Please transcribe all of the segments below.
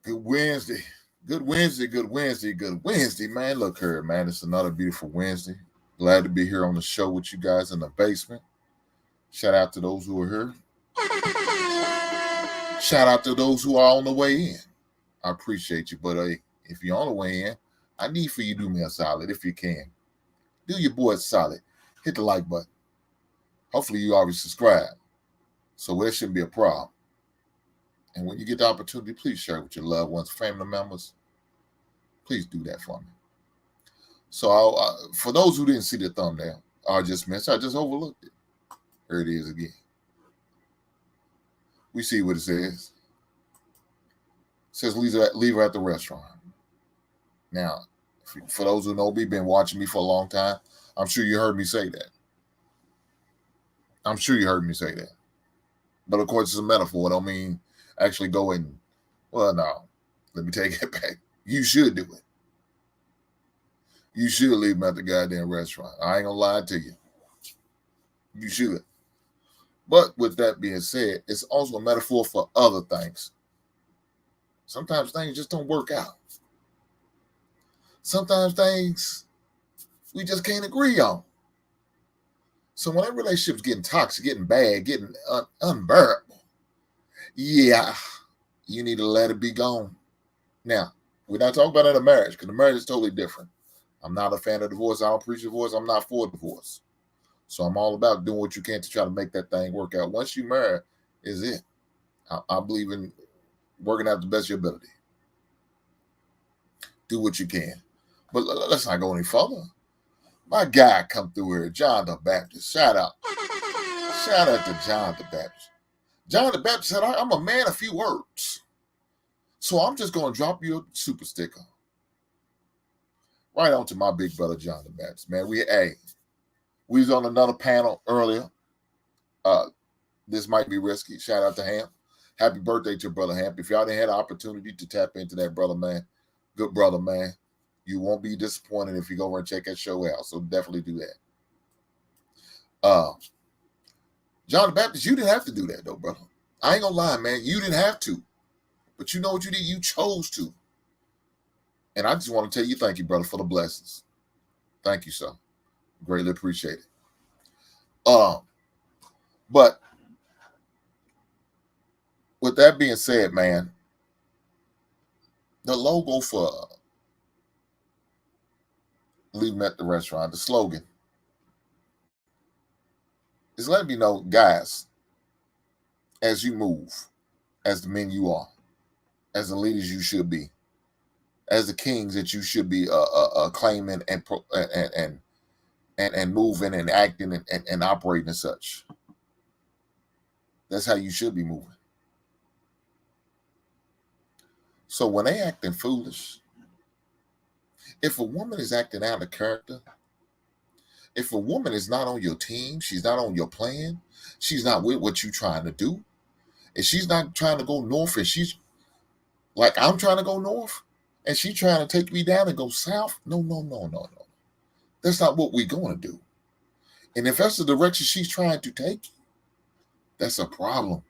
Good Wednesday. Good Wednesday, good Wednesday, good Wednesday, man. Look here, man. It's another beautiful Wednesday. Glad to be here on the show with you guys in the basement. Shout out to those who are here. Shout out to those who are on the way in. I appreciate you, but if you're on the way in, I need for you to do me a solid if you can. Do your boy a solid. Hit the like button. Hopefully you already subscribed, so there shouldn't be a problem. And when you get the opportunity, please share it with your loved ones, family members. Please do that for me. So for those who didn't see the thumbnail, I just missed. I just overlooked it. Here it is again. We see what it says. It says leave her at the restaurant. Now, for those who know me, been watching me for a long time, I'm sure you heard me say that. I'm sure you heard me say that. But of course, it's a metaphor. I don't mean actually go and, well, no. Let me take it back. You should do it. You should leave them at the goddamn restaurant. I ain't gonna lie to you. You should. But with that being said, it's also a metaphor for other things. Sometimes things just don't work out. Sometimes things we just can't agree on. So when that relationship's getting toxic, getting bad, getting unbearable, yeah, you need to let it be gone. Now, we're not talking about in a marriage, because the marriage is totally different. I'm not a fan of divorce. I don't preach divorce. I'm not for divorce. So I'm all about doing what you can to try to make that thing work out. Once you marry, is it. I believe in working out the best of your ability. Do what you can. But let's not go any further. My guy come through here, John the Baptist. Shout out. Shout out to John the Baptist. John the Baptist said, I'm a man of few words. So I'm just going to drop you a super sticker. Right on to my big brother, John the Baptist. Man, we was on another panel earlier. This might be risky. Shout out to Ham. Happy birthday to brother Ham. If y'all didn't have the opportunity to tap into that brother, man, good brother, man, you won't be disappointed if you go over and check that show out. So definitely do that. John the Baptist, you didn't have to do that, though, brother. I ain't gonna lie, man. You didn't have to. But you know what you did? You chose to. And I just want to tell you thank you, brother, for the blessings. Thank you, sir. Greatly appreciate it. But with that being said, man, the logo for Leaving at the Restaurant, the slogan, is letting me know, guys, as you move, as the men you are, as the leaders you should be, as the kings that you should be claiming and moving and acting and operating as such. That's how you should be moving. So when they acting foolish, if a woman is acting out of character, if a woman is not on your team, she's not on your plan, she's not with what you're trying to do, and she's not trying to go north, and she's like, I'm trying to go north, and she's trying to take me down and go south. No. That's not what we're going to do. And if that's the direction she's trying to take, that's a problem.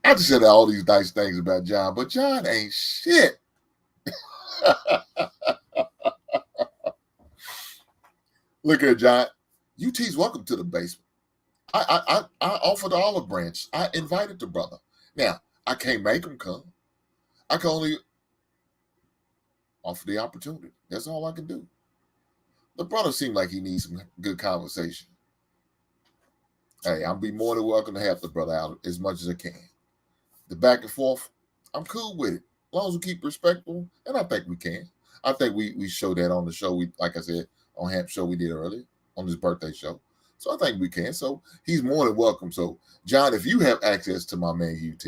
I just said all these nice things about John, but John ain't shit. Look at John. UT's welcome to the basement. I offered the olive branch. I invited the brother. Now, I can't make him come. I can only offer the opportunity. That's all I can do. The brother seemed like he needs some good conversation. Hey, I'll be more than welcome to help the brother out as much as I can. The back and forth, I'm cool with it. As long as we keep respectful, and I think we can. I think we showed that on the show. We, like I said, on Hamp show we did earlier, on his birthday show. So I think we can. So he's more than welcome. So, John, if you have access to my man UT,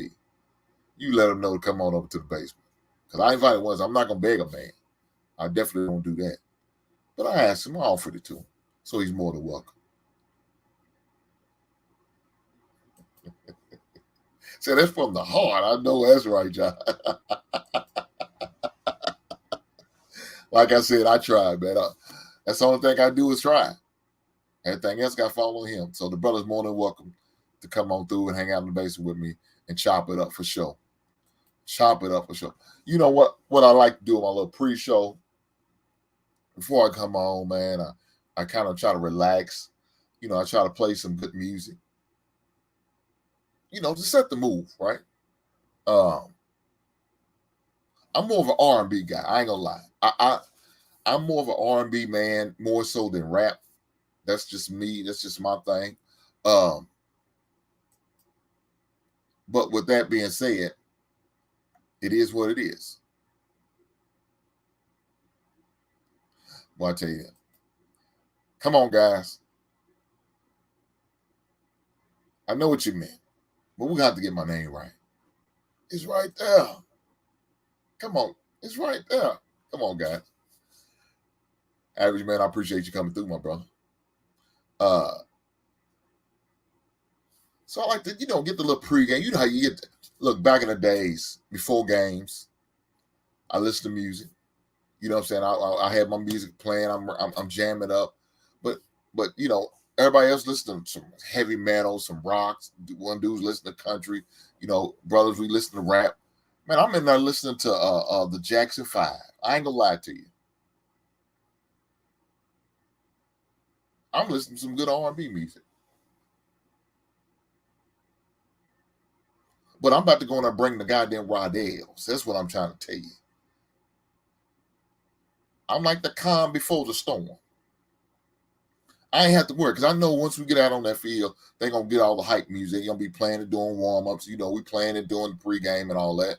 you let him know to come on over to the basement. Because I invited once. I'm not going to beg a man. I definitely don't do that. But I asked him. I offered it to him. So he's more than welcome. So that's from the heart. I know that's right, John. Like I said, I tried, man. That's the only thing I do is try. Everything else got to follow him. So the brother's more than welcome to come on through and hang out in the basement with me and chop it up for sure. Chop it up for sure. You know what I like to do on my little pre-show? Before I come on, man, I kind of try to relax. You know, I try to play some good music. You know, to set the mood, right? I'm more of an R&B guy. I ain't gonna lie. I'm more of an R&B man, more so than rap. That's just me. That's just my thing. But with that being said, it is what it is. Well, I tell you, come on, guys. I know what you meant, but we got to get my name right. It's right there. Come on. It's right there. Come on, guys. Average man, I appreciate you coming through, my brother. So I like to, get the little pregame. You know how you get, look, back in the days, before games, I listen to music. You know what I'm saying? I have my music playing. I'm jamming up. But everybody else listen to some heavy metal, some rocks. One dude's listening to country. Brothers, we listen to rap. Man, I'm in there listening to the Jackson 5. I ain't gonna lie to you. I'm listening to some good R&B music. But I'm about to go in and bring the goddamn Rodales. That's what I'm trying to tell you. I'm like the calm before the storm. I ain't have to worry because I know once we get out on that field, they're going to get all the hype music. They're going to be playing it during warm-ups. We playing it during the pregame and all that.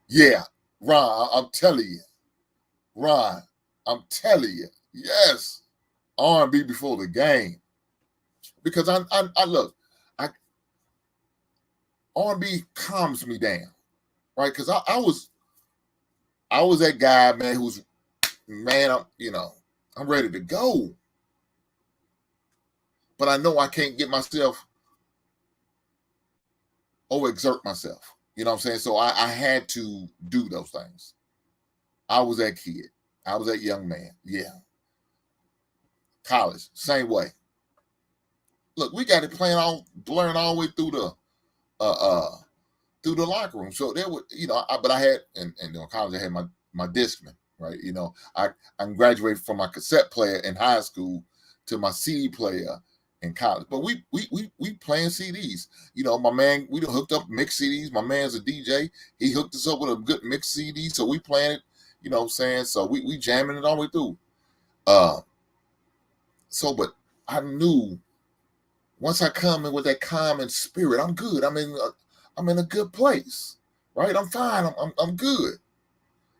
Yeah, Ron, I'm telling you. Ron, I'm telling you. Yes, R&B before the game. Because I look, R&B calms me down, right? Because I was that guy, man, who's, man, I'm ready to go. But I know I can't get myself overexert myself. You know what I'm saying? So I had to do those things. I was that kid. I was that young man. Yeah. College, same way. Look, we got it blaring all the way through through the locker room. So there would, but I had, in college, I had my Discman, right? I graduated from my cassette player in high school to my CD player in college. But we playing CDs. My man, we done hooked up mixed CDs. My man's a DJ. He hooked us up with a good mixed CD. So we playing it, you know what I'm saying? So we jamming it all the way through. But I knew once I come in with that common spirit, I'm good. I'm in a good place, right? I'm fine. I'm good.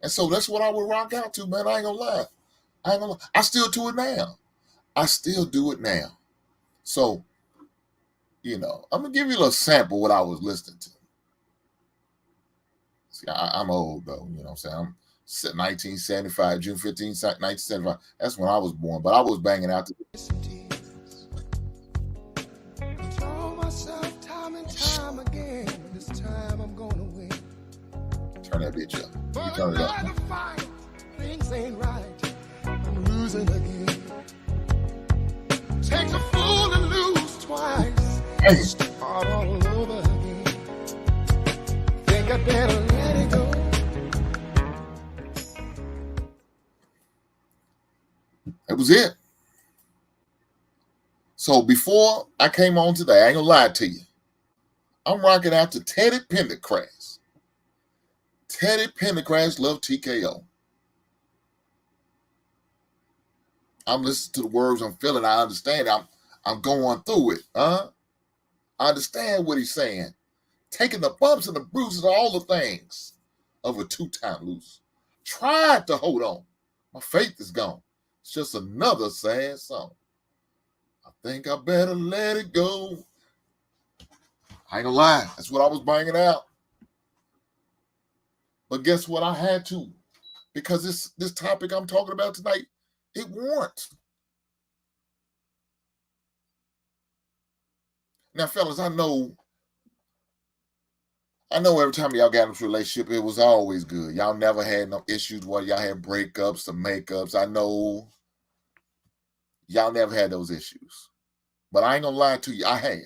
And so that's what I would rock out to, man. I ain't gonna lie. I still do it now. So, I'm gonna give you a little sample of what I was listening to. See, I'm old though, you know what I'm saying? I'm 1975, June 15th, 1975. That's when I was born, but I was banging out to time and time again. This time I'm gonna win. Turn that bitch up. You turn it up. Things ain't right. I'm losing again. Takes a fool to lose twice. Hey. Start all over again. Think I better let it go. That was it. So before I came on today, I ain't gonna lie to you. I'm rocking out to Teddy Pendergrass. Teddy Pendergrass love TKO. I'm listening to the words, I'm feeling, I understand. I'm going through it. I understand what he's saying. Taking the bumps and the bruises, all the things of a two-time loser. Tried to hold on. My faith is gone. It's just another sad song. I think I better let it go. I ain't gonna lie. That's what I was banging out. But guess what? I had to. Because this topic I'm talking about tonight, it warrants. Now, fellas, I know every time y'all got into a relationship, it was always good. Y'all never had no issues where y'all had breakups or makeups. I know y'all never had those issues. But I ain't gonna lie to you, I have.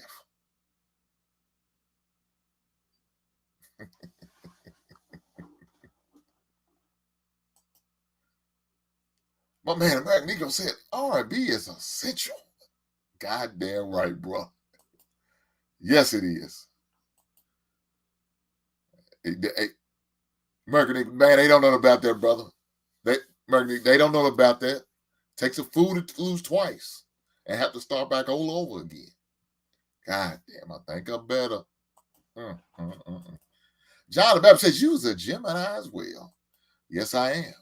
My man, American Negro said, R&B is essential. Goddamn right, bro. Yes, it is. American Negro, man, they don't know about that, brother. They don't know about that. Takes a fool to lose twice and have to start back all over again. God damn, I think I'm better. John the Baptist says, you was a Gemini as well. Yes, I am.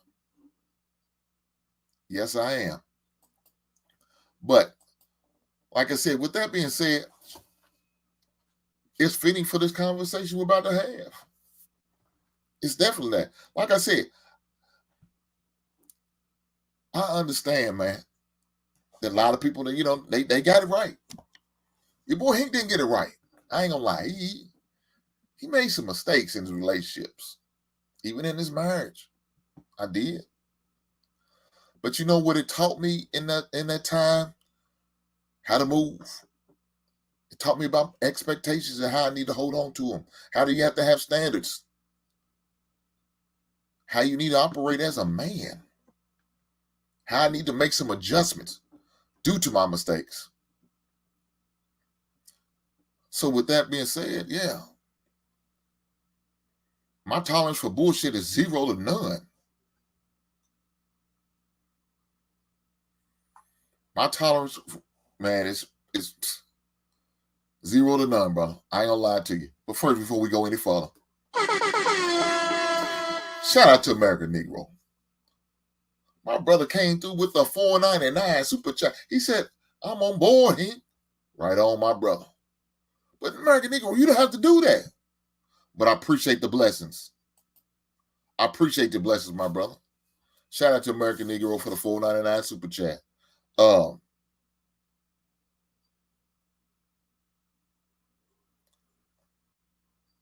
Yes, I am. But, like I said, with that being said, it's fitting for this conversation we're about to have. It's definitely that. Like I said, I understand, man, that a lot of people that, they got it right. Your boy Hank didn't get it right. I ain't gonna lie. He made some mistakes in his relationships, even in his marriage. I did. But you know what it taught me in that time? How to move. It taught me about expectations and how I need to hold on to them. How do you have to have standards? How you need to operate as a man. How I need to make some adjustments due to my mistakes. So with that being said, yeah. My tolerance for bullshit is 0 to none. My tolerance, man, is 0 to none, bro. I ain't gonna lie to you. But first, before we go any further, shout out to American Negro. My brother came through with the $4.99 super chat. He said, I'm on board, he. Right on, my brother. But American Negro, you don't have to do that. But I appreciate the blessings. I appreciate the blessings, my brother. Shout out to American Negro for the $4.99 super chat.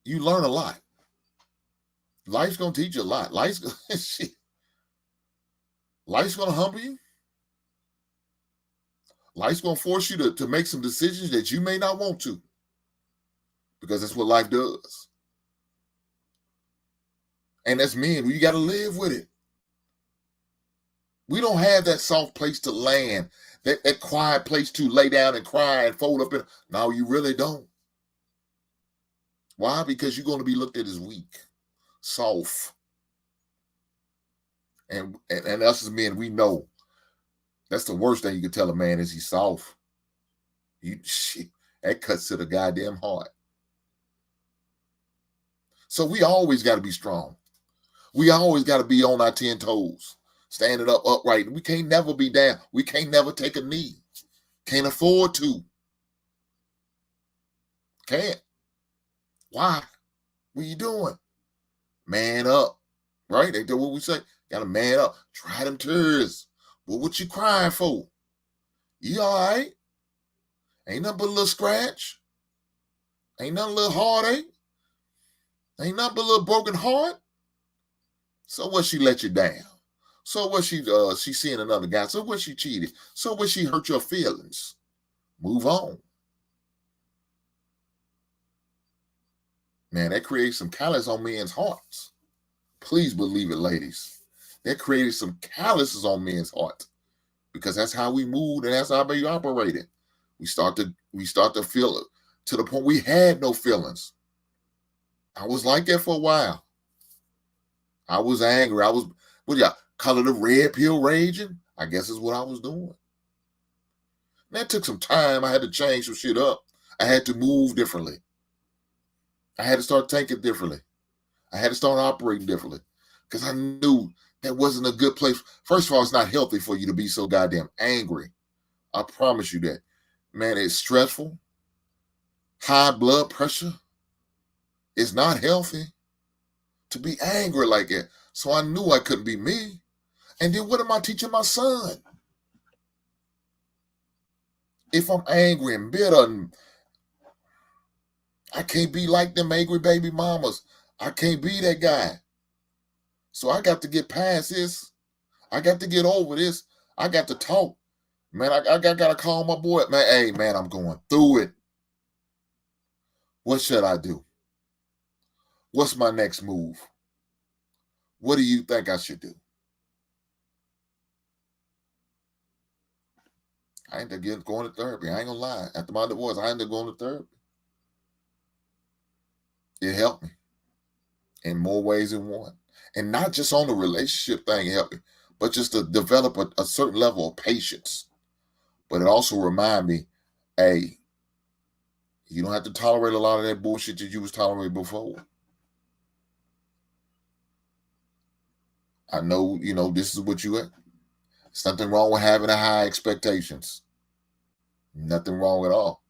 You learn a lot. Life's gonna teach you a lot. Life's gonna humble you. Life's gonna force you to make some decisions that you may not want to, because that's what life does. And as men, we got to live with it. We don't have that soft place to land, that quiet place to lay down and cry and fold up in. No, you really don't. Why? Because you're going to be looked at as weak, soft. And us as men, we know that's the worst thing you can tell a man is he's soft. Shit, that cuts to the goddamn heart. So we always got to be strong. We always got to be on our 10 toes, standing up upright. We can't never be down. We can't never take a knee. Can't afford to. Can't. Why? What are you doing? Man up. Right? Ain't that what we say? Got to man up. Dry them tears. Well, what you crying for? You all right? Ain't nothing but a little scratch. Ain't nothing but a little heartache. Ain't nothing but a little broken heart. So what, she let you down? So what, she seeing another guy? So what, she cheated? So what, she hurt your feelings? Move on. Man, that creates some callous on men's hearts. Please believe it, ladies. That created some calluses on men's hearts, because that's how we moved and that's how we operated. We start to feel it to the point we had no feelings. I was like that for a while. I was angry. I was, what y'all call it, a red pill raging? I guess is what I was doing. And that took some time. I had to change some shit up. I had to move differently. I had to start thinking differently. I had to start operating differently, because I knew that wasn't a good place. First of all, it's not healthy for you to be so goddamn angry. I promise you that. Man, it's stressful. High blood pressure. It's not healthy to be angry like that. So I knew I couldn't be me. And then what am I teaching my son? If I'm angry and bitter, and I can't be like them angry baby mamas. I can't be that guy. So I got to get past this. I got to get over this. I got to talk. Man, I got to call my boy. Man, hey, man, I'm going through it. What should I do? What's my next move? What do you think I should do? I ended up going to therapy. I ain't gonna lie. After my divorce, I ended up going to therapy. It helped me in more ways than one. And not just on the relationship thing, it helped me, but just to develop a certain level of patience. But it also reminded me, hey, you don't have to tolerate a lot of that bullshit that you was tolerating before. I know, this is what you at. There's nothing wrong with having high expectations. Nothing wrong at all.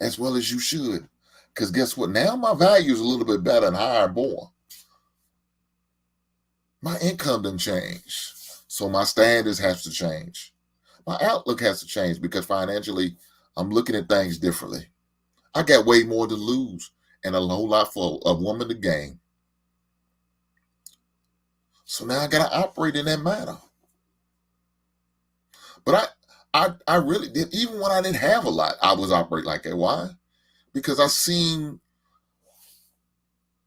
As well as you should. Because guess what? Now my value is a little bit better and higher and more. My income didn't change. So my standards have to change. My outlook has to change, because financially, I'm looking at things differently. I got way more to lose and a whole lot for a woman to gain. So now I got to operate in that manner. But I really did. Even when I didn't have a lot, I was operating like that. Why? Because I seen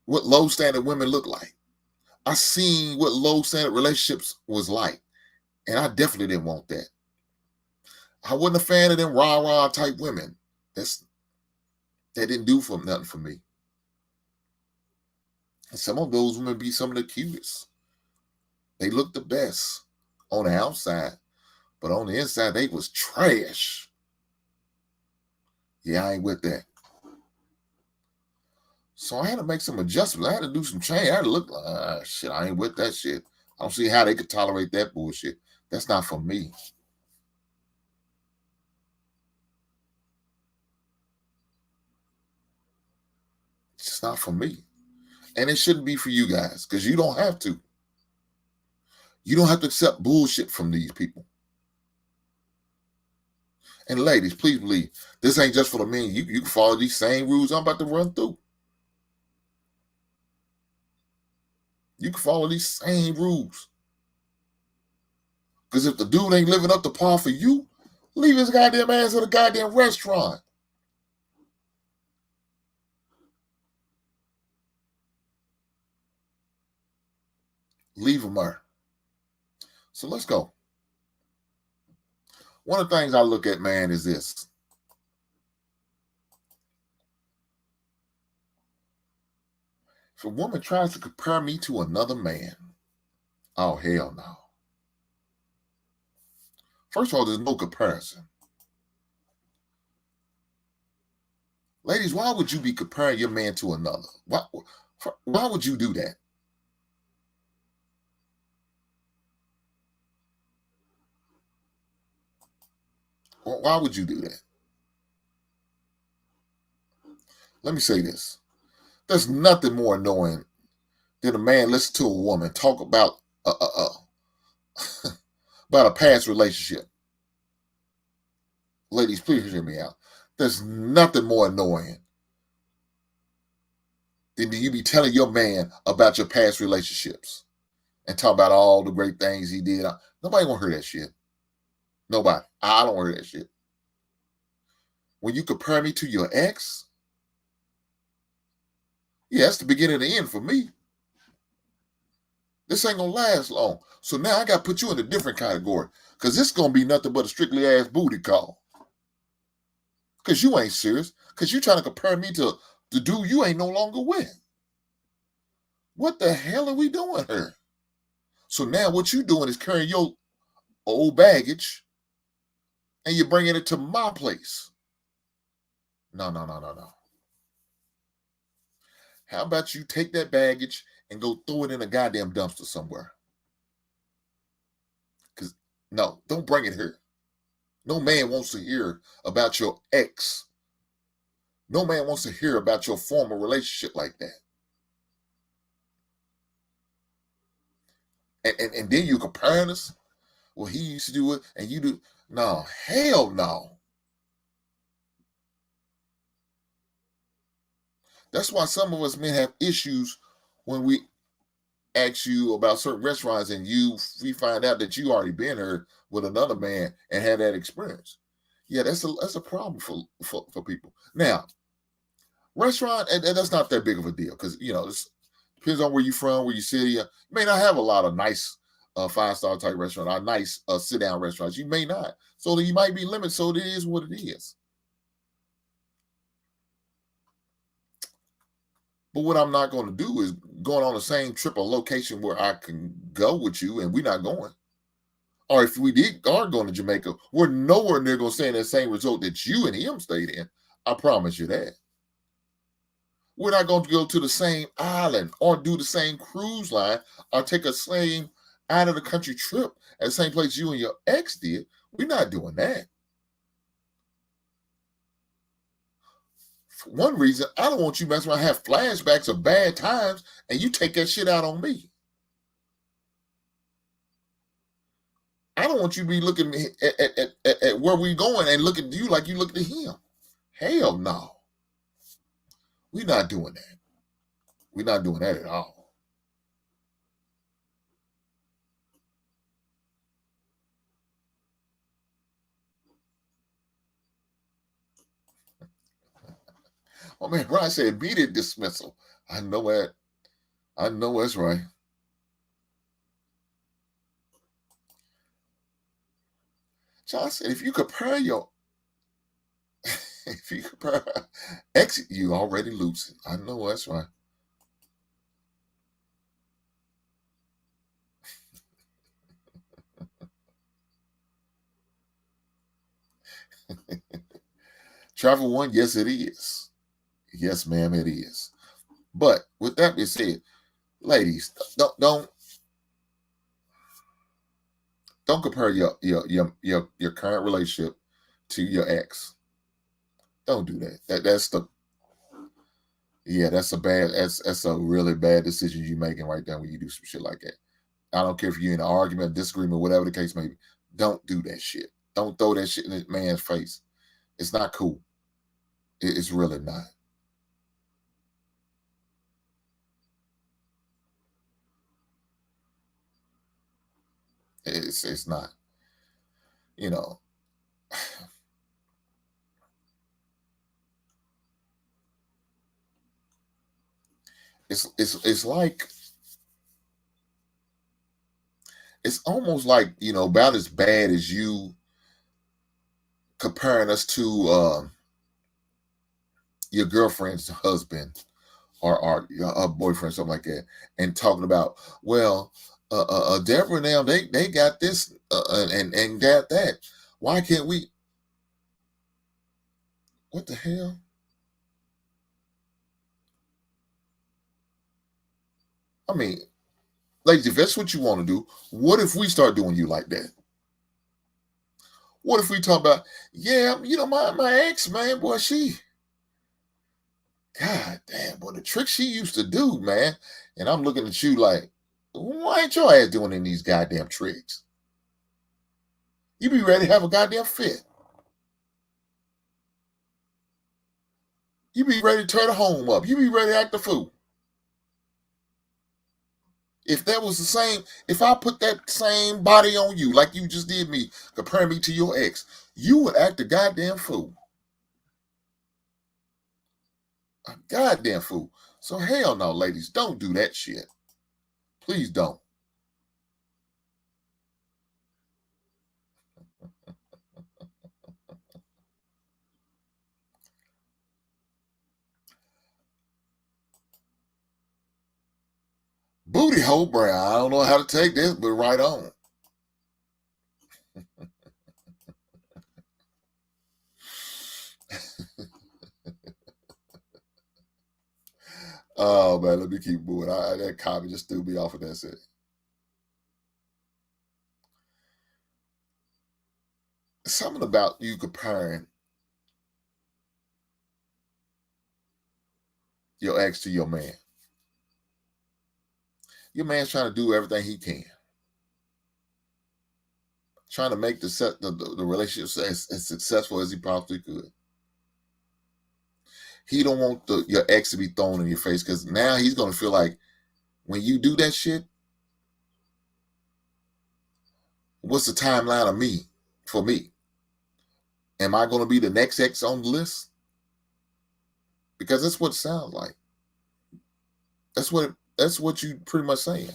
what low standard women look like. I seen what low standard relationships was like. And I definitely didn't want that. I wasn't a fan of them rah-rah type women. That didn't do nothing for me. And some of those women be some of the cutest. They look the best on the outside, but on the inside, they was trash. Yeah, I ain't with that. So I had to make some adjustments. I had to do some change. I had to look like, shit, I ain't with that shit. I don't see how they could tolerate that bullshit. That's not for me. It's just not for me. And it shouldn't be for you guys, because you don't have to. You don't have to accept bullshit from these people. And ladies, please believe, this ain't just for the men. You can follow these same rules I'm about to run through. You can follow these same rules. Because if the dude ain't living up to par for you, leave his goddamn ass at a goddamn restaurant. Leave them there. So let's go. One of the things I look at, man, is this. If a woman tries to compare me to another man, oh, hell no. First of all, there's no comparison. Ladies, why would you be comparing your man to another? Why would you do that? Why would you do that? Let me say this. There's nothing more annoying than a man listen to a woman talk about about a past relationship. Ladies, please hear me out. There's nothing more annoying than you be telling your man about your past relationships and talk about all the great things he did. Nobody want to hear that shit. Nobody. I don't want to hear that shit. When you compare me to your ex, yeah, that's the beginning of the end for me. This ain't gonna last long. So now I gotta put you in a different category. Cause this gonna be nothing but a strictly ass booty call. Cause you ain't serious. Cause you trying to compare me to the dude you ain't no longer with. What the hell are we doing here? So now what you doing is carrying your old baggage and you're bringing it to my place. No. How about you take that baggage and go throw it in a goddamn dumpster somewhere? Because no, don't bring it here. No man wants to hear about your ex. No man wants to hear about your former relationship like that. And then you comparing us. Well, he used to do it and you do. No, hell no. That's why some of us men have issues when we ask you about certain restaurants and we find out that you already been here with another man and had that experience. Yeah, that's a problem for people. Now, restaurant, and that's not that big of a deal because it depends on where you're from, where you city. You may not have a lot of nice 5-star type restaurant or nice sit down restaurants. You may not, so you might be limited. So it is what it is. But what I'm not going to do is going on the same trip or location where I can go with you and we're not going. Or if we are going to Jamaica, we're nowhere near going to stay in that same resort that you and him stayed in. I promise you that. We're not going to go to the same island or do the same cruise line or take a same out of the country trip at the same place you and your ex did. We're not doing that. For one reason, I don't want you messing around, have flashbacks of bad times, and you take that shit out on me. I don't want you to be looking at where we going and looking at you like you look at him. Hell no. We're not doing that. We're not doing that at all. Oh man, Brian said immediate dismissal. I know that. I know that's right. John said, if you compare your if you compare exit, you already losing. I know that's right. Travel one, yes, it is. Yes, ma'am, it is. But with that being said, ladies, don't compare your current relationship to your ex. Don't do that. That's a really bad decision you're making right there when you do some shit like that. I don't care if you're in an argument, disagreement, whatever the case may be. Don't do that shit. Don't throw that shit in that man's face. It's not cool. It's really not. It's not. You know, it's like It's almost like, about as bad as you comparing us to your girlfriend's husband or a boyfriend, something like that, and talking about, well, Deborah and them, they got this and got that. Why can't we? What the hell? I mean, ladies, if that's what you want to do, what if we start doing you like that? What if we talk about, yeah, my ex, man, boy, God damn, boy, the trick she used to do, man. And I'm looking at you like, why ain't your ass doing any of these goddamn tricks? You be ready to have a goddamn fit. You be ready to turn the home up. You be ready to act a fool. If that was the same, if I put that same body on you, like you just did me, compare me to your ex, you would act a goddamn fool. A goddamn fool. So hell no, ladies, don't do that shit. Please don't. Booty hole brown. I don't know how to take this, but right on. Oh man, let me keep moving. That copy just threw me off, and that's it. Something about you comparing your ex to your man. Your man's trying to do everything he can, trying to make the relationship as successful as he possibly could. He don't want your ex to be thrown in your face because now he's gonna feel like when you do that shit, what's the timeline of me for me? Am I gonna be the next ex on the list? Because that's what it sounds like. That's what you pretty much saying.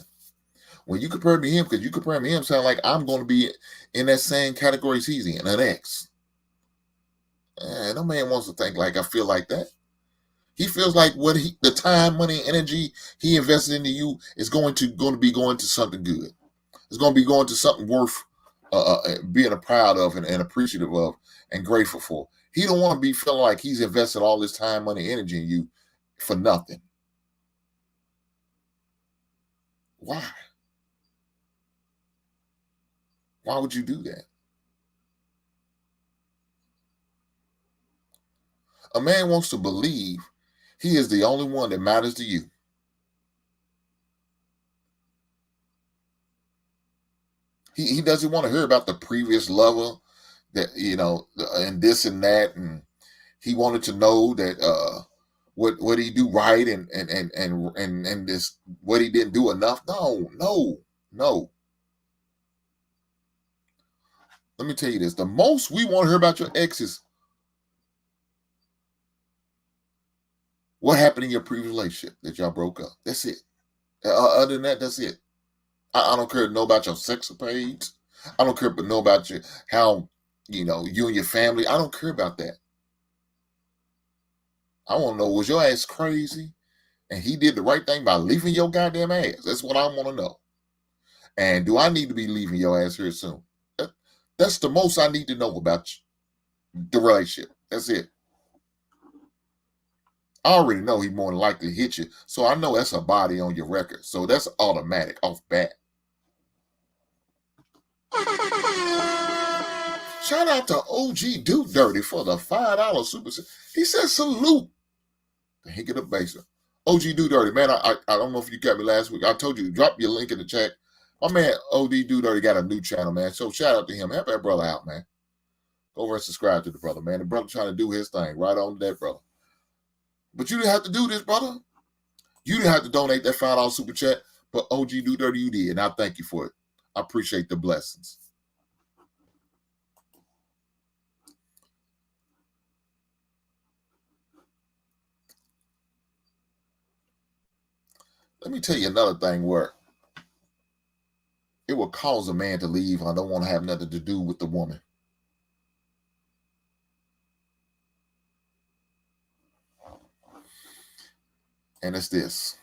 When you compare me to him, because you compare me to him, sound like I'm going to be in that same category as he's in, an ex. No man wants to think like I feel like that. He feels like the time, money, energy he invested into you is going to be going to something good. It's going to be going to something worth being proud of and appreciative of and grateful for. He don't want to be feeling like he's invested all this time, money, energy in you for nothing. Why? Why would you do that? A man wants to believe he is the only one that matters to you. He doesn't want to hear about the previous lover that and this and that, and he wanted to know that what he do right and this what he didn't do enough. No, no, no. Let me tell you this: the most we want to hear about your ex is what happened in your previous relationship that y'all broke up. That's it. Other than that, that's it. I don't care to know about your sex page. I don't care to know about how you and your family. I don't care about that. I want to know, was your ass crazy and he did the right thing by leaving your goddamn ass? That's what I want to know. And do I need to be leaving your ass here soon? That's the most I need to know about the relationship. That's it. I already know he more than likely hit you, so I know that's a body on your record. So that's automatic off bat. Shout out to OG Do Dirty for the $5 super. He said salute. He get a baser. OG Do Dirty, man. I don't know if you got me last week. I told you to drop your link in the chat. My man OD Do Dirty got a new channel, man. So shout out to him. Help that brother out, man. Go over and subscribe to the brother, man. The brother trying to do his thing. Right on to that, brother. But you didn't have to do this, brother. You didn't have to donate that $5 super chat, but OG Do Dirty, you did. And I thank you for it. I appreciate the blessings. Let me tell you another thing where it will cause a man to leave. I don't want to have nothing to do with the woman. And it's this.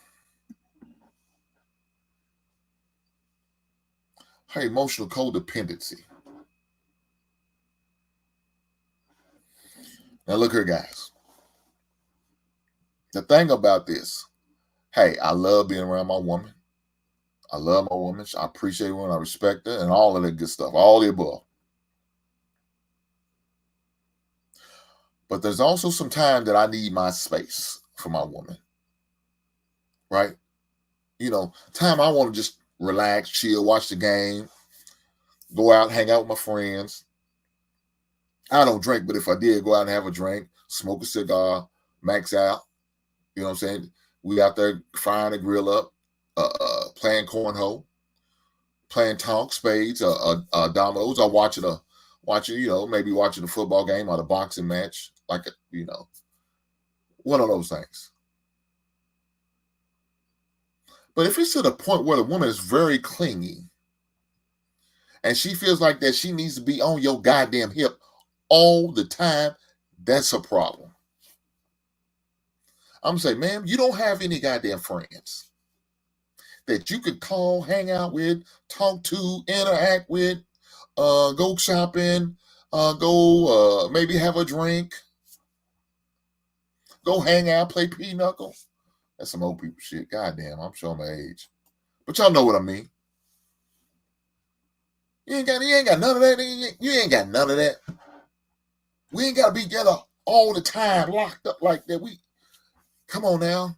Her emotional codependency. Now look here, guys. The thing about this, hey, I love being around my woman. I love my woman. I appreciate her and I respect her and all of that good stuff, all the above. But there's also some time that I need my space for my woman, right? You know, time I want to just relax, chill, watch the game, go out, hang out with my friends. I don't drink, but if I did go out and have a drink, smoke a cigar, max out, you know what I'm saying? We out there firing the grill up, playing cornhole, playing tonk, spades, dominoes, or watching, you know, maybe watching a football game or a boxing match, like, you know, one of those things. But if it's to the point where the woman is very clingy and she feels like that she needs to be on your goddamn hip all the time, that's a problem. I'm saying, ma'am, you don't have any goddamn friends that you could call, hang out with, talk to, interact with, go shopping, go maybe have a drink, go hang out, play pinochle. That's some old people shit. Goddamn, I'm showing my age. But y'all know what I mean. You ain't got none of that. You ain't got none of that. We ain't got to be together all the time, locked up like that. Come on now.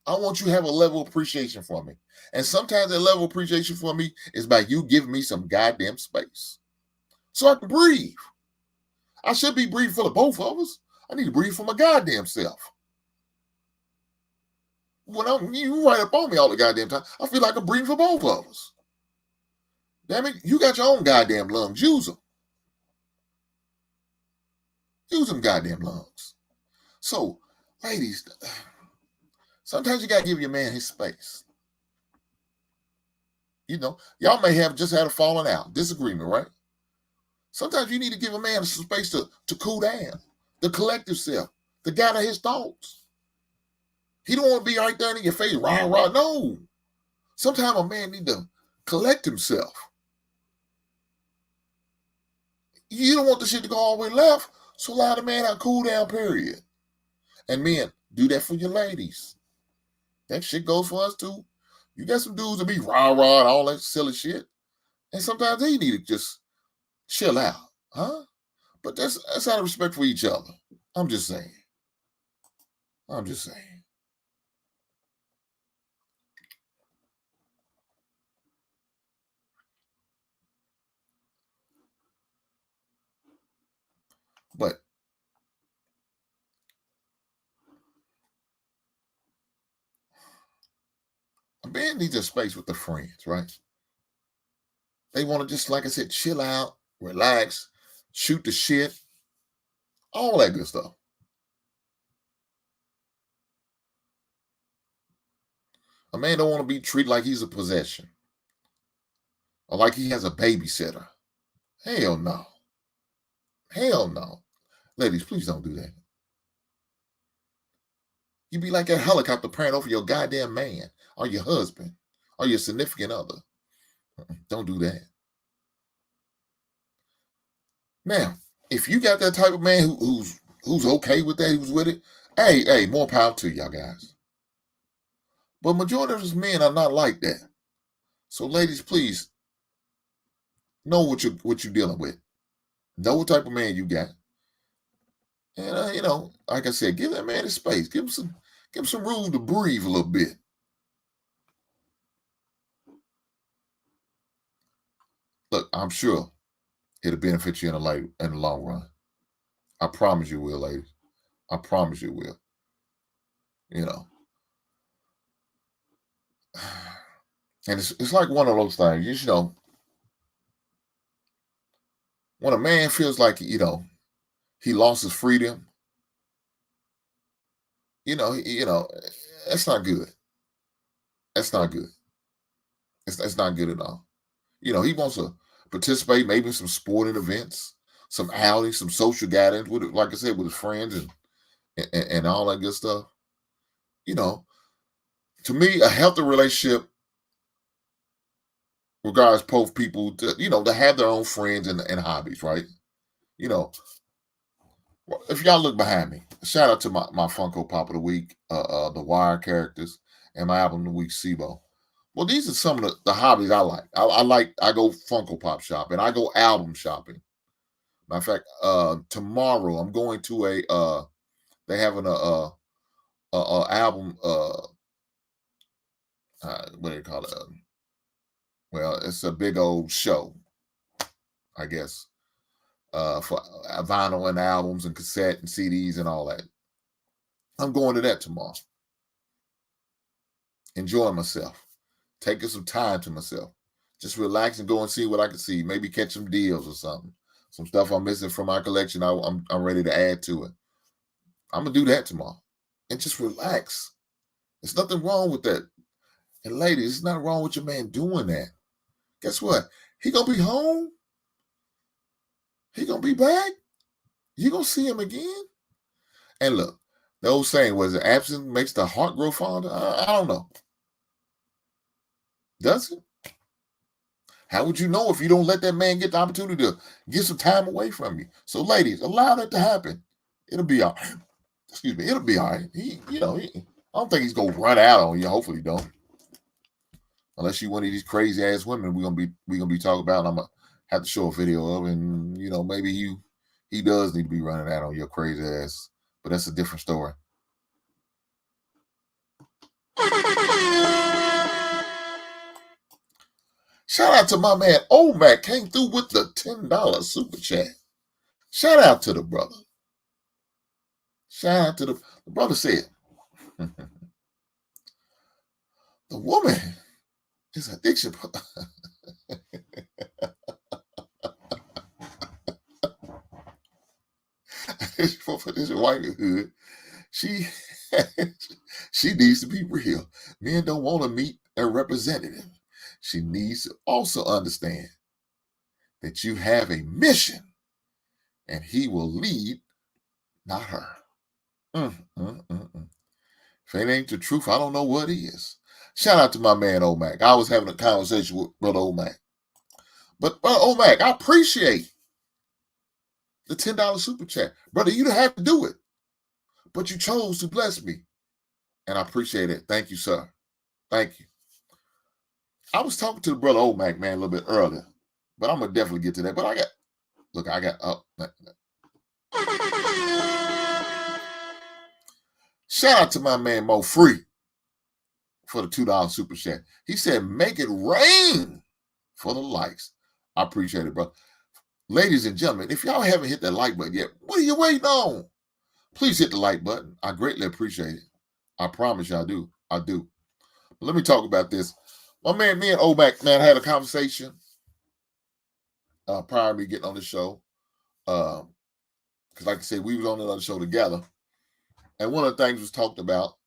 I want you to have a level of appreciation for me. And sometimes that level of appreciation for me is by you giving me some goddamn space so I can breathe. I should be breathing for the both of us. I need to breathe for my goddamn self. When you right up on me all the goddamn time, I feel like I'm breathing for both of us. Damn it, you got your own goddamn lungs. Use them. Use them goddamn lungs. So, ladies, sometimes you got to give your man his space. You know, y'all may have just had a falling out, disagreement, right? Sometimes you need to give a man some space to cool down, the collective self, to gather his thoughts. He don't want to be right there in your face, rah, rah. No. Sometimes a man need to collect himself. You don't want the shit to go all the way left, so allow the man a cool down period. And men, do that for your ladies. That shit goes for us too. You got some dudes that be rah-rah and all that silly shit. And sometimes they need to just chill out. Huh? But that's out of respect for each other. I'm just saying. But a man needs a space with the friends, right? They want to just, like I said, chill out, relax, shoot the shit, all that good stuff. A man don't want to be treated like he's a possession or like he has a babysitter. Hell no. Hell no. Ladies, please don't do that. You be like that helicopter parent over your goddamn man or your husband or your significant other. Don't do that. Now, if you got that type of man who's okay with that, who's with it, hey, more power to y'all guys. But majority of us men are not like that. So, ladies, please know what you're dealing with. Know what type of man you got, and you know, like I said, give that man his space. Give him some room to breathe a little bit. Look, I'm sure it'll benefit you in the long run. I promise you will, ladies. I promise you will. You know, and it's like one of those things. You know, when a man feels like he lost his freedom, that's not good. That's not good. It's not good at all. He wants to participate maybe in some sporting events, some outings, some social gatherings with, like I said, with his friends and all that good stuff. To me, a healthy relationship regards both people to have their own friends and hobbies, right? You know, if y'all look behind me, shout out to my Funko Pop of the Week, the Wire characters, and my album of the week, SIBO. Well, these are some of the hobbies I like. I go Funko Pop shopping. I go album shopping. Matter of fact, tomorrow I'm going to they having a album what do you call it? Well, it's a big old show, I guess, for vinyl and albums and cassette and CDs and all that. I'm going to that tomorrow. Enjoying myself, taking some time to myself, just relax and go and see what I can see. Maybe catch some deals or something. Some stuff I'm missing from my collection. I'm ready to add to it. I'm gonna do that tomorrow, and just relax. There's nothing wrong with that. And ladies, it's not wrong with your man doing that. Guess what? He gonna be home. He gonna be back. You gonna see him again. And look, the old saying was, absence makes the heart grow fonder. I don't know. Does it? How would you know if you don't let that man get the opportunity to get some time away from you? So, ladies, allow that to happen. It'll be all right. Excuse me. It'll be all right. I don't think he's gonna run out on you. Hopefully, he don't. Unless you one of these crazy ass women, we're gonna be talking about. And I'm gonna have to show a video of, and maybe he does need to be running out on your crazy ass. But that's a different story. Shout out to my man Mac, came through with the $10 super chat. Shout out to the brother. Shout out to the brother said, the woman is addiction. For this white hood, she needs to be real. Men don't want to meet a representative. She needs to also understand that you have a mission and he will lead, not her. If it ain't the truth, I don't know what is. Shout out to my man Mac. I was having a conversation with Brother Mac. But Brother Mac, I appreciate the $10 super chat. Brother, you didn't have to do it, but you chose to bless me. And I appreciate it. Thank you, sir. Thank you. I was talking to the Brother Mac, man, a little bit earlier, but I'm going to definitely get to that. But I got shout out to my man Mo Free for the $2 super chat. He said, make it rain for the likes. I appreciate it, bro. Ladies and gentlemen, if y'all haven't hit that like button yet, what are you waiting on? Please hit the like button. I greatly appreciate it. I promise you I do. I do. But let me talk about this. My man, me and Mac, man, had a conversation prior to me getting on the show. Because like I said, we was on another show together. And one of the things was talked about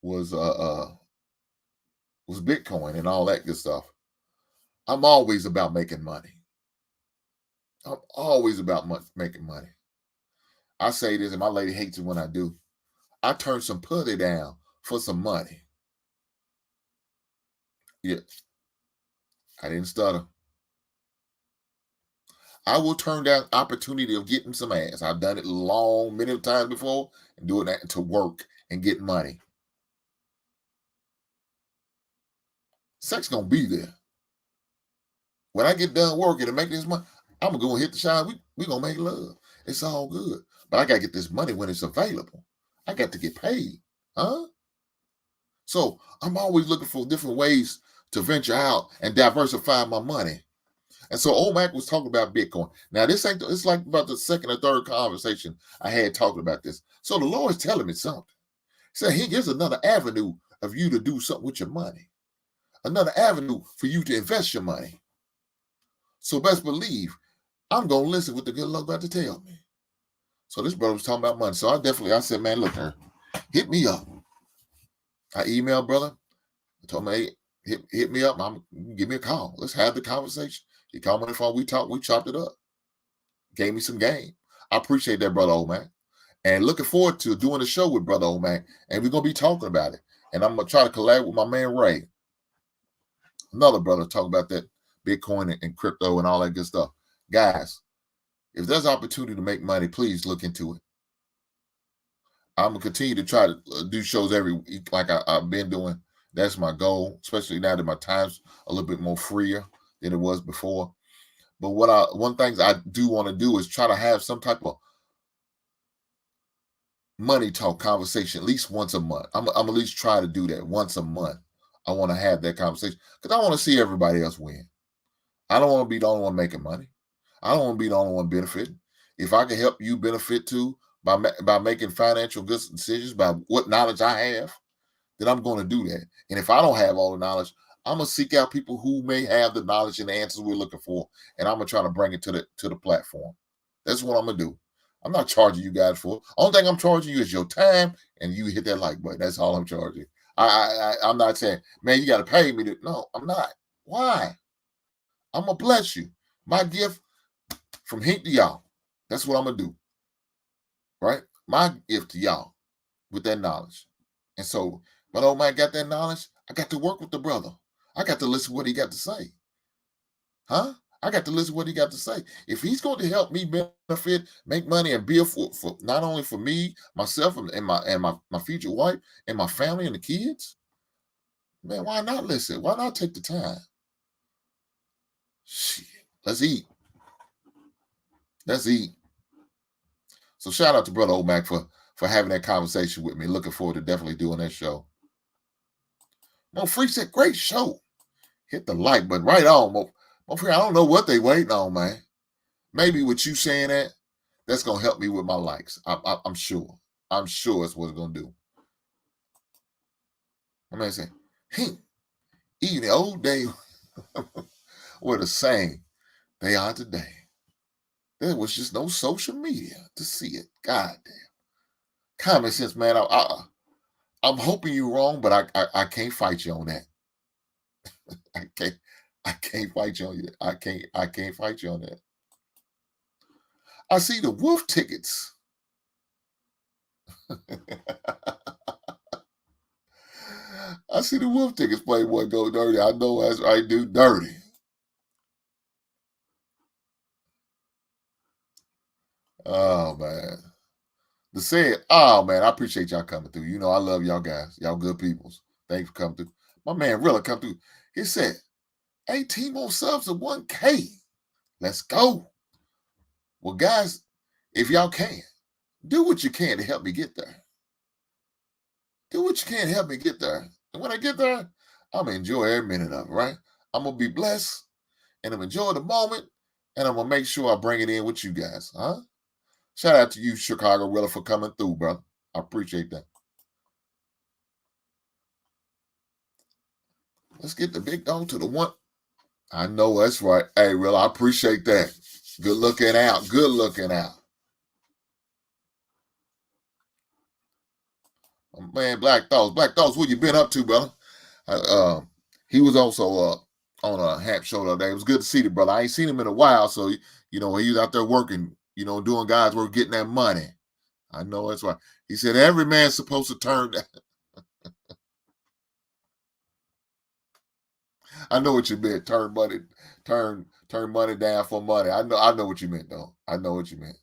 was Bitcoin and all that good stuff. I'm always about making money. I'm always about making money. I say this, and my lady hates it when I do. I turn some putty down for some money. Yeah. I didn't stutter. I will turn down opportunity of getting some ass. I've done it many times before, and doing that to work and get money. Sex gonna be there. When I get done working and make this money, I'm gonna go and hit the shine. We gonna make love. It's all good. But I gotta get this money when it's available. I got to get paid. Huh? So I'm always looking for different ways to venture out and diversify my money. And so Mac was talking about Bitcoin. Now, it's like about the second or third conversation I had talking about this. So the Lord's telling me something. He said, here's another avenue of you to do something with your money. Another avenue for you to invest your money. So best believe I'm going to listen what the good Lord got to tell me. So this brother was talking about money. So I said, man, look, hit me up. I emailed brother. I told him, hey, hit me up. Give me a call. Let's have the conversation. He called me on the phone. We talked. We chopped it up. Gave me some game. I appreciate that, Brother Omac. And looking forward to doing the show with Brother Omac. And we're going to be talking about it. And I'm going to try to collab with my man Ray, another brother, talk about that Bitcoin and crypto and all that good stuff. Guys, if there's opportunity to make money, please look into it. I'm going to continue to try to do shows every week like I've been doing. That's my goal, especially now that my time's a little bit more freer than it was before. But one thing I do want to do is try to have some type of money talk conversation at least once a month. I'm at least try to do that once a month. I want to have that conversation because I want to see everybody else win. I don't want to be the only one making money. I don't want to be the only one benefiting. If I can help you benefit too by making financial good decisions, by what knowledge I have, then I'm going to do that. And if I don't have all the knowledge, I'm going to seek out people who may have the knowledge and the answers we're looking for, and I'm going to try to bring it to the platform. That's what I'm going to do. I'm not charging you guys for it. Only thing I'm charging you is your time, and you hit that like button. That's all I'm charging. I'm not saying, man, you got to pay me. No, I'm not. Why? I'm going to bless you. My gift from Hink to y'all. That's what I'm going to do. Right? My gift to y'all with that knowledge. And so, but oh man, got that knowledge. I got to work with the brother. I got to listen to what he got to say. Huh? I got to listen to what he got to say. If he's going to help me benefit, make money, and build for not only for me, myself, and my future wife, and my family and the kids, man, why not listen? Why not take the time? Shit. Let's eat. Let's eat. So shout out to Brother Omac for having that conversation with me. Looking forward to definitely doing that show. Mo Free said, great show. Hit the like button right on, Mo Free. I don't know what they waiting on, man. Maybe with you saying that, that's going to help me with my likes. I'm sure. I'm sure it's what it's going to do. I mean, say, hey, even the old days were the same they are today. There was just no social media to see it. God damn. Common sense, man. I'm hoping you're wrong, but I can't fight you on that. I can't fight you on that. I can't fight you on that. I see the wolf tickets. I see the wolf tickets. Playboy go dirty. I know as I do dirty. Oh man. The said, oh man, I appreciate y'all coming through. You know, I love y'all guys. Y'all good peoples. Thanks for coming through. My man really come through. He said, 18 more subs to 1K. Let's go. Well, guys, if y'all can, do what you can to help me get there. Do what you can to help me get there. And when I get there, I'm going to enjoy every minute of it, right? I'm going to be blessed, and I'm enjoy the moment, and I'm going to make sure I bring it in with you guys, huh? Shout out to you, Chicago Willa, for coming through, brother. I appreciate that. Let's get the big dog to the one. I know that's right. Hey, Will, I appreciate that. Good looking out. Good looking out. Man, Black Thoughts. Black Thoughts, what you been up to, brother? He was also on a Hap show the other day. It was good to see the brother. I ain't seen him in a while, so you know he was out there working, you know, doing God's work, getting that money. I know that's right. He said every man's supposed to turn. I know what you meant. Turn money down for money. I know what you meant, though. I know what you meant.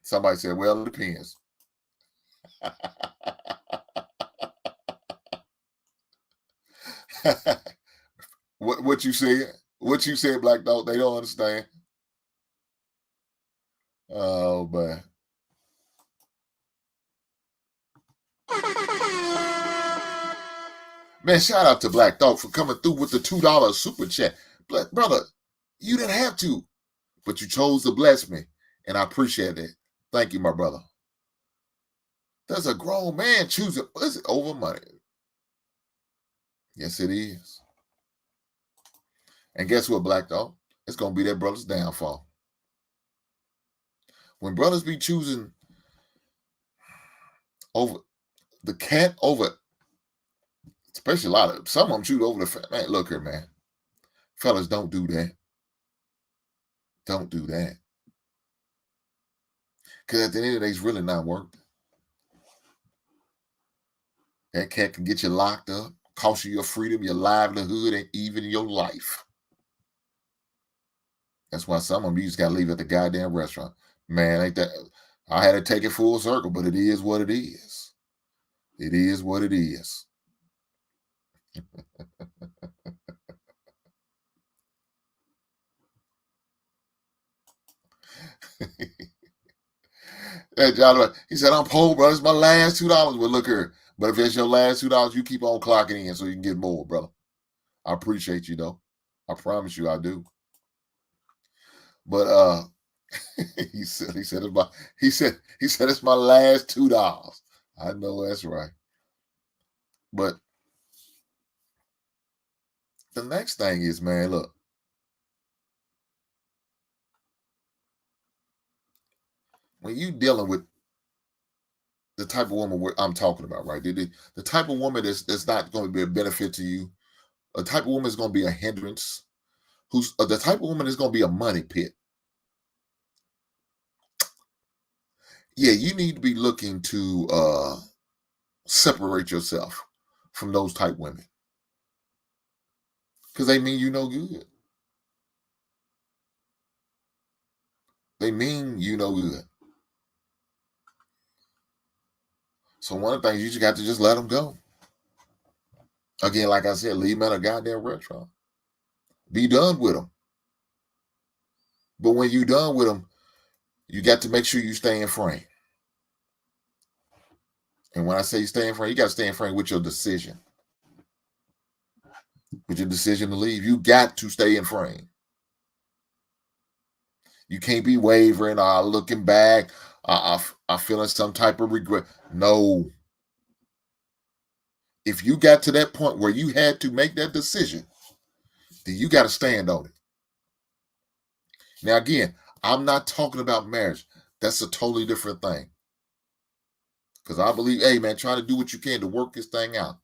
Somebody said, "Well, it depends." What you said? What you said, Black Dog? They don't understand. Oh man. Man, shout out to Black Dog for coming through with the $2 super chat. Brother, you didn't have to, but you chose to bless me, and I appreciate it. Thank you, my brother. There's a grown man choosing over money. Yes, it is. And guess what, Black Dog? It's going to be that brother's downfall. When brothers be choosing over the cat over Especially some of them shoot over the man. Look here, man. Fellas, don't do that. Don't do that. Because at the end of the day, it's really not worth it. That cat can get you locked up, cost you your freedom, your livelihood, and even your life. That's why some of them you just got to leave at the goddamn restaurant. Man, ain't that? I had to take it full circle, but it is what it is. It is what it is. That John, he said, I'm poor, bro. It's my last $2. Well, look here. But if it's your last $2, you keep on clocking in so you can get more, brother. I appreciate you though. I promise you I do. But he said it's my last $2. I know that's right. But the next thing is, man, look. When you dealing with the type of woman I'm talking about, right? The type of woman that's not going to be a benefit to you, a type of woman is going to be a hindrance, who's the type of woman is going to be a money pit. Yeah, you need to be looking to separate yourself from those type women because they mean you no good. They mean you no good. So one of the things you just got to just let them go. Again, like I said, leave them at a goddamn restaurant. Be done with them. But when you're done with them, you got to make sure you stay in frame. And when I say stay in frame, you got to stay in frame with your decision. With your decision to leave, you got to stay in frame. You can't be wavering or looking back. I feeling some type of regret. No. If you got to that point where you had to make that decision, then you got to stand on it. Now, again, I'm not talking about marriage. That's a totally different thing. Because I believe, hey, man, try to do what you can to work this thing out.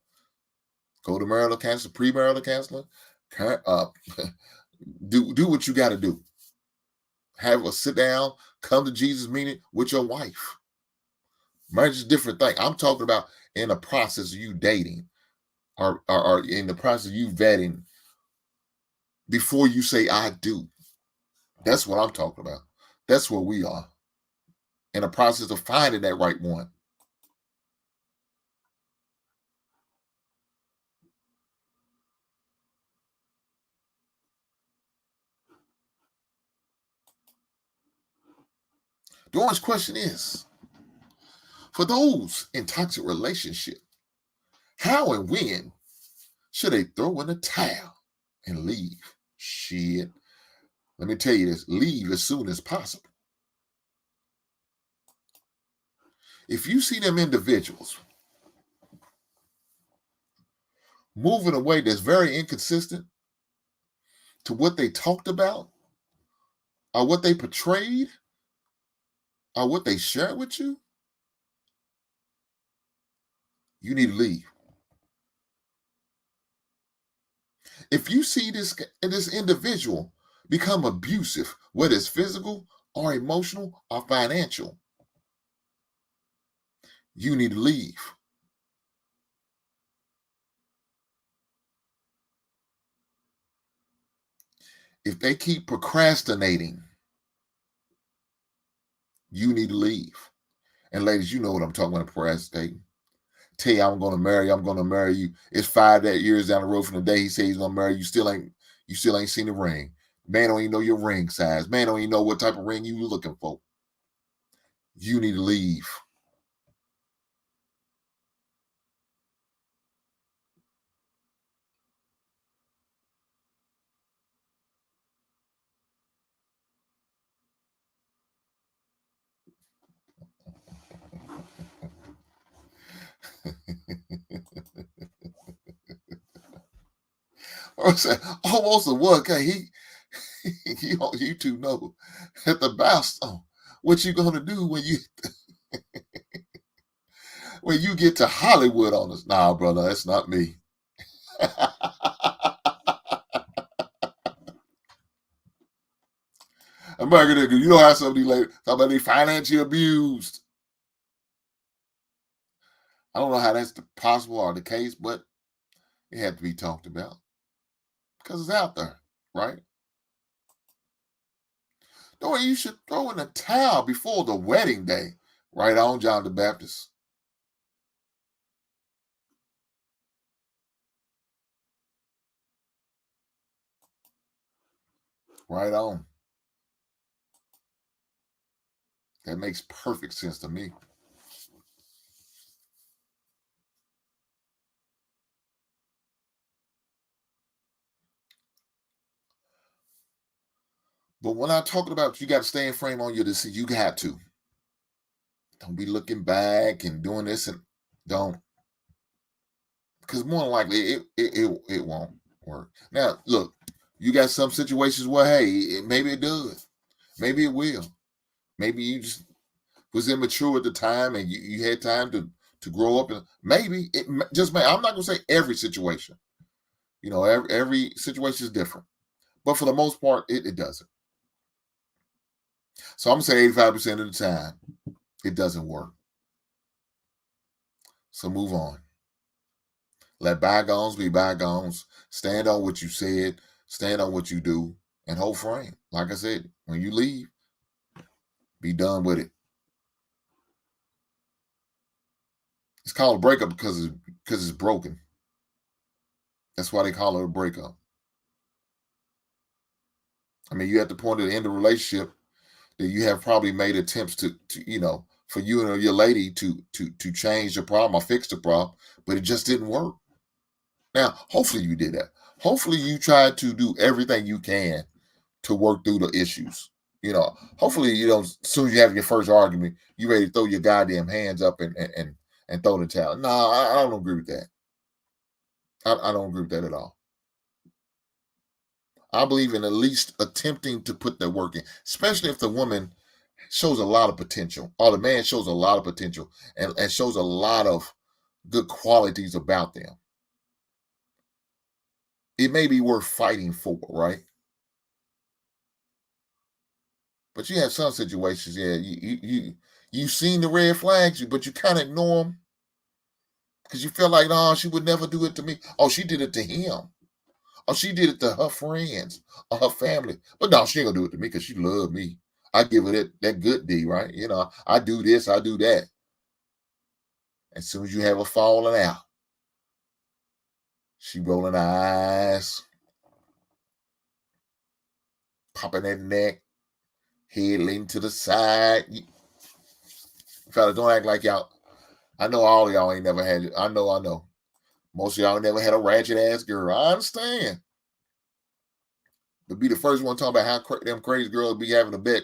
Go to marital counseling, premarital counseling. Do what you got to do. Have a sit down, come to Jesus meeting with your wife. Marriage is a different thing. I'm talking about in the process of you dating or in the process of you vetting before you say I do. That's what I'm talking about. That's where we are. In the process of finding that right one. The only question is, for those in toxic relationship, how and when should they throw in the towel and leave? Shit. Let me tell you this, leave as soon as possible. If you see them individuals moving in a way that's very inconsistent to what they talked about or what they portrayed or what they shared with you, you need to leave. If you see this individual become abusive, whether it's physical or emotional or financial, you need to leave. If they keep procrastinating, you need to leave. And ladies, you know what I'm talking about, procrastinating. Tell you I'm going to marry you. It's 5 years down the road from the day he says he's going to marry you. You still ain't seen the ring. Man don't even know your ring size. Man don't even know what type of ring you looking for. You need to leave. Almost a what? Okay, you two know at the milestone what you gonna do when you get to Hollywood on us. Nah, brother, that's not me. I'm back in there. You know how some of these ladies talk about they financially abused. I don't know how that's possible or the case, but it had to be talked about because it's out there, right? No, you should throw in a towel before the wedding day. Right on, John the Baptist. Right on. That makes perfect sense to me. But when I'm talking about you got to stay in frame on your decision, you got to. Don't be looking back and doing this and don't. Because more than likely it won't work. Now, look, you got some situations where, hey, maybe it does. Maybe it will. Maybe you just was immature at the time and you had time to grow up. And maybe it just may. I'm not going to say every situation. You know, every situation is different. But for the most part, it doesn't. So I'm going to say 85% of the time, it doesn't work. So move on. Let bygones be bygones. Stand on what you said. Stand on what you do. And hold frame. Like I said, when you leave, be done with it. It's called a breakup because it's broken. That's why they call it a breakup. I mean, you're at the point of the end of the relationship that you have probably made attempts to for you and your lady to change the problem or fix the problem, but it just didn't work. Now, hopefully you did that. Hopefully you tried to do everything you can to work through the issues. Hopefully as soon as you have your first argument, you ready to throw your goddamn hands up and throw the towel. No, I don't agree with that. I don't agree with that at all. I believe in at least attempting to put that work in, especially if the woman shows a lot of potential or the man shows a lot of potential and shows a lot of good qualities about them. It may be worth fighting for, right? But you have some situations, yeah, you've seen the red flags, but you kind of ignore them because you feel like, no, she would never do it to me. Oh, she did it to him. Oh, she did it to her friends or her family. But no, she ain't gonna do it to me because she loved me. I give her that good D, right? I do this, I do that. As soon as you have a falling out, she rolling her eyes, popping that neck, head leaning to the side. Fella, don't act like y'all. I know all of y'all ain't never had it. I know. Most of y'all never had a ratchet ass girl. I understand. But be the first one talking about how them crazy girls be having the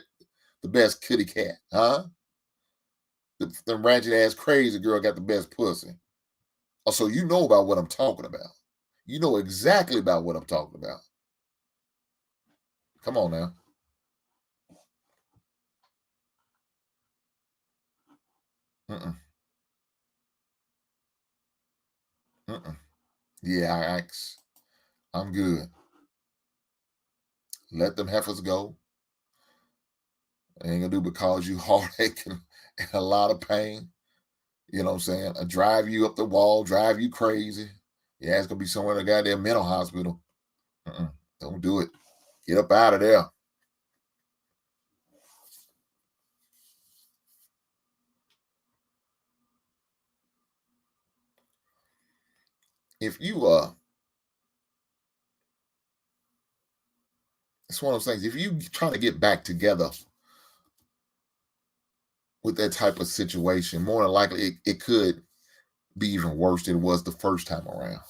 best kitty cat, huh? Them ratchet ass crazy girl got the best pussy. Oh, so you know about what I'm talking about. You know exactly about what I'm talking about. Come on now. Mm-mm. Mm-mm. Yeah, I'm good. Let them heifers go. It ain't gonna do but cause you heartache and a lot of pain. You know what I'm saying? Drive you up the wall, drive you crazy. Yeah, it's gonna be somewhere in a goddamn mental hospital. Mm-mm. Don't do it. Get up out of there. If you it's one of those things. If you try to get back together with that type of situation, more than likely it could be even worse than it was the first time around.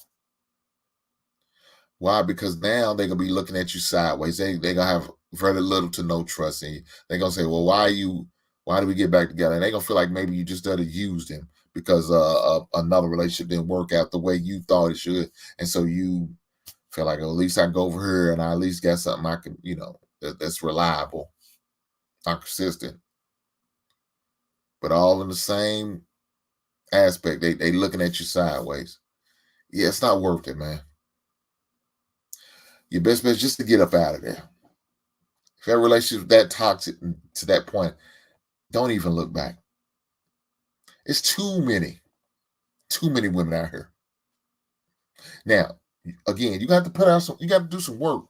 Why? Because now they're gonna be looking at you sideways. They're gonna have very little to no trust in you. They're gonna say, well, why do we get back together? And they're gonna feel like maybe you just started used him because another relationship didn't work out the way you thought it should. And so you feel like, well, at least I can go over here and I at least got something I can, that's reliable, not consistent, but all in the same aspect. They looking at you sideways. Yeah, it's not worth it, man. Your best bet is just to get up out of there. that relationship is that toxic to that point, don't even look back. It's too many women out here. Now, again, you got to put out some, you got to do some work.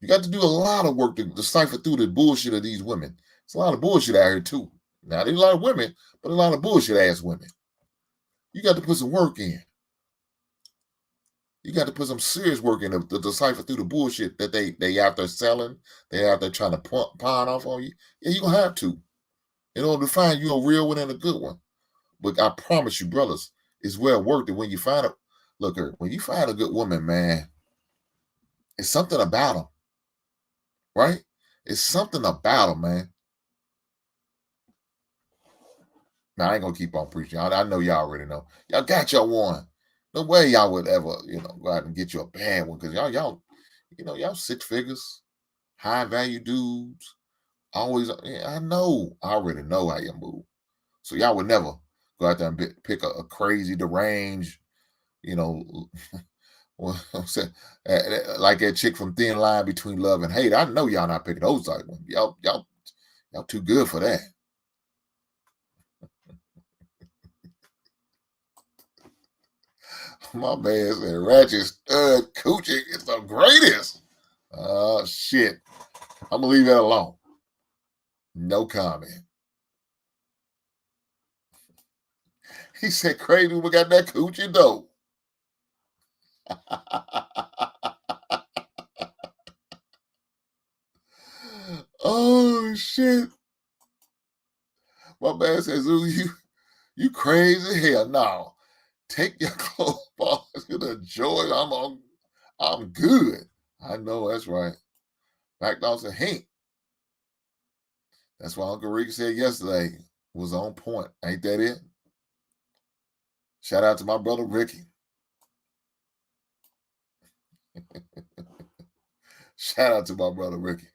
You got to do a lot of work to decipher through the bullshit of these women. It's a lot of bullshit out here too. Now, there's a lot of women, but a lot of bullshit ass women. You got to put some work in. You got to put some serious work in to decipher through the bullshit that they out there selling. They out there trying to pawn off on you. Yeah, you're going to have to in order to find you a real one and a good one. But I promise you, brothers, it's well worth it when you find it. Look, when you find a good woman, man, it's something about them, right? It's something about them, man. Now, I ain't going to keep on preaching. I know y'all already know. Y'all got your one. No way y'all would ever, go out and get you a bad one because y'all 6 figures, high value dudes. Always, I know. I already know how you move. So y'all would never go out there and pick a crazy, deranged, well, like that chick from Thin Line Between Love and Hate. I know y'all not picking those type ones. Y'all too good for that. My man said Ratchet Stud Coochie is the greatest. Oh shit. I'm gonna leave that alone. No comment. He said crazy we got that coochie though. Oh shit. My man says, "Ooh, you crazy? Hell no. Take your clothes off. It's gonna enjoy. I'm good. I know that's right. McNulty said, Hank. That's what Uncle Ricky said yesterday. Was on point. Ain't that it? Shout out to my brother Ricky. Shout out to my brother Ricky.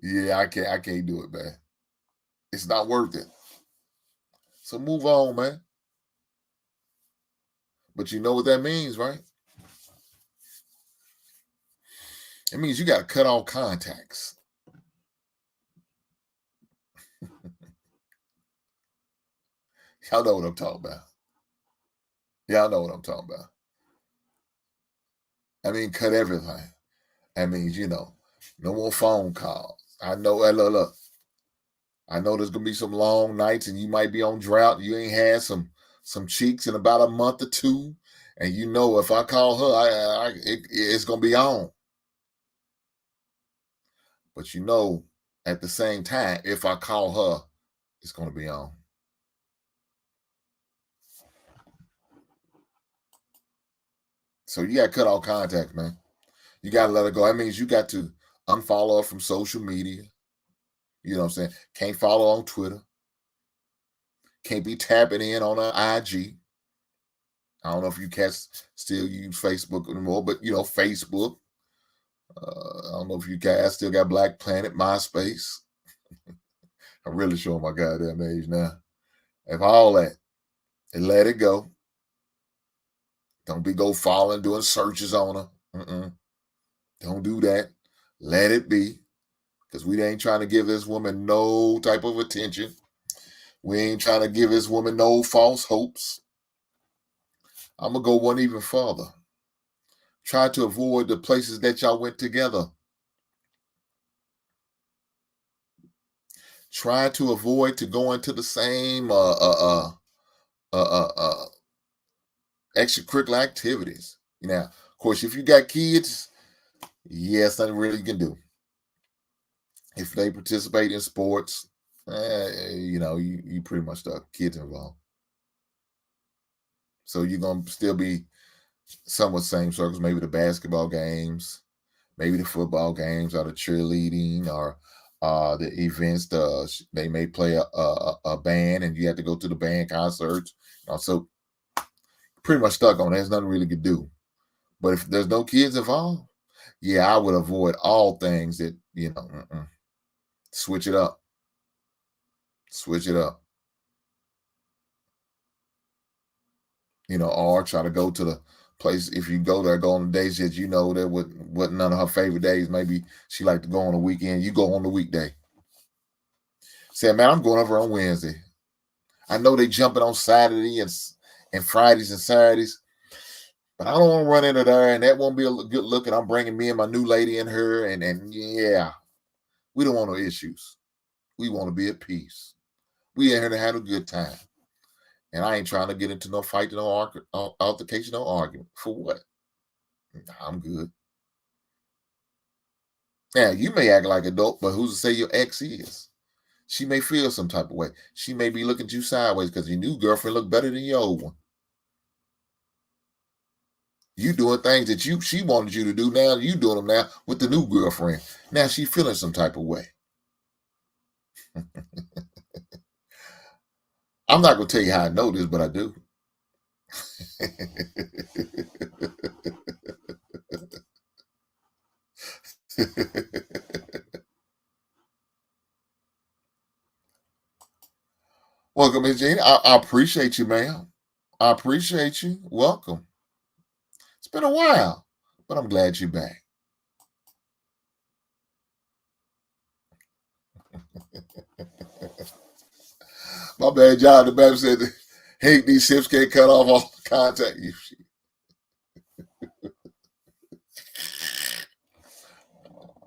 Yeah, I can't do it, man. It's not worth it. So move on, man. But you know what that means, right? It means you got to cut all contacts. Y'all know what I'm talking about. Y'all know what I'm talking about. I mean, cut everything. That means, no more phone calls. I know, look. I know there's going to be some long nights and you might be on drought. You ain't had some cheeks in about a month or two. And if I call her, it's going to be on. But at the same time, if I call her, it's going to be on. So you got to cut all contact, man. You got to let her go. That means you got to unfollow her from social media. You know what I'm saying? Can't follow on Twitter. Can't be tapping in on her IG. I don't know if you cats still use Facebook anymore, but Facebook. I don't know if you guys still got Black Planet, MySpace. I'm really showing my goddamn age now. If all that, and let it go. Don't go following, doing searches on her. Don't do that. Let it be. Because we ain't trying to give this woman no type of attention. We ain't trying to give this woman no false hopes. I'm going to go one even further. Try to avoid the places that y'all went together. Try to avoid to go into the same extracurricular activities. Now, of course, if you got kids, yes, nothing really you can do. If they participate in sports, you pretty much stuck kids involved. So you're gonna still be somewhat same circles, maybe the basketball games, maybe the football games, or the cheerleading, or the events. They may play a band, and you have to go to the band concerts. So pretty much stuck on. There's nothing really to do. But if there's no kids involved, yeah, I would avoid all things that switch it up. Switch it up. Or try to go to the place, if you go there, go on the days that you know that wasn't none of her favorite days. Maybe she liked to go on the weekend. You go on the weekday. Say, man, I'm going over on Wednesday. I know they jumping on Saturday and Fridays and Saturdays, but I don't want to run into there, and that won't be a good look. And I'm bringing me and my new lady in her, and yeah, we don't want no issues. We want to be at peace. We in here to have a good time. And I ain't trying to get into no fight, no altercation, no argument. For what? I'm good. Now, you may act like an adult, but who's to say your ex is? She may feel some type of way. She may be looking at you sideways because your new girlfriend look better than your old one. You doing things that she wanted you to do now. You doing them now with the new girlfriend. Now she feeling some type of way. I'm not going to tell you how I know this, but I do. Welcome, Miss Jean. I appreciate you, ma'am. I appreciate you. Welcome. It's been a while, but I'm glad you're back. My bad, John. The baby said, hey, these ships can't cut off all the contact.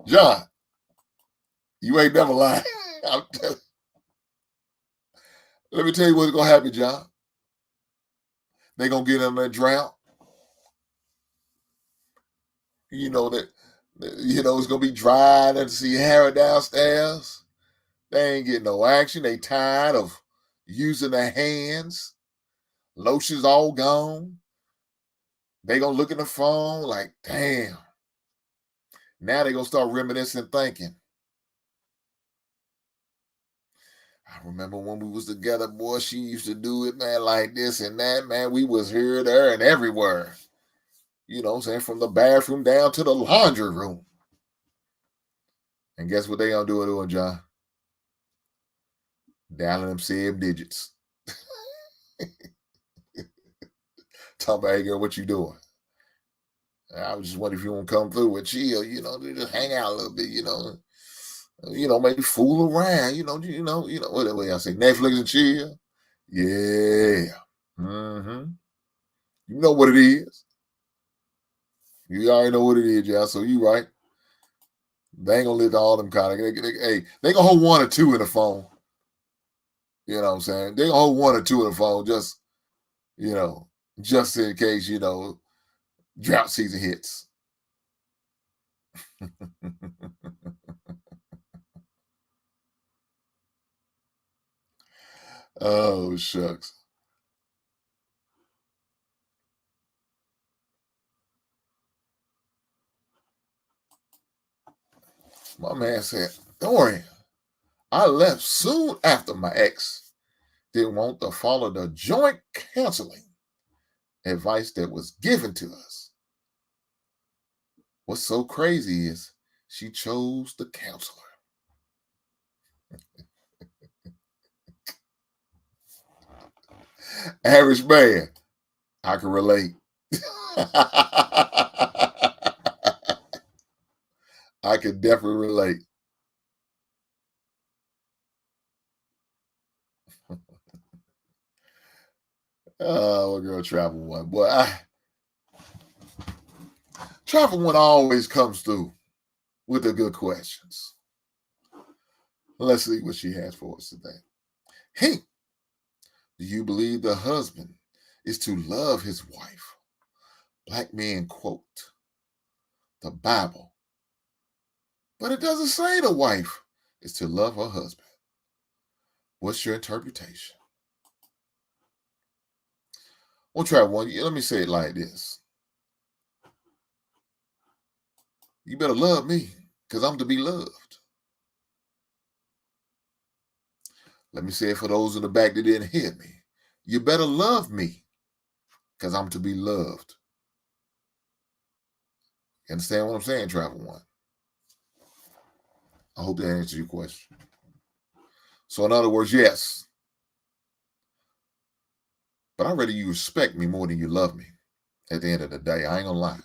John, you ain't never lying. Let me tell you what's going to happen, John. They're going to get in that drought. You know that, it's going to be dry and Sierra downstairs. They ain't getting no action. They tired of using their hands. Lotion's all gone. They going to look at the phone like, damn. Now they going to start reminiscing, thinking. I remember when we was together, boy, she used to do it, man, like this and that, man. We was here, there, and everywhere. You know what I'm saying? From the bathroom down to the laundry room. And guess what they gonna do it doing, John? Dialing them same digits. Talking about, hey girl, what you doing? I was just wondering if you want to come through and chill, just hang out a little bit, maybe fool around, whatever I say, Netflix and chill. Yeah. Mm-hmm. You know what it is. You already know what it is, John. So you right. They ain't gonna let all them kind of. They gonna hold one or two in the phone. You know what I'm saying? They gonna hold one or two in the phone, just in case drought season hits. Oh shucks. My man said, Dorian, I left soon after my ex didn't want to follow the joint counseling advice that was given to us. What's so crazy is she chose the counselor. Average man, I can relate. I can definitely relate. Oh, girl, travel one. Boy, travel one always comes through with the good questions. Let's see what she has for us today. Hey, do you believe the husband is to love his wife? Black men quote the Bible, but it doesn't say the wife is to love her husband. What's your interpretation? We'll try one. Let me say it like this. You better love me because I'm to be loved. Let me say it for those in the back that didn't hear me. You better love me because I'm to be loved. You understand what I'm saying, Travel One? I hope that answers your question. So in other words, yes. But I'd rather you respect me more than you love me. at the end of the day. I ain't gonna lie.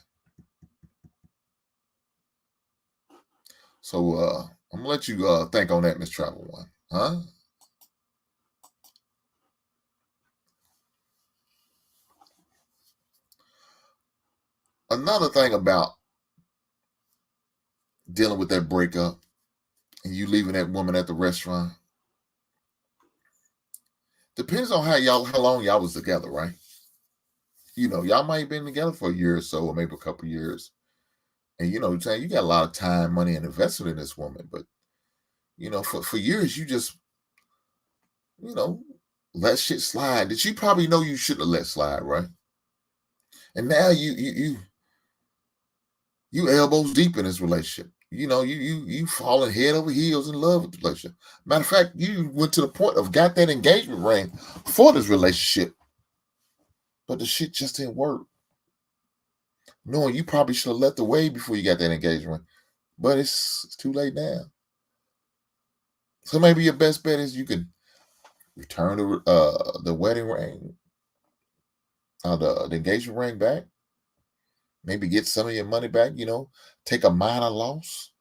So I'm gonna let you think on that, Miss Travel One. Huh? Another thing about dealing with that breakup and you leaving that woman at the restaurant depends on how long y'all was together, right? Y'all might have been together for a year or so, or maybe a couple of years. And what I'm saying, you got a lot of time, money, and investment in this woman. But for years you just, you know, let shit slide that you probably know you shouldn't have let slide, right? And now you elbows deep in this relationship. You falling head over heels in love with the relationship. Matter of fact, you went to the point of got that engagement ring for this relationship, but the shit just didn't work. Knowing you probably should have left the way before you got that engagement ring, but it's too late now. So maybe your best bet is you can return the wedding ring, the engagement ring back. Maybe get some of your money back. Take a minor loss.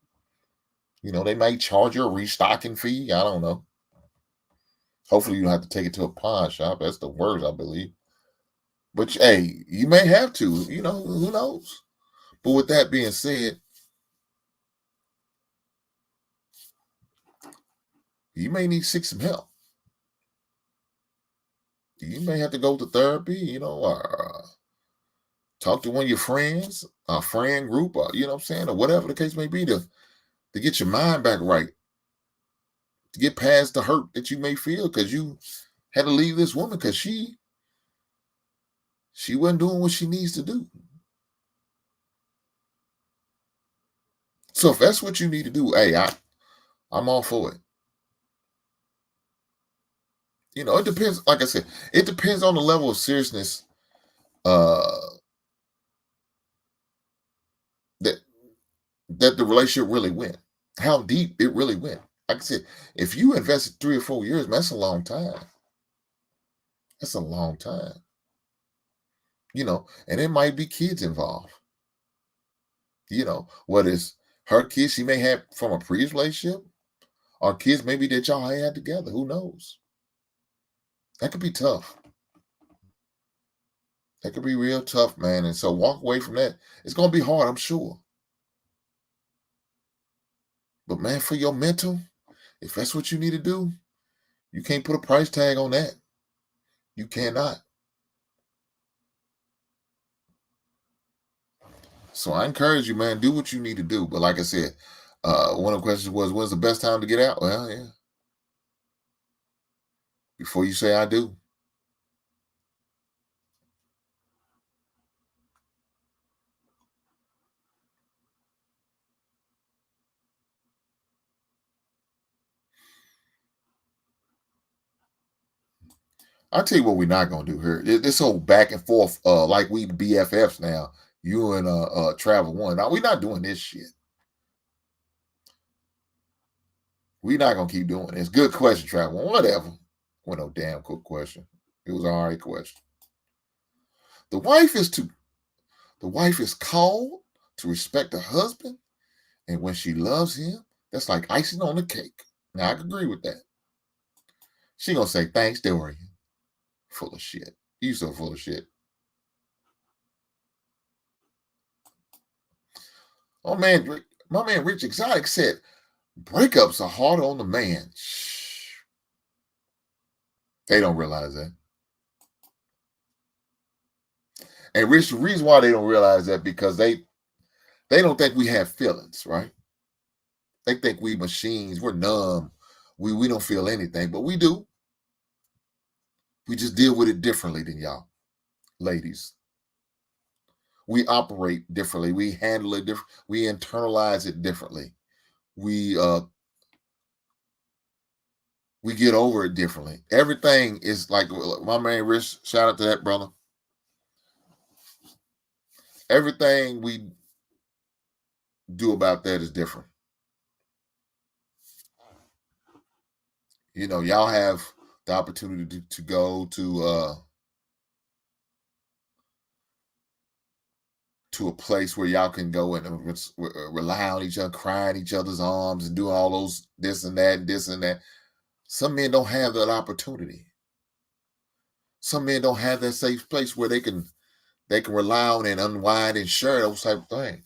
They might charge you a restocking fee. I don't know. Hopefully, you don't have to take it to a pawn shop. That's the worst, I believe. But hey, you may have to. Who knows? But with that being said, you may need to seek some help. You may have to go to therapy. Or talk to one of your friends, a friend group, or what I'm saying, or whatever the case may be, to get your mind back right, to get past the hurt that you may feel because you had to leave this woman because she wasn't doing what she needs to do. So if that's what you need to do, hey, I'm all for it. It depends. Like I said, it depends on the level of seriousness uh, that the relationship really went, how deep it really went. Like I said, if you invested 3 or 4 years, man, that's a long time. That's a long time. And there might be kids involved. Whether it's her kids she may have from a previous relationship, or kids maybe that y'all had together. Who knows? That could be tough. That could be real tough, man. And so walk away from that. It's gonna be hard, I'm sure. But man, for your mental, if that's what you need to do, you can't put a price tag on that. You cannot. So I encourage you, man, do what you need to do. But like I said, one of the questions was, when's the best time to get out? Well, yeah, before you say I do. I'll tell you what we're not gonna do here. This whole back and forth, like we BFFs now, you and Travel One. Now we're not doing this shit. We're not gonna keep doing this. Good question, Travel One. Whatever. Well, no damn good question. It was an all right question. The wife is to the wife is called to respect her husband, and when she loves him, that's like icing on the cake. Now I can agree with that. She gonna say thanks, Dorian. Full of shit. You so full of shit. Oh man, my man Rich Exotic said breakups are harder on the man. Shh. They don't realize that. And Rich, the reason why they don't realize that because they don't think we have feelings, right? They think we machines, we're numb. We don't feel anything, but we do. We just deal with it differently than y'all, ladies. We operate differently. We handle it different. We internalize it differently. We get over it differently. Everything is like my man Rich. Shout out to that brother. Everything we do about that is different. Y'all have the opportunity to go to to a place where y'all can go and rely on each other, cry in each other's arms, and do all those this and that, this and that. Some men don't have that opportunity. Some men don't have that safe place where they can rely on and unwind and share those type of things.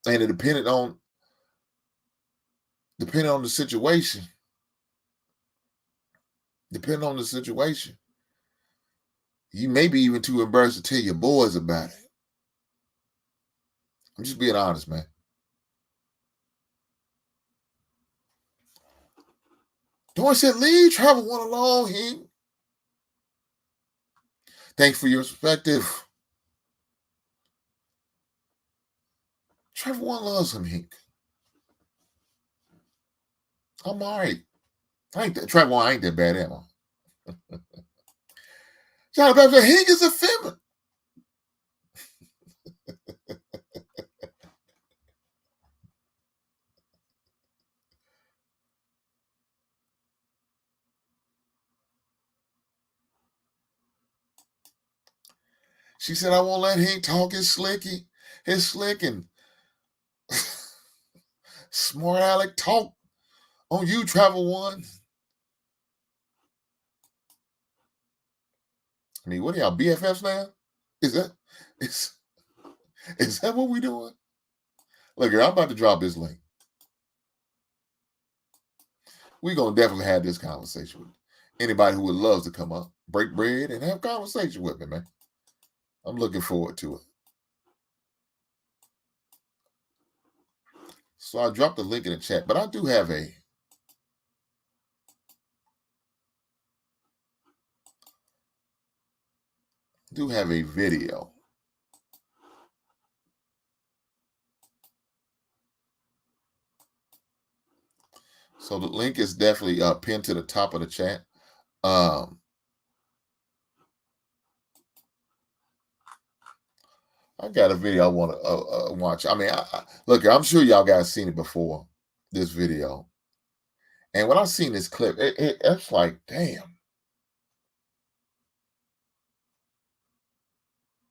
And it depending on the situation. Depending on the situation, you may be even too embarrassed to tell your boys about it. I'm just being honest, man. Doris said, leave travel one along, Hink. Thanks for your perspective. Trevor one loves him, Hink. I'm all right. Trevor one ain't that bad, am I? John Baptist said, Hink is effeminate. She said, I won't let Hink talk his slick and smart aleck talk on you, Travel One. I mean, what are y'all, BFFs now? Is that what we doing? Look here, I'm about to drop this link. We're going to definitely have this conversation with anybody who would love to come up, break bread, and have a conversation with me, man. I'm looking forward to it. So I dropped the link in the chat, but I do have a video. So the link is definitely pinned to the top of the chat. I got a video I want to watch. I mean, look, I'm sure y'all guys seen it before, this video. And when I seen this clip, it's like, damn.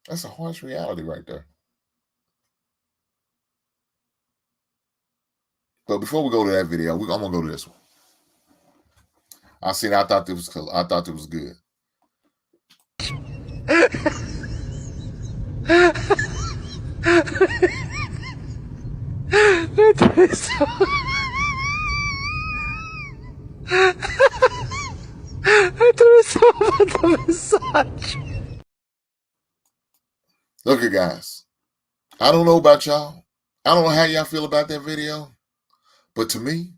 That's a harsh reality right there. But before we go to that video, I'm gonna go to this one. I thought it was good. Look, guys, I don't know about y'all. I don't know how y'all feel about that video, but to me,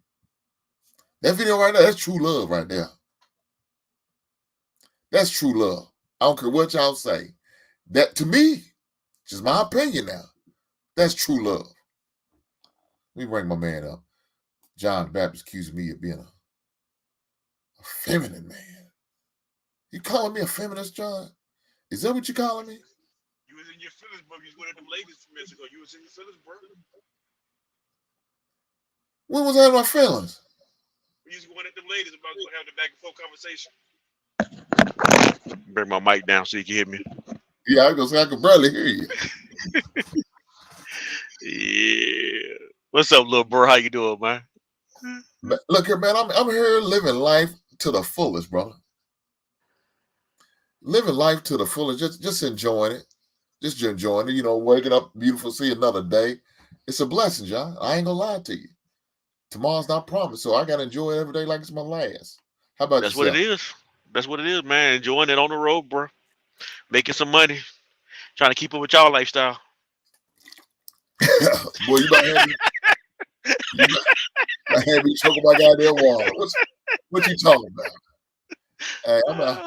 that video right there, that's true love right there. That's true love. I don't care what y'all say. That, to me, just my opinion now, that's true love. Let me bring my man up. John Baptist accused me of being a feminine man. You calling me a feminist, John? Is that what you calling me? You was in your feelings, bro. You was one of them ladies from minutes ago. You was in your feelings, bro. When was I in my feelings? You was one of them ladies about to have the back and forth conversation. Bring my mic down so you can hear me. Yeah, I was gonna say I can barely hear you. Yeah. What's up, little bro? How you doing, man? Look here, man. I'm here living life to the fullest, brother. Living life to the fullest, just enjoying it. Just enjoying it, waking up beautiful, see another day. It's a blessing, John. I ain't gonna lie to you. Tomorrow's not promised, so I gotta enjoy it every day like it's my last. How about That's yourself? what it is. That's what it is, man. Enjoying it on the road, bro. Making some money. Trying to keep up with y'all lifestyle. Boy, you might have me choking my goddamn water. What you talking about?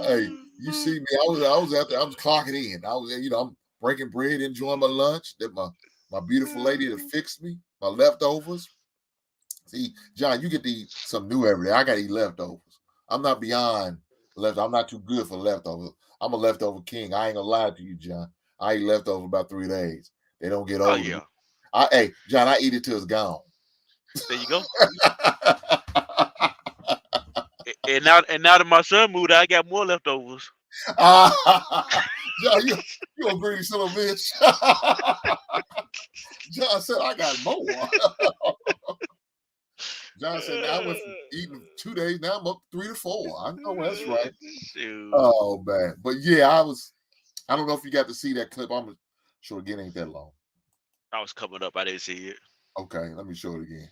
Hey, you see me? I was out there. I was clocking in. I was, I'm breaking bread, enjoying my lunch. That my beautiful lady that fixed me my leftovers. See, John, you get to eat something new every day. I gotta eat leftovers. I'm not beyond leftovers. I'm not too good for leftovers. I'm a leftover king. I ain't gonna lie to you, John. I eat leftovers about 3 days. They don't get old. Oh yeah. Hey, John, I eat it till it's gone. There you go. and now that my son moved, I got more leftovers. John, you a greedy son of a bitch. John said, I got more. John said, now I went from eating 2 days, now I'm up 3 to 4. I know that's right. Shoot. Oh, man. But yeah, I don't know if you got to see that clip. I'm sure again, ain't that long. I was coming up. I didn't see it. Okay, let me show it again.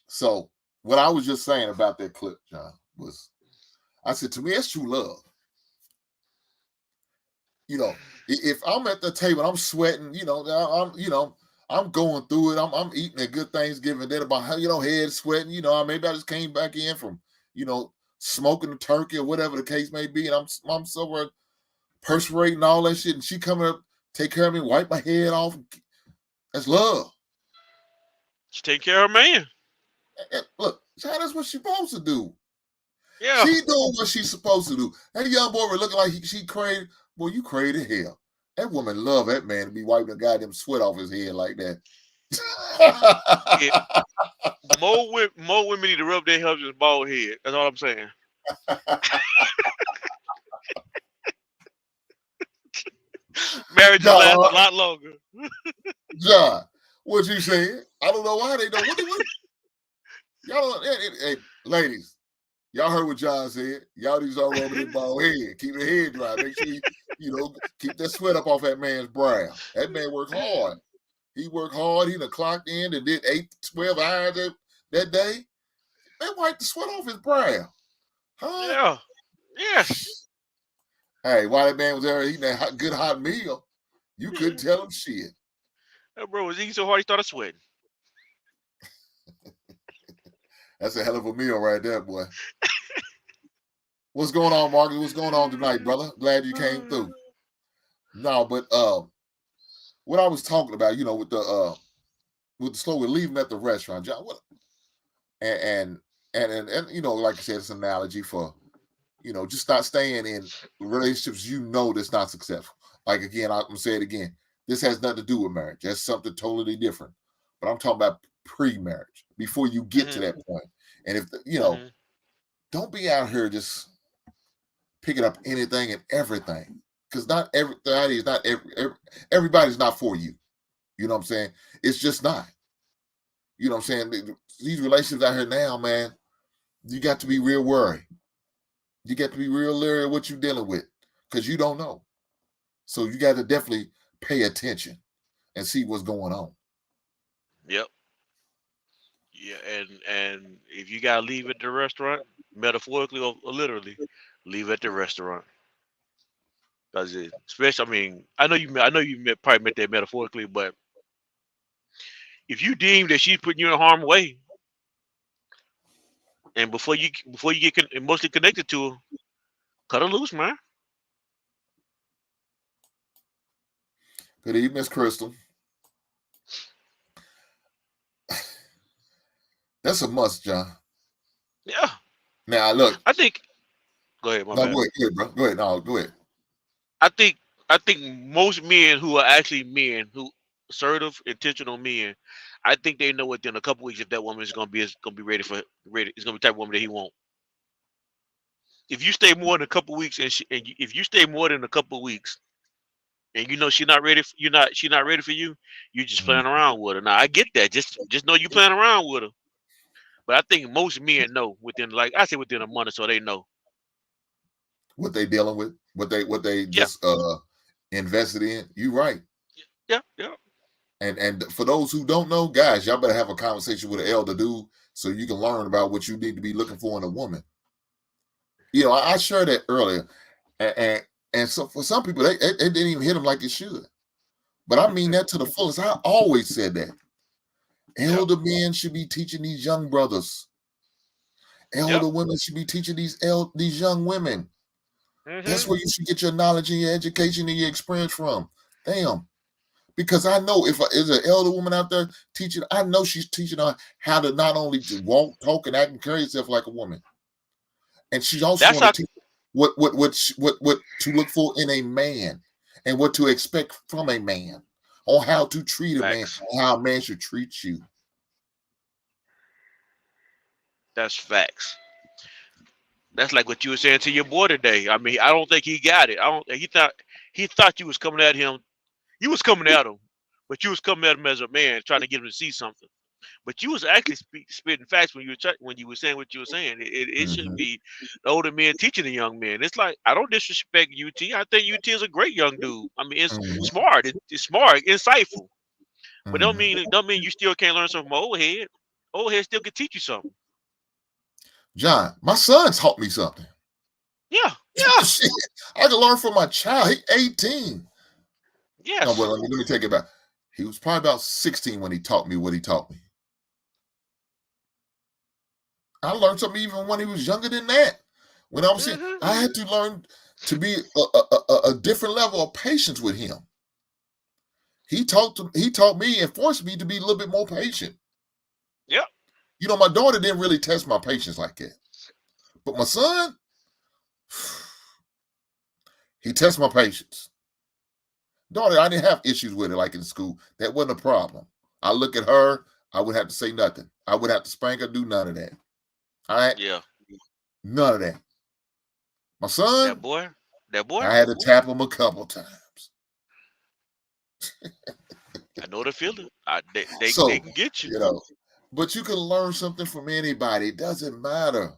So what I was just saying about that clip, John, was I said to me, it's true love. You know, if I'm at the table, I'm sweating, I'm going through it. I'm eating a good Thanksgiving dinner, but head sweating. Maybe I just came back in from, smoking the turkey or whatever the case may be, and I'm somewhere perspirating all that shit, and she coming up, take care of me, wipe my head off. That's love. She take care of her man. And look, that's what she's supposed to do. Yeah. She doing what she's supposed to do. That young boy was looking like she crazy. Boy, you crazy hell. That woman love that man to be wiping the goddamn sweat off his head like that. More women need to rub their husband's bald head. That's all I'm saying. Marriage lasts a lot longer. John, what you saying? I don't know why they don't. Y'all, hey, ladies, y'all heard what John said. Y'all need to start rubbing his bald head. Keep the head dry. Make sure keep that sweat up off that man's brow. That man worked hard. He worked hard. He done clocked in and did 8, 12 hours that day. They wiped the sweat off his brow. Huh? Yeah. Yes. Hey, while that man was there eating that good hot meal, you couldn't tell him shit. That bro was eating so hard he started sweating. That's a hell of a meal right there, boy. What's going on, Marcus? What's going on tonight, brother? Glad you came through. No, but what I was talking about, with the slogan, leaving at the restaurant, John. And like I said, it's an analogy for, just not staying in relationships that's not successful. Like again, I'm gonna say it again. This has nothing to do with marriage. That's something totally different. But I'm talking about pre-marriage, before you get to that point. And if don't be out here just picking up anything and everything, because not everybody's not for you. You know what I'm saying? It's just not. You know what I'm saying? These relationships out here now, man, you got to be real worried. You got to be real leery of what you're dealing with, because you don't know. So you got to definitely pay attention and see what's going on. Yep. Yeah, and if you gotta leave at the restaurant, metaphorically or literally, leave at the restaurant. That's it. Especially, I know you probably meant that metaphorically, but if you deem that she's putting you in harm's way, and before you get emotionally connected to her, cut her loose, man. Good evening, Miss Crystal. That's a must, John. Yeah. Now look, I think. Go ahead, my bad. Go ahead, bro. Go ahead. No, go ahead. I think most men who are actually men, who assertive, intentional men, I think they know within a couple weeks if that woman is gonna be ready. It's gonna be the type of woman that he wants. If you stay more than a couple weeks, if you stay more than a couple weeks, and she's not ready, she's not ready for you, you're just playing around with her. Now I get that. Just know you playing around with her. But I think most men know within within a month or so they know what they dealing with, what they just invested in. You right. Yeah. And for those who don't know, guys, y'all better have a conversation with an elder dude so you can learn about what you need to be looking for in a woman. I shared that earlier, and so for some people, they didn't even hit them like it should. But I mean that to the fullest. I always said that. Elder men should be teaching these young brothers. Elder women should be teaching these young women. That's where you should get your knowledge and your education and your experience from. Damn. Because I know if there's an elder woman out there teaching, I know she's teaching her how to not only to walk, talk, and act and carry herself like a woman. And she's also what to look for in a man, and what to expect from a man, on how to treat a man, Facts. and how a man should treat you. That's facts. That's like what you were saying to your boy today. I mean, I don't think he got it. I don't. He thought you was coming at him. You was coming at him, but you was coming at him as a man, trying to get him to see something. But you was actually spitting facts when when you were saying what you were saying. It shouldn't Mhm, be the older men teaching the young men. It's like I don't disrespect UT. I think UT is a great young dude. I mean, it's mhm, smart. It's smart, insightful. But mhm. don't mean you still can't learn something from old head. Old head still can teach you something. John, my son taught me something. Yeah. Shit, I can learn from my child. He 18. No, Yes. well, let me take it back. He was probably about 16 when he taught me what he taught me. I learned something even when he was younger than that. When I was, Hmm. I had to learn to be a different level of patience with him. He taught me and forced me to be a little bit more patient. Yep. You know, my daughter didn't really test my patience like that, but my son, he tests my patience. Daughter, I didn't have issues with it like in school. That wasn't a problem. I look at her, I wouldn't have to say nothing. I wouldn't have to spank her, do none of that. All right, Yeah. none of that. My That son, boy. That boy. I had to tap him a couple times. I know the feeling. They So, can get you. you know, but you can learn something from anybody. It doesn't matter.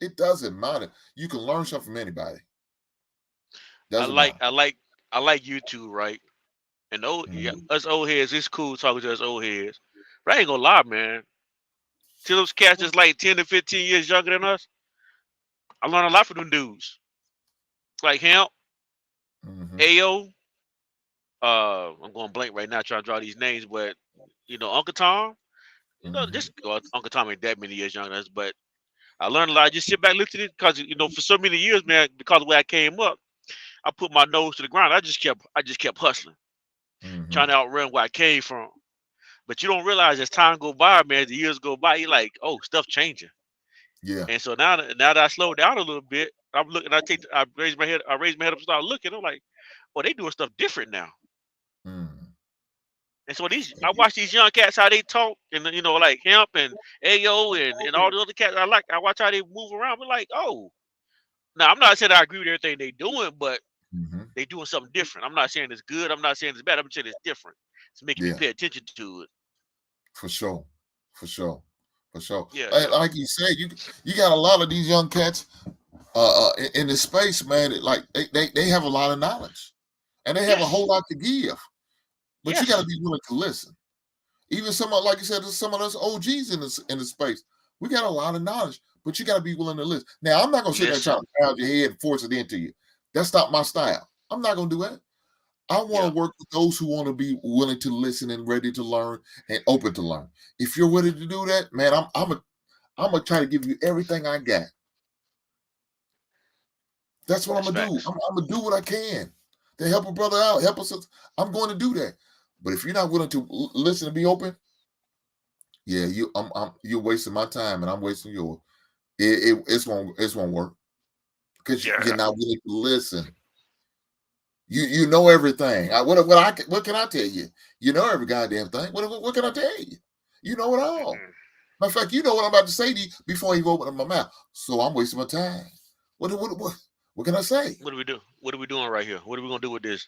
It doesn't matter. You can learn something from anybody. I Doesn't like matter. I like I like you two, right? And yeah, Mhm, us old heads, it's cool talking to us old heads. But I ain't gonna lie, man. To those cats that's like 10 to 15 years younger than us, I learned a lot from them dudes. Like him, mhm, Ao, I'm going blank right now trying to draw these names, but Uncle Tom, mhm. just Uncle Tom ain't that many years younger than us, but I learned a lot. Just sit back, listen to it, because for so many years, man, because of the way I came up, I put my nose to the ground. I just kept hustling, trying Mhm. to outrun where I came from. But you don't realize as time go by, man, as the years go by, you're like, oh, stuff changing. Yeah. And so now that I slowed down a little bit, I'm looking. I raise my head up, and start looking. I'm like, oh, they doing stuff different now. Mhm. And so I watch these young cats how they talk, and like Hemp and Ao and all the other cats. I watch how they move around. I'm like, oh, now I'm not saying I agree with everything they doing, but Mhm. they doing something different. I'm not saying it's good. I'm not saying it's bad. I'm saying it's different. It's making me Yeah. pay attention to it. For sure. For sure. For sure. Yeah, Like, yeah, like you said, you got a lot of these young cats in this space, man. Like they have a lot of knowledge, and they have a yes, whole lot to give. But you got to yes, be willing to listen. Even some of, like you said, there's some of us OGs in the space. We got a lot of knowledge, but you got to be willing to listen. Now, I'm not gonna sit there listen. trying to pound your head and force it into you. That's not my style. I'm not gonna do that. I want Yeah, to work with those who want to be willing to listen and ready to learn and open to learn. If you're ready to do that, man, I'm gonna try to give you everything I got. That's what I'm that's gonna do. facts. I'm gonna do what I can to help a brother out, help us. I'm going to do that. But if you're not willing to listen and be open, yeah, you're wasting my time and I'm wasting yours. It's won't work because you're Yeah. not willing to listen. You know everything. What can I tell you? You know every goddamn thing. What can I tell you? You know it all. Mm-mm. Matter of fact, you know what I'm about to say to you before I even open up my mouth. So I'm wasting my time. What can I say? What do we do? What are we doing right here? What are we gonna do with this?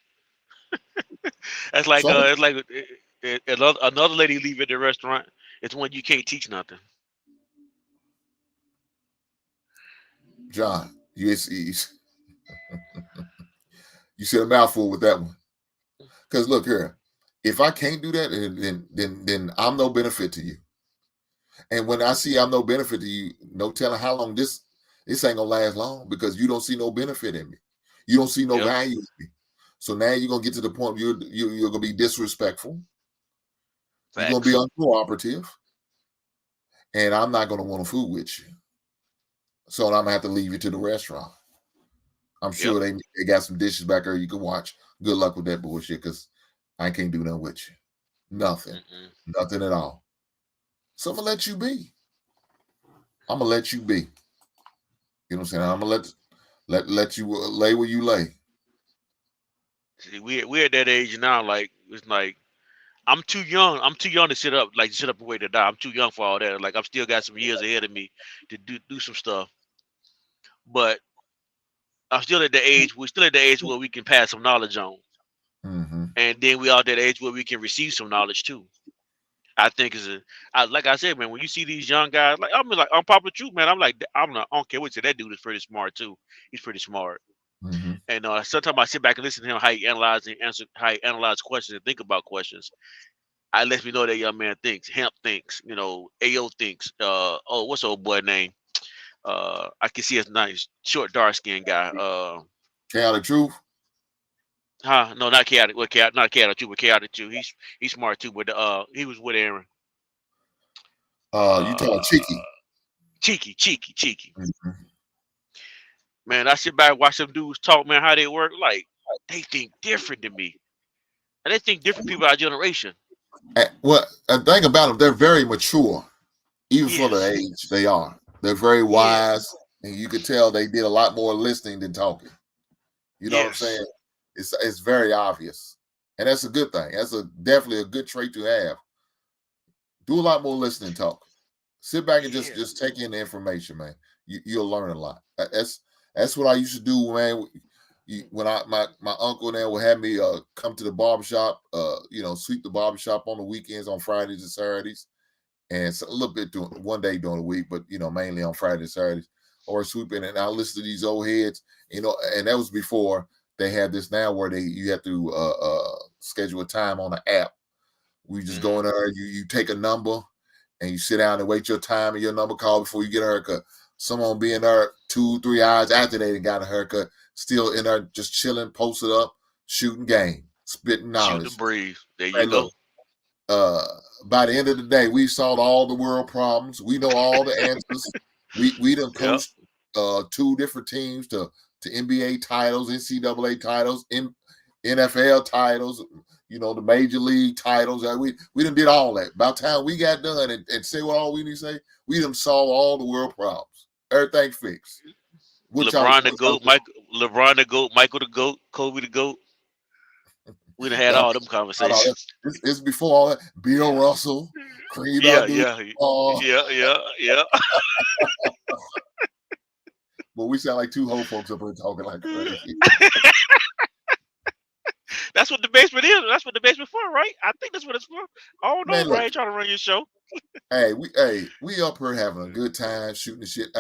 That's So like I'm another lady leave at the restaurant. It's when you can't teach nothing. John, you said a mouthful with that one. Because look here, if I can't do that, then I'm no benefit to you. And when I see I'm no benefit to you, no telling how long this ain't gonna last long because you don't see no benefit in me. You don't see no Yep. value in me. So now you're gonna get to the point where you're gonna be disrespectful. You're gonna be Facts. uncooperative, and I'm not gonna want to fool with you. So I'm gonna have to leave you to the restaurant. I'm Yep. sure they got some dishes back there you can watch. Good luck with that bullshit, because I can't do nothing with you. Nothing. Mm-mm. Nothing at all. So I'm gonna let you be. I'm gonna let you be. You know what I'm saying? Let you lay where you lay. See, we're at that age now. Like it's like I'm too young. I'm too young to sit up and wait to die. I'm too young for all that. Like I'm still got some years ahead of me to do some stuff. But I'm still at the age. We're still at the age where we can pass some knowledge on, Mm-hmm. and then we are at that age where we can receive some knowledge too. I think like I said, man. When you see these young guys, like I'm Papa Truth, man. I'm not. I don't care what you say. That dude is pretty smart too. He's pretty smart. Mm-hmm. And sometimes I sit back and listen to him how he analyze and answer, how he analyze questions and think about questions. I lets me know that young man thinks. Hemp thinks. AO thinks. What's the old boy name? I can see his nice, short, dark skinned guy. Chaotic Truth. No, not chaotic. Well, not chaotic too, but chaotic too. He's smart too. But he was with Aaron. You talking Cheeky? Cheeky. Mm-hmm. Man, I sit back and watch them dudes talk, man, how they work. Like they think different than me, and they think different people our generation. Well, the thing about them, they're very mature, even for the Yes. age they are. They're very wise, and you could tell they did a lot more listening than talking. You know what I'm saying? It's very obvious, and that's a good thing. That's definitely a good trait to have. Do a lot more listening and talking. Sit back and just take in the information, man. You'll learn a lot. That's what I used to do, man. When my uncle there would have me come to the barbershop, sweep the barbershop on the weekends, on Fridays and Saturdays, and a little bit one day during the week, but mainly on Fridays and Saturdays, or sweeping. And I listen to these old heads, and that was before they had this now where you have to schedule a time on an app. We just go in there, you take a number, and you sit down and wait your time and your number call before you get a haircut. Someone be in there 2-3 hours after they got a haircut, still in there just chilling, posted up, shooting game, spitting knowledge. Shooting the breeze. There you go. By the end of the day, we solved all the world problems. We know all the answers. We done coached 2 different teams to NBA titles, NCAA titles, NFL titles, the major league titles. We done did all that. By the time we got done and say what all we need to say, we done solved all the world problems. Everything fixed. LeBron the GOAT, Michael the GOAT, Kobe the GOAT. We done had all them conversations. It's before all that. Bill Russell, Kareem Abdul. Yeah. But we sound like 2 whole folks up here talking like crazy. That's what the basement is. That's what the basement for, right? I think that's what it's for. Oh no, man, I ain't trying to run your show. We up here having a good time shooting the shit.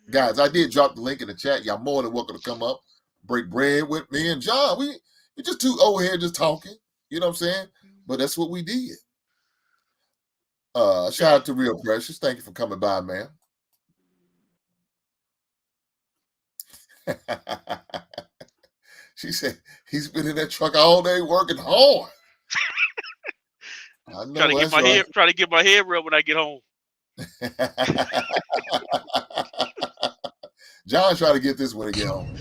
Guys, I did drop the link in the chat. Y'all more than welcome to come up, break bread with me and John. We just 2 old here just talking. You know what I'm saying? But that's what we did. Shout out to Real Precious. Thank you for coming by, man. She said he's been in that truck all day working hard. I know, trying to get my head rubbed when I get home. John's trying to get this when he get home.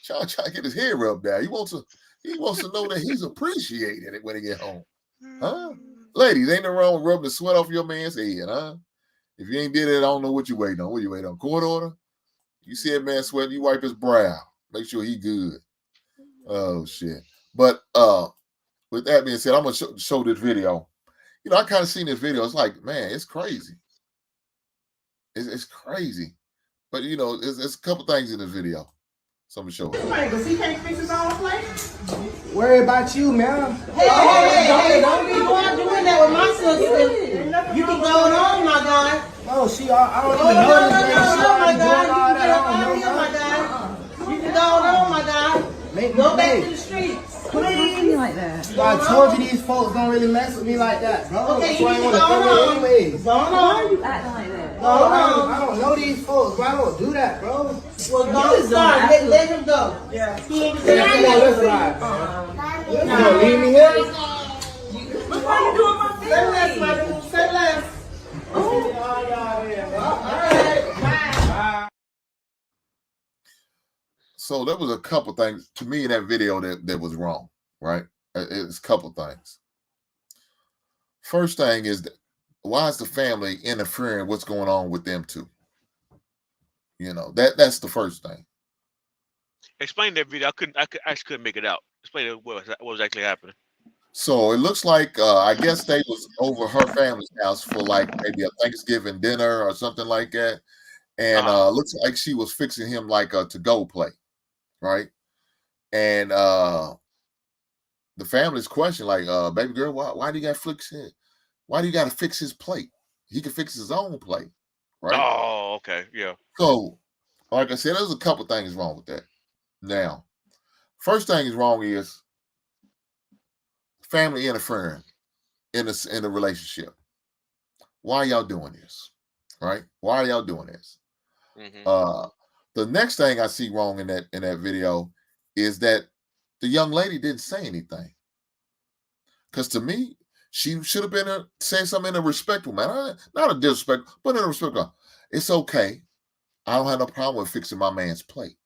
John trying to get his head rubbed down. He wants to know that he's appreciating it when he get home. Huh? Ladies, ain't no wrong with rubbing the sweat off your man's head, huh? If you ain't did it, I don't know what you waiting on. What you waiting on? Court order? You see a man sweating, you wipe his brow. Make sure he good. Oh, shit. But with that being said, I'm going to show this video. I kind of seen this video. It's like, man, it's crazy. It's crazy. But, there's a couple things in this video. So I'm going to show it. Because he can't fix his own plate. Worry about you, man. Hey, don't be going doing that with my sister. You can go on, my guy. No, I don't even know this lady. My guy. You can go on, my guy. Go back to the streets. Please. Like that. I told you these folks don't really mess with me like that, bro. Okay, so I ain't want to throw it anyways. Go on. Why are you acting like that? I don't know these folks, bro. I don't do that, bro. Well, don't start. Let him go. Yeah. He ain't Come on, let's ride. You gonna leave me here? Look why you doing my Say less, my dude. Say less. So there was a couple things to me in that video that was wrong, right? It's a couple things. First thing is that why is the family interfering what's going on with them too? That's the first thing. Explain that video. I actually couldn't make it out. Explain what was actually happening. So it looks like I guess they was over her family's house for like maybe a Thanksgiving dinner or something like that. And looks like she was fixing him like a to-go plate, right? And the family's question, like, baby girl, why do you gotta fix his plate? He can fix his own plate, right? Oh, okay, yeah. So, like I said, there's a couple things wrong with that. Now, first thing is wrong is family interfering in a relationship. Why y'all doing this? Right? Why are y'all doing this? Mm-hmm. The next thing I see wrong in that video is that the young lady didn't say anything. Because to me, she should have been saying something in a respectful manner, not a disrespectful, but in a respectful. It's okay. I don't have no problem with fixing my man's plate.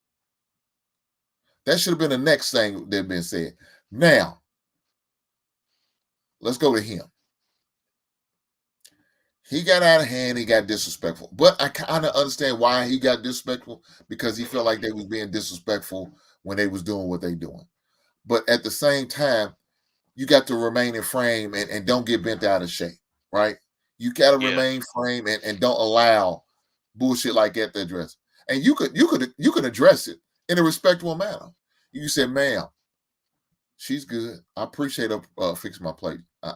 That should have been the next thing that had been said. Now, let's go to him. He got out of hand. He got disrespectful. But I kind of understand why he got disrespectful, because he felt like they was being disrespectful when they was doing what they doing. But at the same time, you got to remain in frame and don't get bent out of shape, right? You got to remain frame and don't allow bullshit like that to address. And you could address it in a respectful manner. You said, ma'am, she's good. I appreciate her fixing my plate. I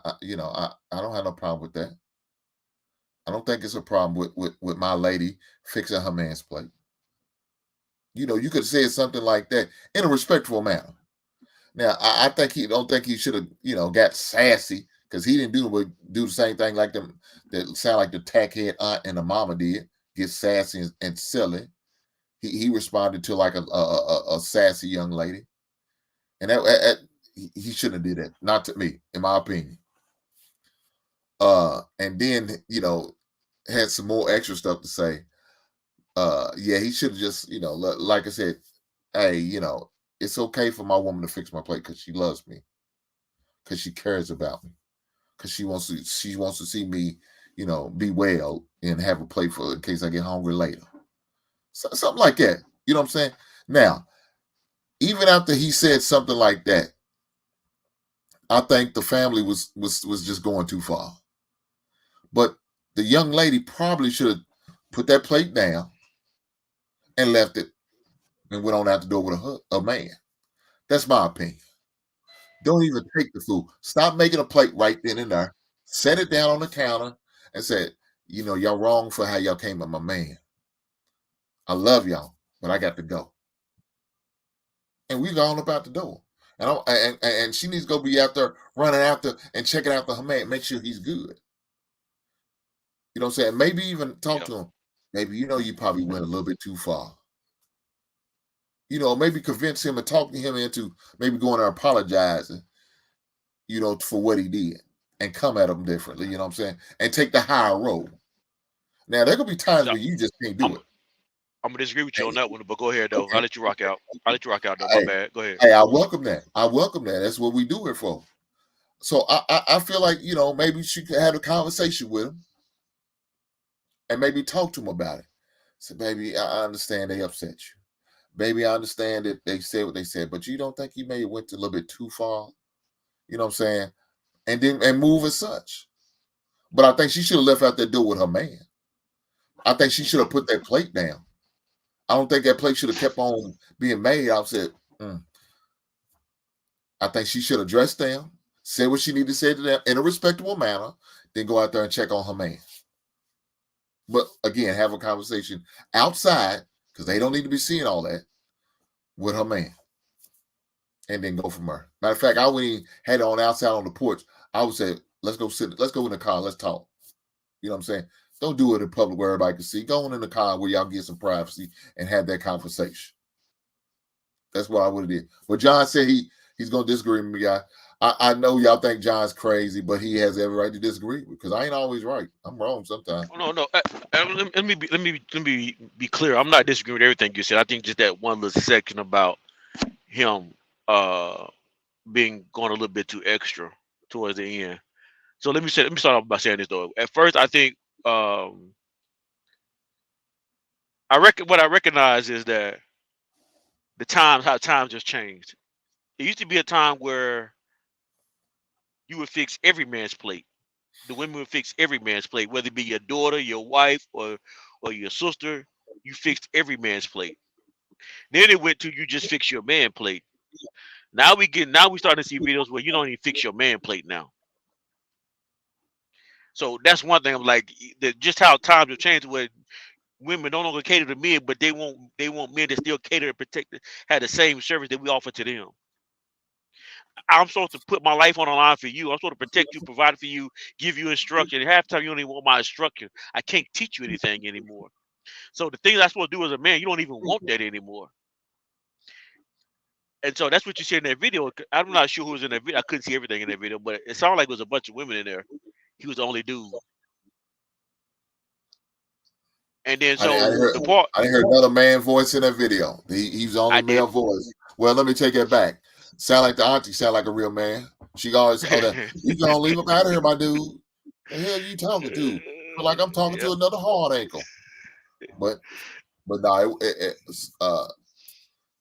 don't have no problem with that. I don't think it's a problem with my lady fixing her man's plate. You could have said something like that in a respectful manner. Now, I don't think he should have, got sassy, because he didn't do the same thing like them that sound like the tackhead aunt and the mama did, get sassy and silly. He responded to like a sassy young lady, and he shouldn't have did that. Not to me, in my opinion. And then had some more extra stuff to say. He should have just like I said, hey, it's okay for my woman to fix my plate because she loves me, because she cares about me, because she wants to see me, be well and have a plate for in case I get hungry later. Something like that. You know what I'm saying? Now, even after he said something like that, I think the family was just going too far. But the young lady probably should have put that plate down and left it and went on out the door with a man. That's my opinion. Don't even take the food. Stop making a plate right then and there. Set it down on the counter and say, y'all wrong for how y'all came at my man. I love y'all, but I got to go. And we gone about the door. And she needs to go be out there running after and checking after her man, make sure he's good. You know what I'm saying? Maybe even talk to him. Maybe, you probably went a little bit too far. Maybe convince him and talk to him into maybe going and apologizing, for what he did and come at him differently, you know what I'm saying? And take the higher road. Now, there could be times where you just can't do it. I'm going to disagree with you on that one, but go ahead, though. Okay. I'll let you rock out. Though. My bad. Go ahead. Hey, I welcome that. That's what we do it for. So I feel like, maybe she could have a conversation with him and maybe talk to him about it. So, baby, I understand they upset you. Baby, I understand that they said what they said, but you don't think you may have went a little bit too far? You know what I'm saying? And move as such. But I think she should have left out that door with her man. I think she should have put that plate down. I don't think that plate should have kept on being made. I said, I think she should have dressed them, said what she needed to say to them in a respectable manner, then go out there and check on her man. But again, have a conversation outside, because they don't need to be seeing all that, with her man. And then go from there. Matter of fact, I went and had it on outside on the porch. I would say, let's go in the car, let's talk. You know what I'm saying? Don't do it in public where everybody can see. Go on in the car where y'all get some privacy and have that conversation. That's what I would have did. But John said he's going to disagree with me, guy. I know y'all think John's crazy, but he has every right to disagree because I ain't always right. I'm wrong sometimes. No. Let me be clear. I'm not disagreeing with everything you said. I think just that one little section about him being going a little bit too extra towards the end. So let me start off by saying this though. At first, I think what I recognize is that how times just changed. It used to be a time where you would fix every man's plate. The women would fix every man's plate, whether it be your daughter, your wife, or your sister. You fixed every man's plate. Then it went to you just fix your man plate. Now we starting to see videos where you don't even fix your man plate now. So that's one thing. I'm like, just how times have changed, where women no longer cater to men, but they want men to still cater and protect, have the same service that we offer to them. I'm supposed to put my life on the line for you. I'm supposed to protect you, provide for you, give you instruction. Half the time you don't even want my instruction. I can't teach you anything anymore. So the things I'm supposed to do as a man, you don't even want that anymore. And so that's what you see in that video. I'm not sure who was in that video. I couldn't see everything in that video, but it sounded like it was a bunch of women in there. He was the only dude. And then I didn't hear another man voice in that video. He's the only male voice. Well, let me take that back. Sound like the auntie, sound like a real man. She always, you gonna leave him out of here, my dude. The hell you talking to? Feel like I'm talking to another hard ankle. But no, it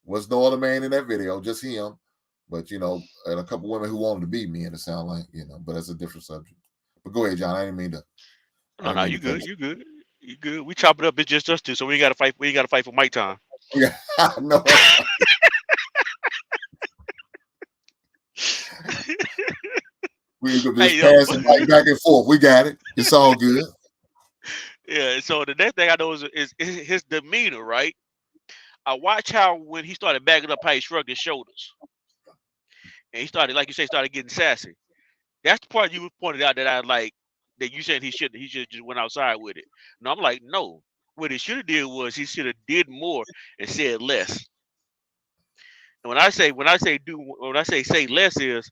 was no other man in that video, just him. But and a couple women who wanted to be men, it sound like, but that's a different subject. But go ahead, John. I didn't mean to. No, you good. You good. You good. We chop it up. It's just us two, so we ain't got to fight. We ain't got to fight for mic time. Yeah, no. We could just pass it right back and forth. We got it. It's all good. Yeah. So the next thing I know is his demeanor, right? I watch how when he started backing up, how he shrugged his shoulders, and he started, like you say, started getting sassy. That's the part you pointed out that I like. That you said he should just went outside with it. No, I'm like, no. What he should have did was he should have did more and said less. And when I say say less is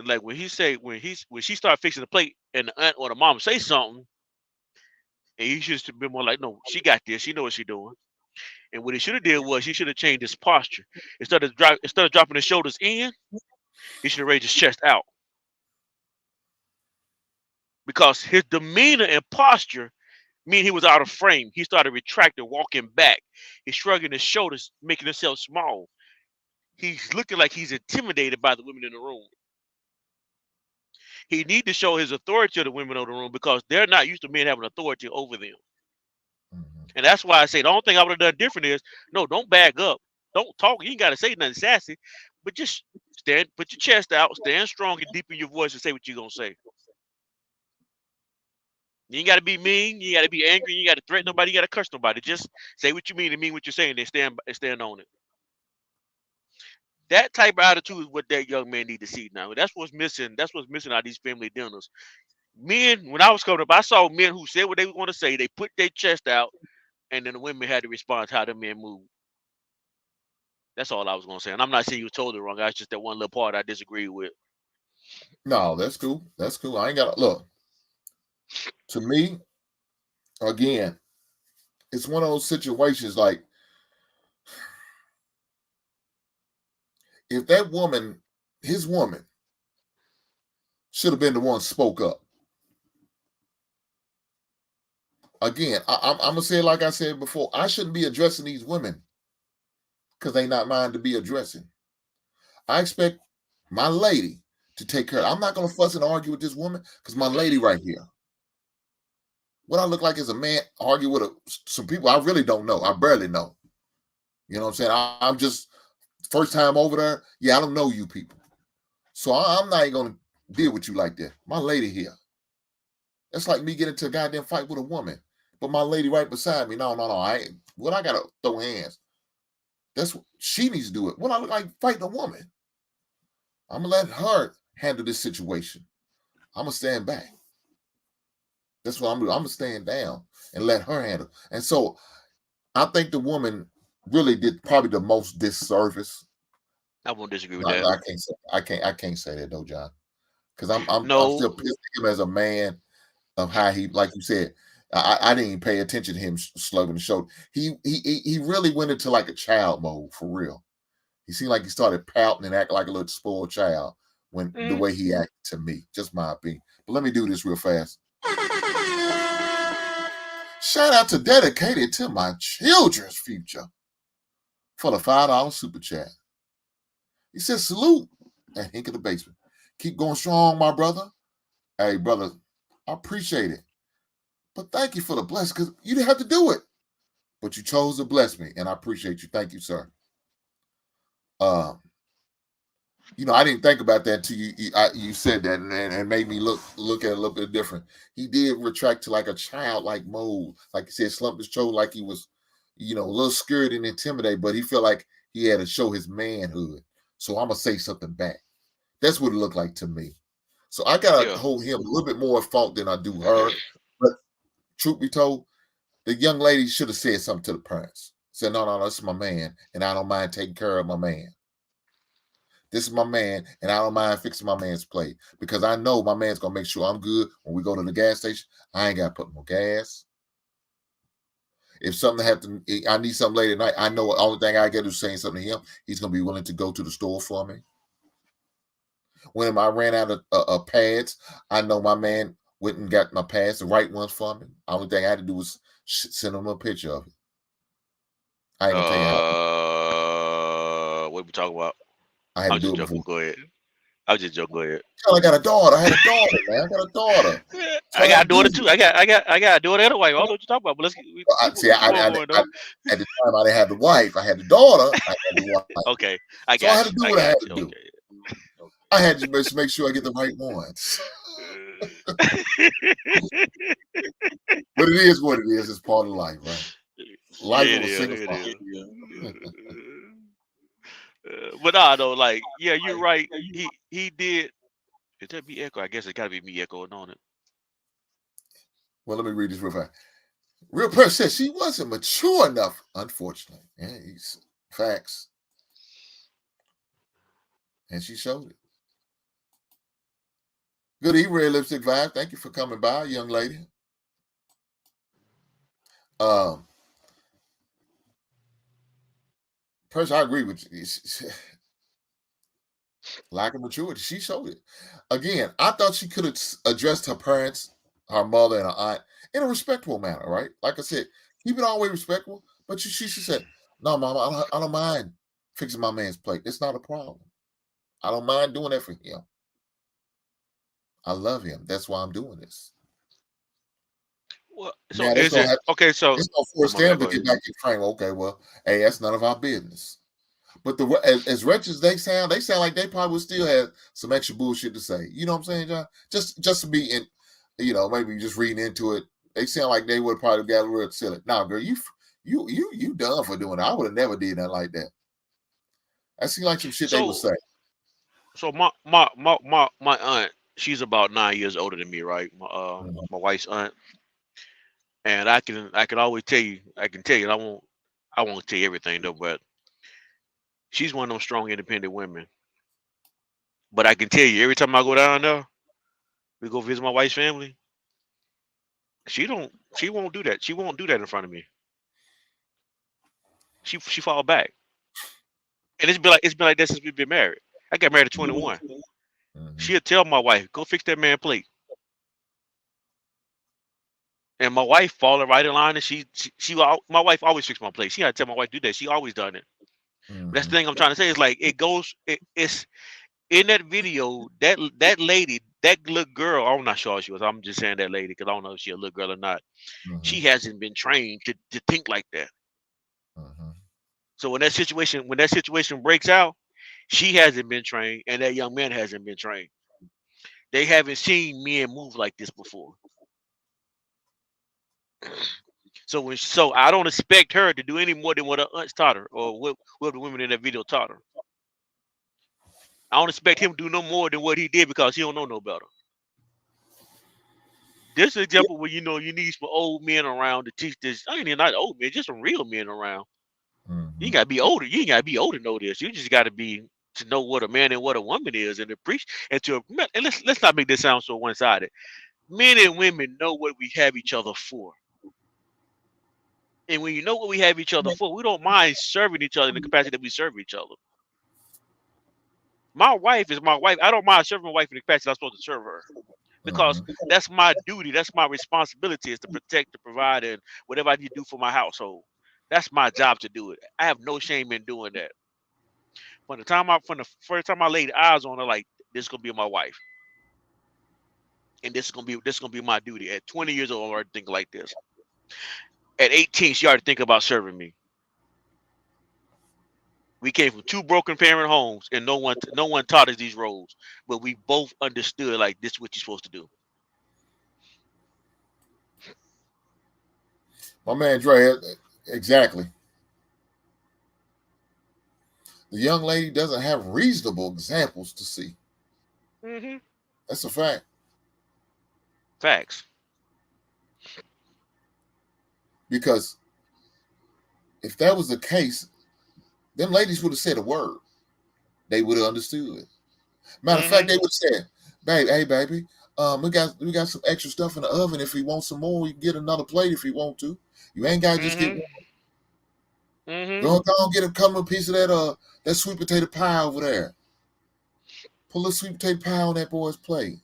like when she start fixing the plate and the aunt or the mom say something, and he should have been more like, no, she got this, she know what she doing. And what he should have did was he should have changed his posture. Instead of dropping his shoulders in, he should have raised his chest out. Because his demeanor and posture mean he was out of frame. He started retracting, walking back. He's shrugging his shoulders, making himself small. He's looking like he's intimidated by the women in the room. He needs to show his authority to the women in the room because they're not used to men having authority over them. Mm-hmm. And that's why I say the only thing I would have done different is, no, don't bag up. Don't talk. You ain't got to say nothing sassy, but just stand, put your chest out, stand strong and deepen your voice and say what you're going to say. You ain't got to be mean. You got to be angry. You got to threaten nobody. You got to curse nobody. Just say what you mean and mean what you're saying and stand on it. That type of attitude is what that young man need to see now. That's what's missing. That's what's missing out of these family dinners. Men, when I was coming up, I saw men who said what they were going to say. They put their chest out, and then the women had to respond to how the men moved. That's all I was going to say. And I'm not saying you were totally wrong. That's just that one little part I disagree with. No, that's cool. That's cool. I ain't got to look. To me, again, it's one of those situations like if that woman, his woman, should have been the one spoke up. Again, I'm going to say it like I said before. I shouldn't be addressing these women because they not mine to be addressing. I expect my lady to take care. I'm not going to fuss and argue with this woman because my lady right here. What I look like as a man, argue with some people I really don't know. I barely know. You know what I'm saying? I'm just first time over there. Yeah, I don't know you people. So I'm not even going to deal with you like that. My lady here. That's like me getting into a goddamn fight with a woman. But my lady right beside me. No. I ain't. What I got to throw hands. That's what she needs to do it. What I look like fighting a woman. I'm going to let her handle this situation. I'm going to stand back. That's what I'm doing. I'm going to stand down and let her handle. And so I think the woman really did probably the most disservice. I won't disagree with that. I can't say that though, John. Because I'm still pissed at him as a man of how he, like you said, I didn't even pay attention to him slugging the shoulder. He really went into like a child mode for real. He seemed like he started pouting and acting like a little spoiled child when the Mhm. way he acted to me. Just my opinion. But let me do this real fast. Shout out to Dedicated to My Children's Future for the $5 super chat. He says, salute and hink in the basement. Keep going strong, my brother. Hey, brother, I appreciate it. But thank you for the blessing, because you didn't have to do it. But you chose to bless me, and I appreciate you. Thank you, sir. I didn't think about that until you said that, and made me look at it a little bit different. He did retract to like a childlike mode, like he said, slumped his shoulder like he was, a little scared and intimidated, but he felt like he had to show his manhood. So I'm gonna say something back. That's what it looked like to me. So I gotta Yeah. hold him a little bit more fault than I do her. But truth be told, the young lady should have said something to the parents. Said, no, this is my man, and I don't mind taking care of my man. This is my man, and I don't mind fixing my man's plate because I know my man's gonna make sure I'm good when we go to the gas station. I ain't gotta put no gas. If something happens, I need something late at night. I know the only thing I get is saying something to him. He's gonna be willing to go to the store for me. When I ran out of pads, I know my man went and got my pads, the right ones for me. The only thing I had to do was send him a picture of it. I ain't gonna tell you how. What we talking about? I had I'm to do just it joking. before. Go ahead. I'm just joking. Go ahead. I got a daughter. I had a daughter, man. I got a daughter. I got a daughter too. I got a daughter and a wife. I don't know what you're talking about, but let's keep going though. At the time, I didn't have the wife. I had the daughter. I had the wife. Okay, I So I got had to you. do I what I had got to you. do. Okay. I had to just make sure I get the right ones. But it is what it is. It's part of life, right? Life Yeah, of a it single is. father. But nah, though, like, yeah, you're right. He did. Is that me echo? I guess it gotta be me echoing on it. Well, let me read this real fast. Real person says she wasn't mature enough, unfortunately. Yeah, facts. And she showed it. Good evening, Red Lipstick Vibe. Thank you for coming by, young lady. Person, I agree with you. Lack of maturity. She showed it. Again, I thought she could have addressed her parents, her mother, and her aunt in a respectful manner, right? Like I said, keep it always respectful. But she said, no, Mama, I don't mind fixing my man's plate. It's not a problem. I don't mind doing that for him. I love him. That's why I'm doing this. Well, so Now, is it okay? So it's going to force my bad, them go to get ahead. back in frame. Okay, well, hey, that's none of our business. But as wretched as they sound like they probably still have some extra bullshit to say. You know what I'm saying, John? Just to be in, maybe just reading into it. They sound like they would probably got a little silly. Nah, girl, you done for doing it. I would have never did that like that. I see like some shit they would So say. so my aunt, she's about 9 years older than me, right? My wife's aunt, and I can always tell you, and I won't tell you everything though, but she's one of those strong, independent women. But I can tell you, every time I go down there, we go visit my wife's family. She won't do that. She won't do that in front of me. She fall back, and it's been like that since we've been married. I got married at 21. She'll tell my wife, "Go fix that man plate," and my wife falling right in line. And my wife always fix my plate. She had to tell my wife to do that. She always done it. But that's the thing I'm trying to say is like it's in that video, that lady, that little girl, I'm not sure how she was. I'm just saying that lady because I don't know if she's a little girl or not. She hasn't been trained to think like that. So when that situation breaks out, she hasn't been trained, and that young man hasn't been trained. They haven't seen men move like this before. So I don't expect her to do any more than what her aunts taught her, or what the women in that video taught her. I don't expect him to do no more than what he did because he don't know no better. This is an example where you need some old men around to teach this. I ain't even not old men, just some real men around. You gotta be older. You ain't gotta be old to know this. You just gotta be to know what a man and what a woman is, and appreciate and let's not make this sound so one sided. Men and women know what we have each other for, and when you know what we have each other for, we don't mind serving each other in the capacity that we serve each other. My wife is my wife. I don't mind serving my wife in the capacity I'm supposed to serve her because Mhm. that's my duty. That's my responsibility is to protect, to provide, and whatever I need to do for my household. That's my job to do it. I have no shame in doing that. From the first time I laid eyes on her, like this is gonna be my wife, and this is gonna be my duty. At 20 years old, I already think like this. At 18, she already think about serving me. We came from two broken parent homes, and no one taught us these roles, but we both understood like this is what you're supposed to do. My man Dre, exactly. The young lady doesn't have reasonable examples to see. Mm-hmm. That's a fact. Facts. Because if that was the case, them ladies would have said a word. They would have understood. Matter of fact, Mm-hmm. they would have said, "Babe, hey, baby, we got some extra stuff in the oven. If he wants some more, we can get another plate if he want to. You ain't gotta just get Mm-hmm. one. Mm-hmm. Go on, get him come a piece of that sweet potato pie over there. Put a little sweet potato pie on that boy's plate.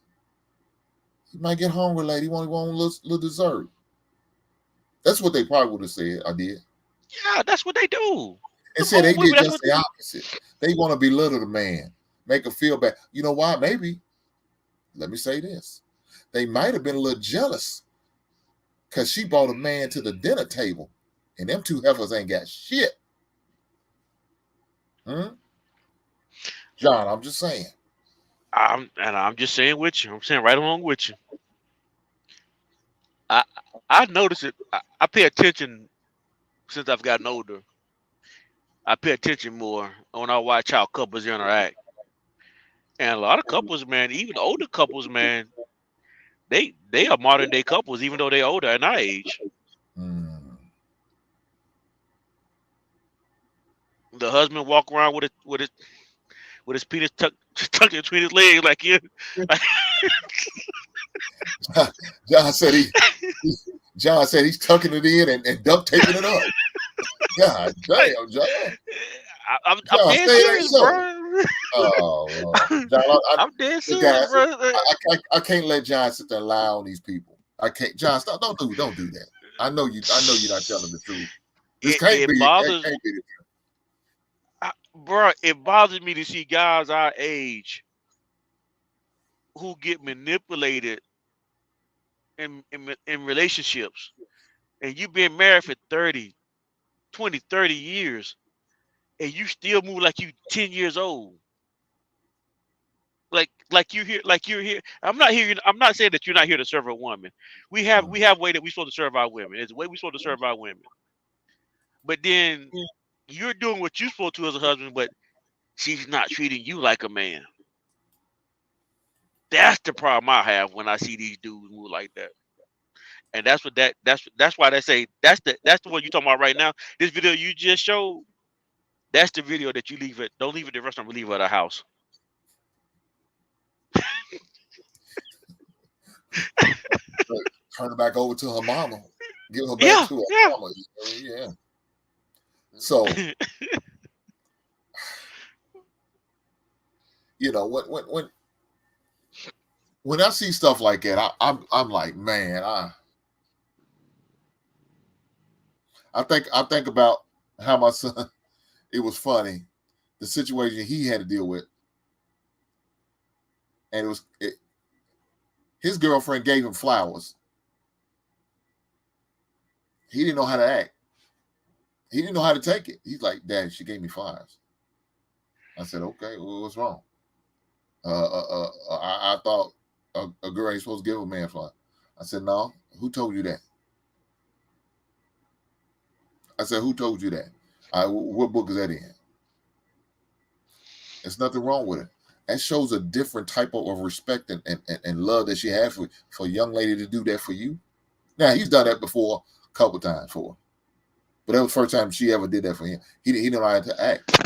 He might get hungry later. He want a little dessert." That's what they probably would have said. I did. Yeah, that's what they do. And Them said they old women, did that's just what the opposite. They want to belittle the man, make him feel bad. You know why? Maybe, let me say this. They might have been a little jealous because she brought a man to the dinner table and them two heifers ain't got shit. Hmm? John, I'm just saying. I'm just saying with you. I'm saying right along with you. I I notice it. I pay attention since I've gotten older. I pay attention more when I watch how couples interact. And a lot of couples, man, even older couples, man, they are modern day couples, even though they're older at our age. Hmm. The husband walk around with his penis tucked between his legs, like you. Like, John said John said he's tucking it in and duct taping it up. God like, damn, John. I'm John, dead say it ain't serious, so. bro. Oh, John, I'm dead look, serious, guys, bro. I can't let John sit there and lie on these people. I can't. John, stop. Don't do that. I know you're not telling the truth. This can't be. It That bothers, can't be the bro. It bothers me to see guys our age who get manipulated in relationships, and you've been married for 30, 20, 30 years, and you still move like you 10 years old. Like you're here. I'm not saying that you're not here to serve a woman. We have way that we supposed to serve our women. It's the way we supposed to serve our women. But then you're doing what you're supposed to as a husband, but she's not treating you like a man. That's the problem I have when I see these dudes move like that. And that's why they say that's the one you talking about right now. This video you just showed, that's the video that you leave it. Don't leave it at the restaurant, but leave it at the house. turn it back over to her mama. Give her back Yeah, to her yeah. mama. Yeah. So, you know, when I see stuff like that, I'm like, man, I think about how my son. It was funny, the situation he had to deal with, and his girlfriend gave him flowers. He didn't know how to act. He didn't know how to take it. He's like, "Dad, she gave me flowers." I said, "Okay, well, what's wrong?" I thought a girl ain't supposed to give a man flowers. I said, "No, who told you that?" I said, "Who told you that? What book is that in?" There's nothing wrong with it. That shows a different type of respect and love that she has for a young lady to do that for you. Now, he's done that before a couple times for her. But that was the first time she ever did that for him. He didn't know how to act.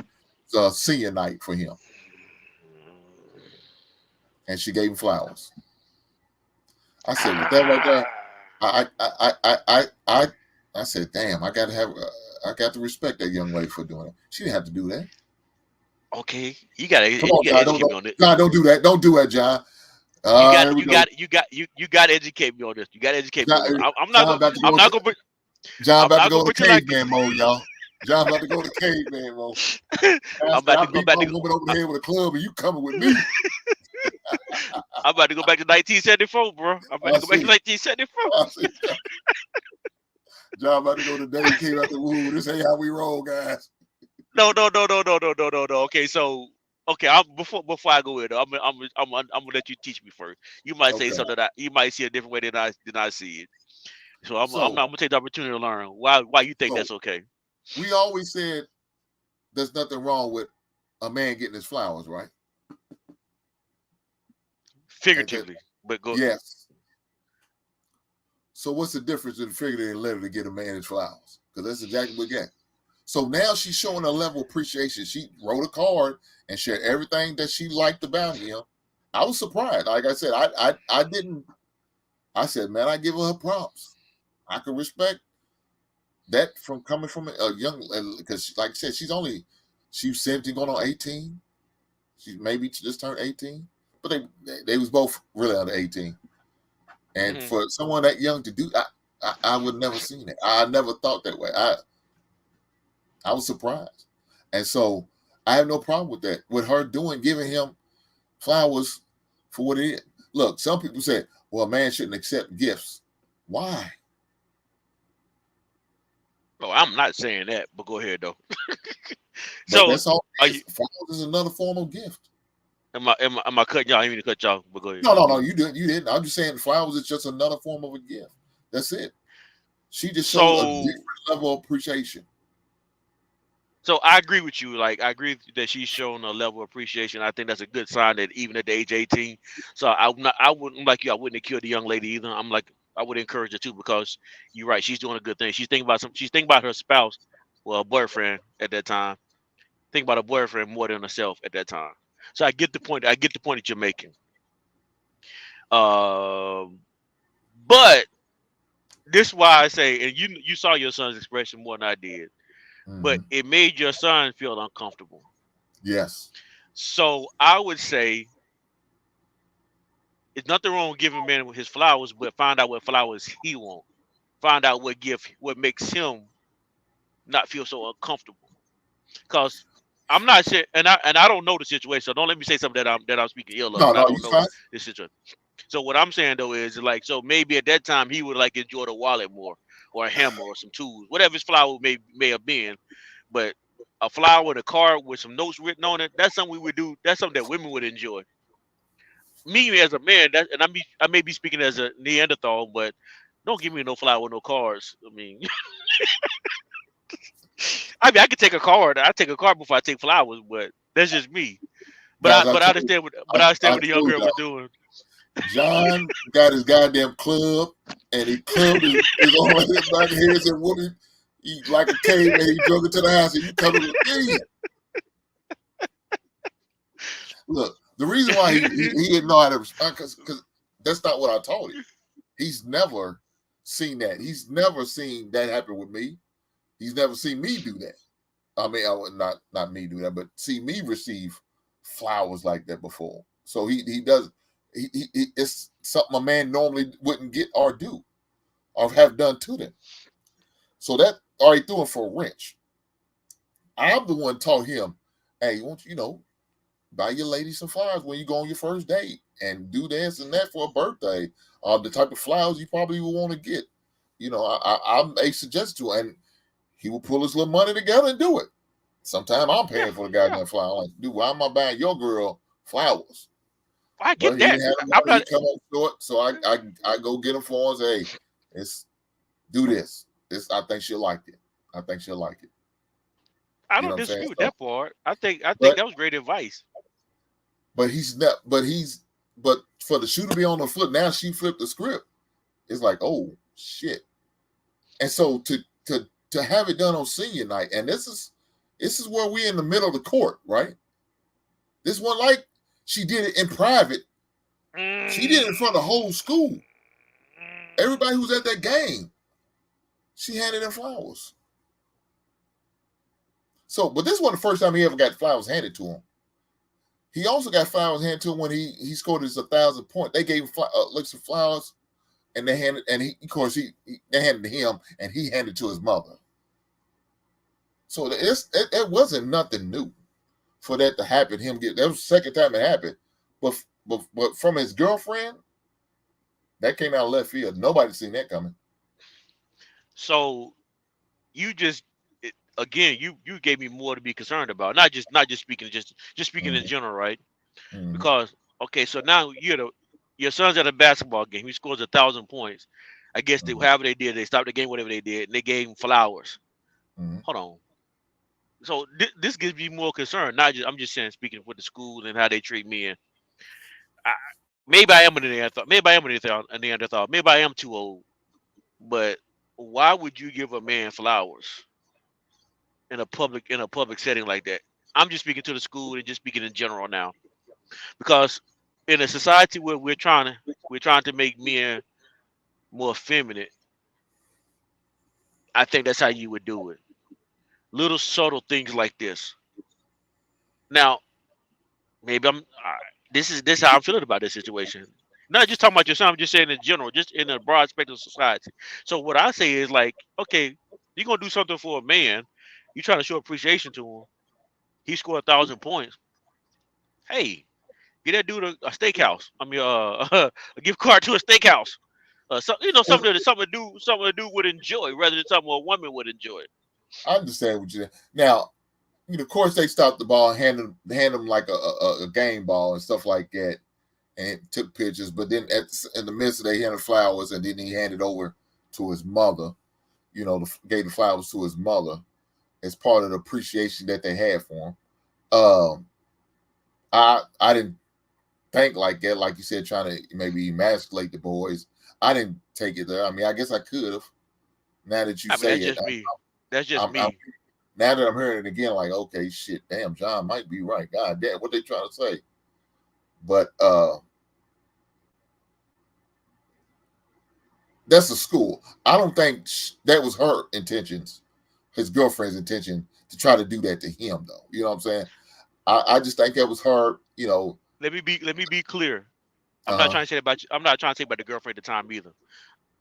It's a senior night for him. And she gave him flowers. I said, with that right there, I said, damn, I got to respect that young lady for doing it. She didn't have to do that. Okay, you gotta Come on, John. educate me on it. John, don't do that. Don't do that, John. Here we go. You got to educate me on this. You got to educate me John, on it. John about to I'm go. not gonna. John I'm about to not go gonna to pretend like caveman mode, y'all. John about to go to caveman mode. I'm I about to beat go my back to woman over the head with a club, and you coming with me. I'm about to go back to 1974, bro. I'm about to go back to 1974. I see. John about to go today. He came out the woo. This ain't how we roll, guys. No. Okay, so before I go in, I'm gonna let you teach me first. You might say Okay. something that you might see a different way than I see it. So I'm gonna take the opportunity to learn why you think that's okay. We always said there's nothing wrong with a man getting his flowers, right? Figuratively, but go. Yes. So what's the difference in figurative and literally to get a man his flowers? Because that's exactly what we get. So now she's showing a level of appreciation. She wrote a card and shared everything that she liked about him. I was surprised. Like I said, I didn't. I said, man, I give her props. I can respect that from coming from a young, because like I said, she's 17 going on 18. She maybe just turned 18, but they was both really under 18. And for someone that young to do, I would never seen it. I never thought that way. I was surprised, and so I have no problem with that. With her giving him flowers for what it is. Look, some people say, "Well, a man shouldn't accept gifts." Why? No, I'm not saying that, but go ahead though. But that's all. Flowers is another form of gift. Am I cutting y'all? I didn't mean to cut y'all, but go ahead. No, you didn't. I'm just saying flowers is just another form of a gift. That's it. She just showed a different level of appreciation. So I agree with you. Like I agree that she's shown a level of appreciation. I think that's a good sign that even at the age 18. So I wouldn't like you. I wouldn't have killed the young lady either. I would encourage her too, because you're right. She's doing a good thing. She's thinking about her spouse, well, a boyfriend at that time. Think about a boyfriend more than herself at that time. So I get the point. I get the point that you're making. But this is why I say, and you saw your son's expression more than I did. But it made your son feel uncomfortable. Yes. So I would say it's nothing wrong with giving a man his flowers, but find out what flowers he wants. Find out what makes him not feel so uncomfortable. Because I'm not sure, and I don't know the situation. So don't let me say something that I'm speaking ill of. No, I don't know fine. this situation. So what I'm saying though is like, so maybe at that time he would like enjoy the wallet more, or a hammer, or some tools, whatever his flower may have been. But a flower with a card with some notes written on it, that's something we would do. That's something that women would enjoy. Me as a man, I may be speaking as a Neanderthal, but don't give me no flower with no cards. I mean, I could take a card. I take a card before I take flowers, but that's just me. But I understand what the young girl was doing. John got his goddamn club, and he clubbed his own back heads and woman. He like a cave, and he drug it to the house, and you coming with me. Look, the reason why he didn't know how to respond, because that's not what I taught him. He's never seen that. He's never seen that happen with me. He's never seen me do that. I mean, I would not me do that, but see me receive flowers like that before. So he does. It's something a man normally wouldn't get or do or have done to them. So that already threw him for a wrench. I'm the one taught him, hey, buy your lady some flowers when you go on your first date, and do this and that for a birthday, the type of flowers you probably will want to get. I may suggest to him, and he will pull his little money together and do it. Sometimes I'm paying for the goddamn flower. I'm like, dude, why am I buying your girl flowers? I get that. I'm not come up short, so I go get them for him. Say, hey, do this. I think she'll like it. I don't disagree with that part. I think that was great advice. But but for the shoe to be on the flip, now she flipped the script. It's like, oh shit. And so to have it done on senior night, and this is where we're in the middle of the court, right? This one, like, she did it in private. She did it in front of the whole school. Everybody who's at that game, she handed them flowers. So, but this wasn't the first time he ever got flowers handed to him. He also got flowers handed to him when he scored his 1,000 point. They gave him looks of flowers, and they handed, and he, of course, they handed to him, and he handed to his mother. So it wasn't nothing new for that to happen. That was the second time it happened, but from his girlfriend, that came out of left field. Nobody seen that coming. So you just again, you gave me more to be concerned about. Not just speaking, just speaking in general, right? Because okay, so now your son's at a basketball game. He scores 1,000 points. I guess however they did, they stopped the game, whatever they did, and they gave him flowers. Hold on. So this gives me more concern. Not just I'm just saying, speaking with the school and how they treat me. And maybe I am a Neanderthal. Maybe I am a Neanderthal. Maybe I am too old. But why would you give a man flowers in a public setting like that? I'm just speaking to the school and just speaking in general now, because in a society where we're trying to make men more feminine, I think that's how you would do it. Little subtle things like this. Now, maybe this is how I'm feeling about this situation. Not just talking about your son, I'm just saying in general, just in a broad spectrum of society. So what I say is like, okay, you're gonna do something for a man, you're trying to show appreciation to him. He scored 1,000 points. Hey, get that dude a steakhouse. I mean, a gift card to a steakhouse. Something to do would enjoy rather than something a woman would enjoy. I understand what you're saying. Now, of course, they stopped the ball, hand him like a game ball and stuff like that, and took pictures. But then in the midst, they handed flowers, and then he handed over to his mother. Gave the flowers to his mother as part of the appreciation that they had for him. I didn't think like that, like you said, trying to maybe emasculate the boys. I didn't take it there. I mean, I guess I could have. Now that you say it, that's just me. Now that I'm hearing it again, like, okay, shit, damn, John might be right. God damn, what they trying to say? But that's a school. I don't think that was her intentions, his girlfriend's intention, to try to do that to him, though. You know what I'm saying? I just think that was her. Let me be clear. I'm not trying to say about you. I'm not trying to say about the girlfriend at the time either.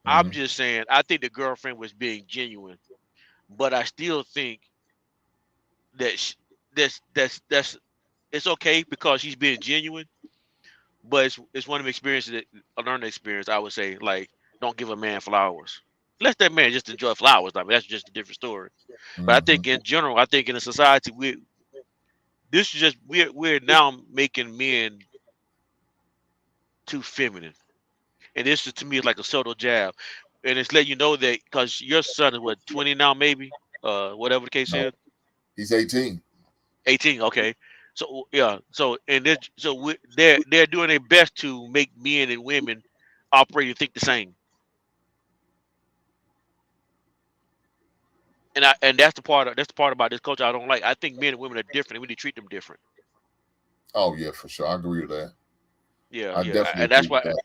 I'm just saying I think the girlfriend was being genuine, but I still think that that's it's okay because she's being genuine. But it's one of the experiences, a learning experience. I would say, like, don't give a man flowers. Let that man just enjoy flowers. I mean, that's just a different story. But I think in general, I think in a society we're now making men too feminine, and this is, to me, is like a subtle jab, and it's letting you know that because your son is what, 20 now, maybe, whatever the case is. He's 18. 18, okay. So yeah, they're doing their best to make men and women operate and think the same. And that's the part about this culture I don't like. I think men and women are different, and we need to treat them different. Oh yeah, for sure. I agree with that. Yeah, I definitely and that's agree with why. that.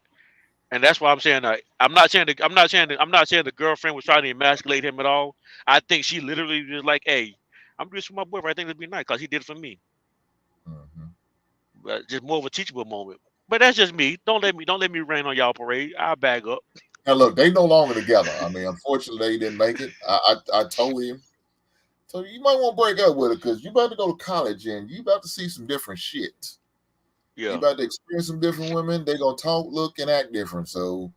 And that's why I'm saying I'm not saying the girlfriend was trying to emasculate him at all. I think she literally was like, "Hey, I'm doing this for my boyfriend. I think it'd be nice because he did it for me." But just more of a teachable moment. But that's just me. Don't let me rain on y'all parade. I'll bag up. Now look, they no longer together. I mean, unfortunately, they didn't make it. I told him, so you might want to break up with her because you about to go to college and you about to see some different shit. Yeah. You about to experience some different women. They gonna talk, look, and act different. So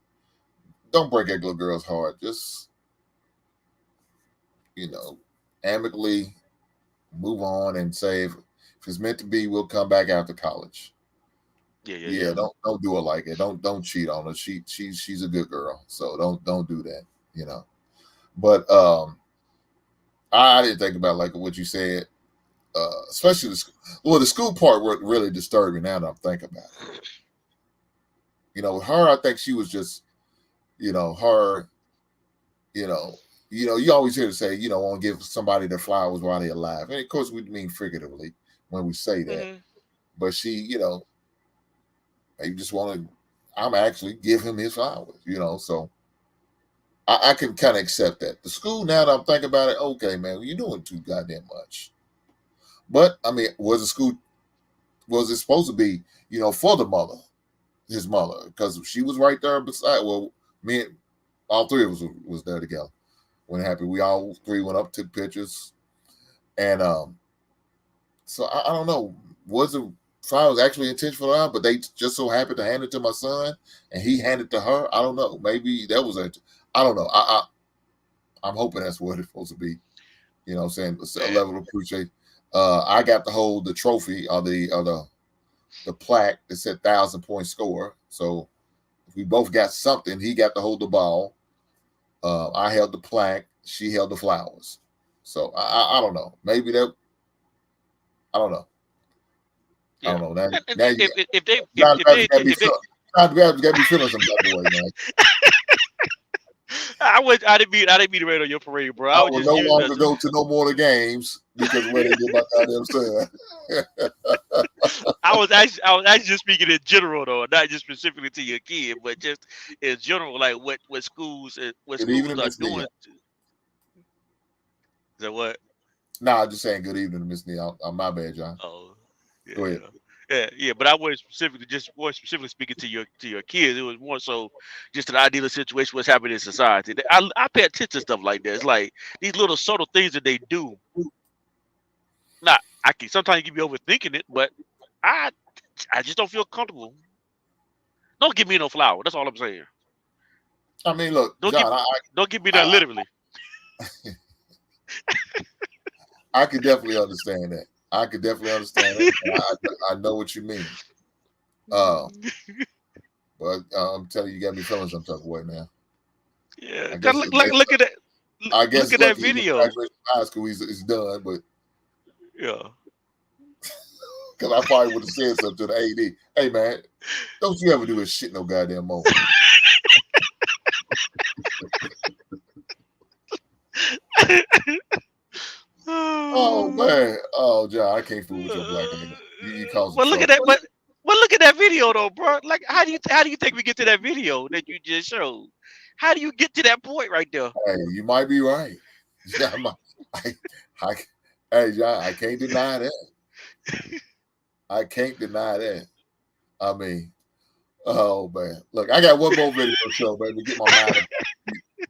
don't break that little girl's heart. Just amicably move on and say if it's meant to be, we'll come back after college. Yeah. Don't do it like it. Don't cheat on her. She's a good girl. So don't do that. But I didn't think about like what you said. Especially the school part were really disturbing now that I'm thinking about it. With her, I think she was just, her, you always hear to say, want to give somebody their flowers while they're alive. And of course we mean figuratively when we say that. But she, maybe just want to, I'm actually give him his flowers, so I can kind of accept that. The school, now that I'm thinking about it, okay, man, you're doing too goddamn much. But I mean, was it supposed to be, for the mother, his mother, because she was right there beside. Well, me and all three of us was there together when it happened. We all three went up, took pictures, and so I don't know, was it fire was actually intentional or not, but they just so happened to hand it to my son, and he handed it to her. I don't know. Maybe that was I don't know. I'm hoping that's what it's supposed to be. You know what I'm saying? A level of appreciation. I got to hold the trophy or the plaque that said 1,000-point score. So if we both got something, he got to hold the ball. I held the plaque. She held the flowers. So I don't know. Maybe that. I don't know. Yeah. I don't know. If John they got me feeling some type of way, man. I didn't mean to rain on your parade, bro. I will no longer go to no more of the games because of where they get my goddamn son. I was actually just speaking in general though, not just specifically to your kid, but just in general, like what schools are doing. Is that what? Nah, I'm just saying good evening, Miss Neal. My bad, John. Oh, yeah, go ahead. Yeah, but I wasn't specifically speaking to your kids. It was more so just an ideal situation, what's happening in society. I pay attention to stuff like that. It's like these little subtle things that they do. Now, sometimes you can be overthinking it, but I just don't feel comfortable. Don't give me no flower. That's all I'm saying. I mean, look, John, don't give me that literally. I could definitely understand that. I could definitely understand it. I know what you mean. But I'm telling you, you got me feeling some type of way now. Yeah, look at that. I guess look at that video. High school is done, but yeah. Because I probably would have said something to the AD. Hey, man, don't you ever do this shit no goddamn more. Oh man, oh John, I can't fool with your black nigga. You cause well, look at that. But look at that video though, bro. Like, how do you think we get to that video that you just showed? How do you get to that point right there? Hey, you might be right. Hey, John, I can't deny that. I can't deny that. I mean, oh man, look, I got one more video to show, baby. Get my mind up.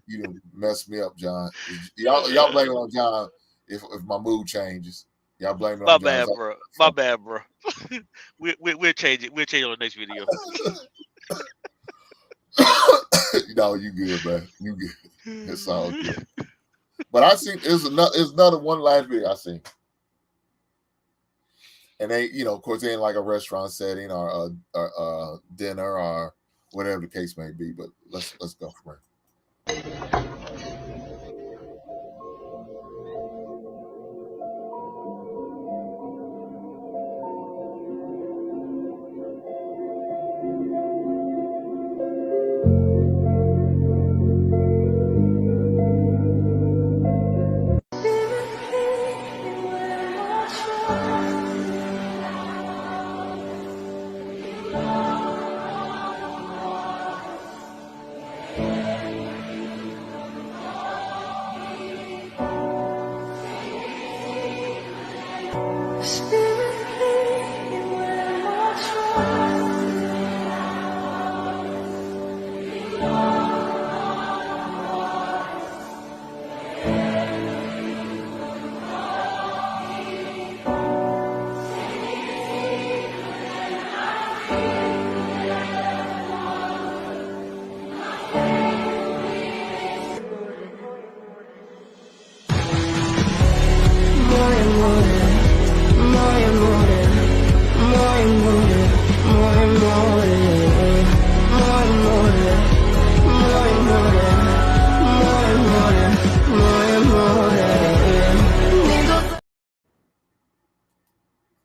You done messed me up, John. Y'all blame it on John if my mood changes. Y'all blame it on John. My bad, bro. We'll change it. We'll change it on the next video. No, you good, man. You good. It's all good. But I seen it's another one last video I seen. And they, of course, they ain't like a restaurant setting or a dinner or whatever the case may be. But let's go from here.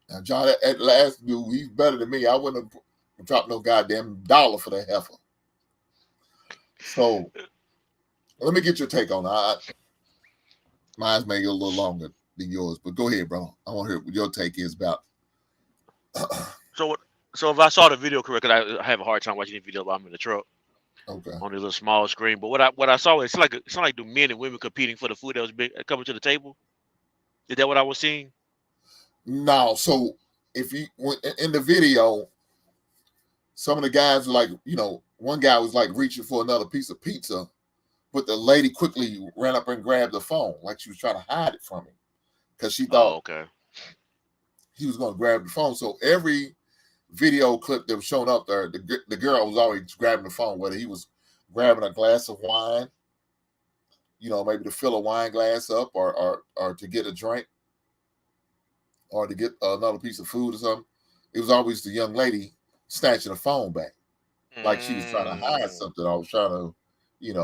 Now, John, at last dude, he's better than me. I wouldn't have dropped no goddamn dollar for that heifer. So, let me get your take on that. Mine's maybe a little longer than yours, but go ahead, bro. I want to hear what your take is about. So if I saw the video correctly, I have a hard time watching the video while I'm in the truck. Okay. On the little small screen, but what I saw it's like the men and women competing for the food that was coming to the table. Is that what I was seeing? No, so if you in the video, some of the guys were like, one guy was like reaching for another piece of pizza, but the lady quickly ran up and grabbed the phone, like she was trying to hide it from him, because she Oh, thought okay. he was going to grab the phone. So every video clip that was showing up there, the girl was always grabbing the phone, whether he was grabbing a glass of wine, maybe to fill a wine glass up, or to get a drink, or to get another piece of food or something. It was always the young lady snatching the phone back, like she was trying to hide something. I was trying to,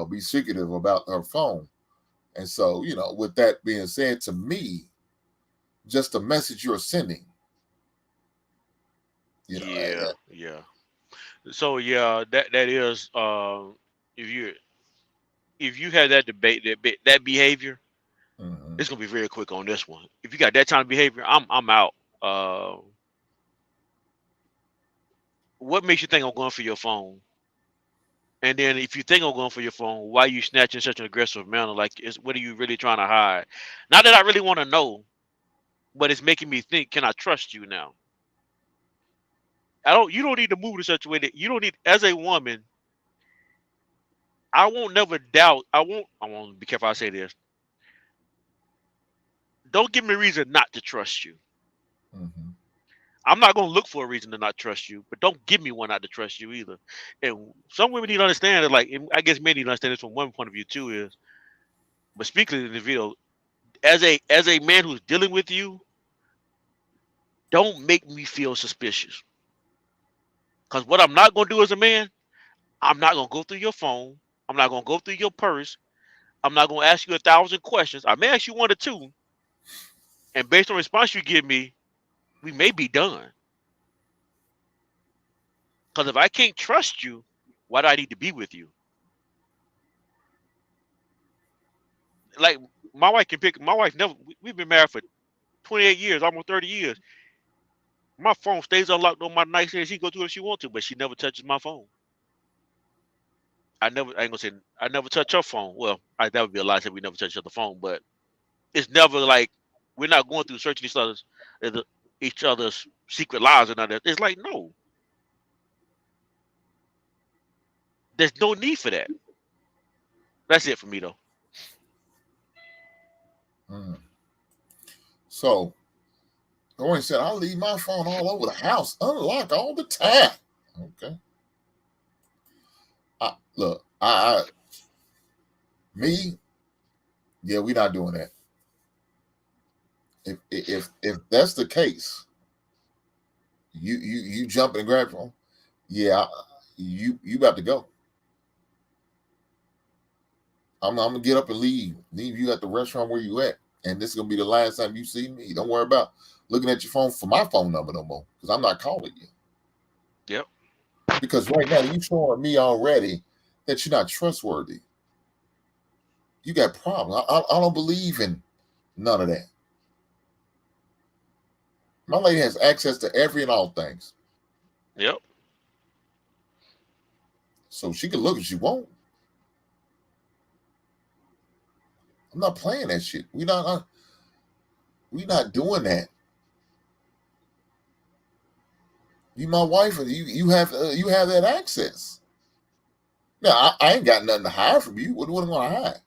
be secretive about her phone. And so, with that being said, to me, just the message you're sending, Yeah, yeah. So yeah, that is if you had that debate that behavior, mhm. it's gonna be very quick on this one. If you got that kind of behavior, I'm out. What makes you think I'm going for your phone? And then if you think I'm going for your phone, why are you snatching such an aggressive manner? Like, what are you really trying to hide? Not that I really want to know, but it's making me think, can I trust you now? You don't need to move in such a way that you don't need, as a woman, I won't never doubt, I won't be careful how I say this. Don't give me a reason not to trust you. Mhm. I'm not going to look for a reason to not trust you, but don't give me one not to trust you either. And some women need to understand that, like, and I guess men need to understand this from one point of view too is, but speaking in the video, as a man who's dealing with you, don't make me feel suspicious. Because what I'm not going to do as a man, I'm not going to go through your phone. I'm not going to go through your purse. I'm not going to ask you 1,000 questions. I may ask you one or two. And based on the response you give me, we may be done. Because if I can't trust you, why do I need to be with you? Like, my wife never, we've been married for 28 years, almost 30 years. My phone stays unlocked on my nightstand. She can go do what she wants to, but she never touches my phone. I ain't gonna say I never touch her phone. Well, that would be a lie to say we never touch each other's phone, but it's never like we're not going through searching uh, each other's secret lives and all that. It's like, no, there's no need for that. That's it for me though. Mhm. So, Dwayne said, I leave my phone all over the house, unlocked all the time. Okay. Look, me, yeah, we're not doing that. If that's the case, you jump and grab phone, yeah, you about to go. I'm gonna get up and leave you at the restaurant where you at, and this is gonna be the last time you see me. Don't worry about looking at your phone for my phone number no more, because I'm not calling you. Yep. Because right now you showing me already that you're not trustworthy. You got problems. I don't believe in none of that. My lady has access to every and all things, Yep. so she can look if she wants. I'm not playing that shit. We not doing that. You my wife, and you have that access. Now I ain't got nothing to hide from you. What am I gonna hide?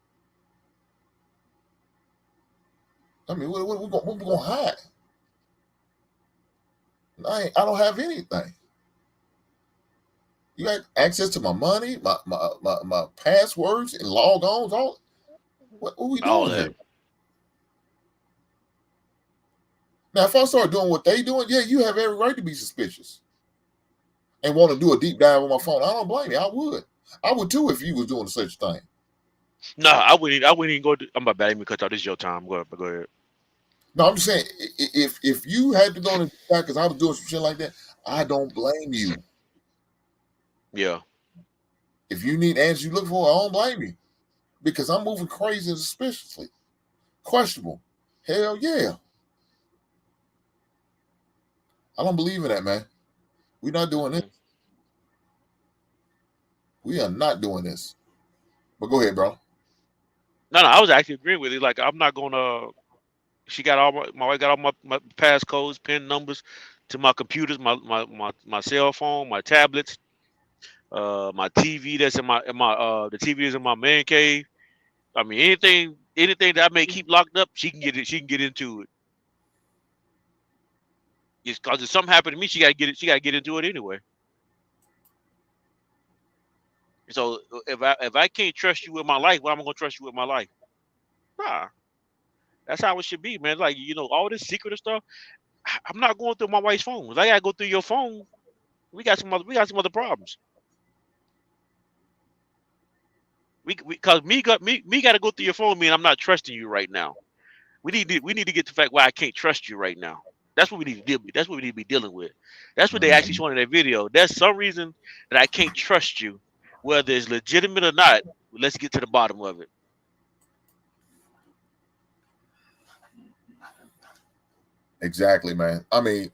I mean, what we gonna hide? I don't have anything. You got access to my money, my passwords and logons. All what we All doing that. here? Now, if I start doing what they doing, yeah, you have every right to be suspicious and want to do a deep dive on my phone. I don't blame you. I would too if you was doing such thing. No, I wouldn't even go to, I'm about to even cut out. This is your time. Go ahead. No, I'm just saying, if you had to go into that because I was doing some shit like that, I don't blame you. Yeah. If you need answers you look for, I don't blame you, because I'm moving crazy and suspiciously, questionable. Hell yeah, I don't believe in that, man. We're not doing this. Mm-mm. We are not doing this. But go ahead, bro. No, I was actually agreeing with you. Like, I'm not gonna. She got all my wife got all my passcodes, pin numbers to my computers, my cell phone, my tablets, my TV that's in my the TV is in my man cave. I mean anything that I may keep locked up, she can get it. She can get into it. It's cause if something happened to me, she gotta get it. She gotta get into it anyway. So if I can't trust you with my life, why am I gonna trust you with my life? Nah, that's how it should be, man. Like all this secret stuff. I'm not going through my wife's phone. If I gotta go through your phone, we got some other problems. Cause me got to go through your phone. Me, and I'm not trusting you right now. We need to get to the fact why I can't trust you right now. That's what we need to deal with. That's what we need to be dealing with. That's what they actually showing in that video. There's some reason that I can't trust you, whether it's legitimate or not. Let's get to the bottom of it. Exactly, man. I mean,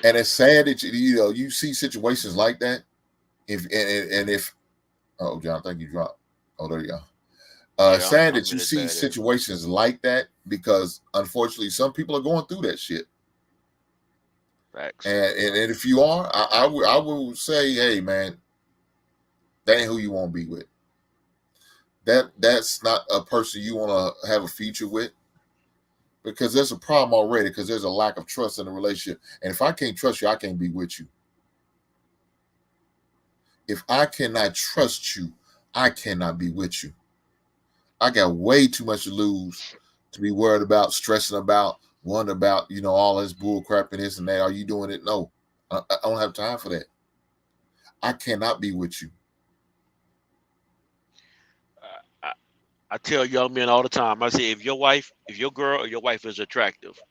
and it's sad that you see situations like that. If oh John, I think you dropped. Oh, there you go. Yeah, Sad I'm that you really see bad at it. situations like that because unfortunately some people are going through that shit. Facts. And if you are, I will say, hey man, that ain't who you want to be with. That's not a person you want to have a future with because there's a problem already because there's a lack of trust in the relationship. And if I can't trust you, I can't be with you. If I cannot trust you, I cannot be with you. I got way too much to lose to be worried about, stressing about, wondering about, all this bull crap and this and that. Are you doing it? No, I don't have time for that. I cannot be with you. I tell young men all the time. I say, if your girl or your wife is attractive,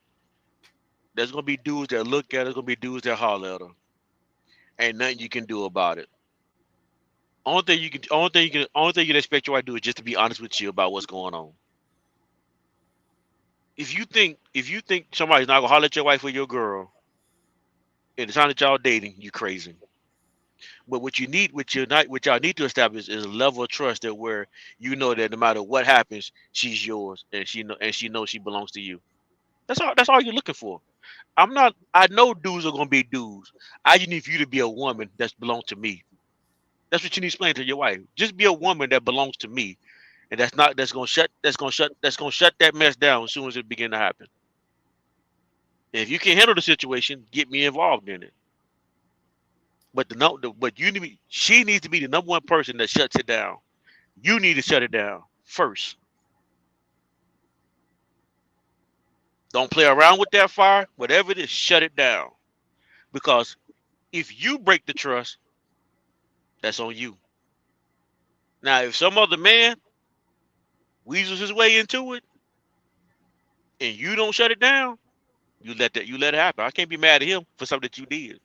there's gonna be dudes that look at her. There's gonna be dudes that holler at her. Ain't nothing you can do about it. Only thing you can expect your wife to do is just to be honest with you about what's going on. If you think somebody's not gonna holler at your wife or your girl, and the time that y'all dating, you crazy. But what y'all need to establish is a level of trust that where you know that no matter what happens, she's yours, and she knows she belongs to you. That's all. That's all you're looking for. I know dudes are gonna be dudes. I just need for you to be a woman that belongs to me. That's what you need to explain to your wife. Just be a woman that belongs to me, and that's gonna shut that mess down as soon as it begin to happen. And if you can't handle the situation, get me involved in it. But she needs to be the number one person that shuts it down. You need to shut it down first. Don't play around with that fire. Whatever it is, shut it down. Because if you break the trust, that's on you. Now, if some other man weasels his way into it and you don't shut it down, you let it happen. I can't be mad at him for something that you did.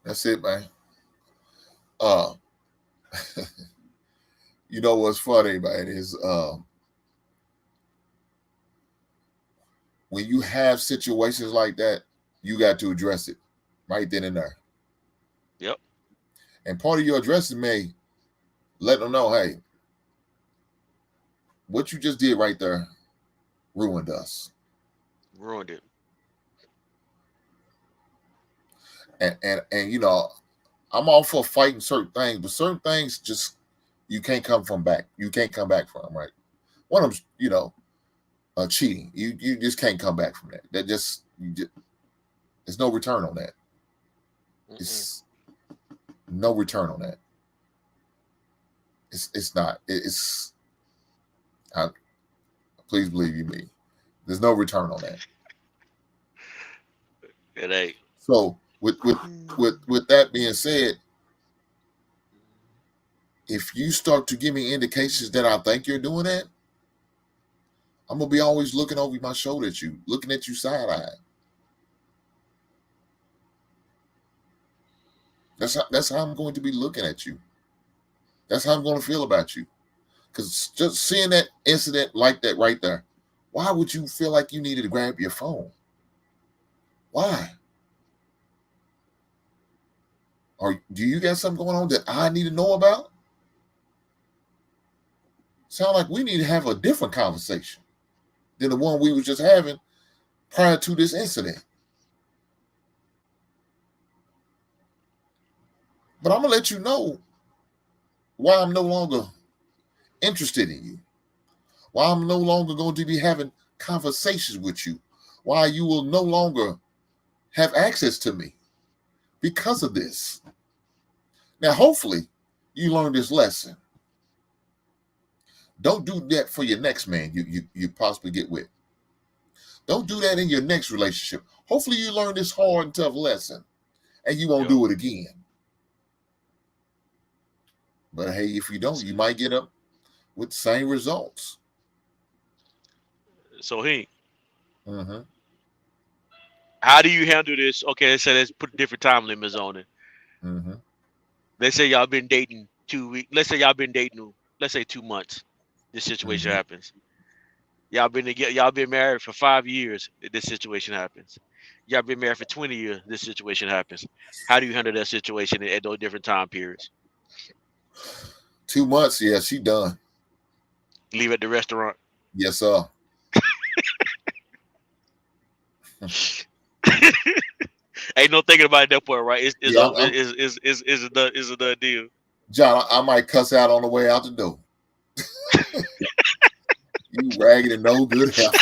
That's it, man. You know what's funny, man, is when you have situations like that, you got to address it right then and there. Yep. And part of your addressing may let them know, hey, what you just did right there ruined us. Ruined it. And I'm all for fighting certain things, but certain things just you can't come back. You can't come back from, right? One of them, cheating. You just can't come back from that. There's no return on that. It's no return on that. It's not. Please believe you me. There's no return on that. It ain't. So with that being said, if you start to give me indications that I think you're doing that, I'm gonna be always looking over my shoulder at you, looking at you side-eyed. That's how I'm going to be looking at you. That's how I'm going to feel about you. Because just seeing that incident like that right there, why would you feel like you needed to grab your phone? Why? Or do you got something going on that I need to know about? Sound like we need to have a different conversation than the one we were just having prior to this incident. But I'm gonna let you know why I'm no longer interested in you, why I'm no longer going to be having conversations with you, why you will no longer have access to me because of this. Now, hopefully, you learn this lesson. Don't do that for your next man you possibly get with. Don't do that in your next relationship. Hopefully, you learn this hard and tough lesson, and you won't do it again. But hey, if you don't, you might get up with the same results. So he, Mm-hmm. how do you handle this? Okay, so let's put different time limits on it. Mm-hmm. Let's say y'all been dating 2 weeks. Let's say y'all been dating, let's say 2 months. This situation happens. Y'all been married for 5 years. This situation happens. Y'all been married for 20 years. This situation happens. How do you handle that situation at those different time periods? 2 months, yeah, she done. Leave at the restaurant. Yes, sir. Ain't no thinking about it that point, right? It's Yeah, a done deal. John, I might cuss out on the way out the door. You ragged and no good health.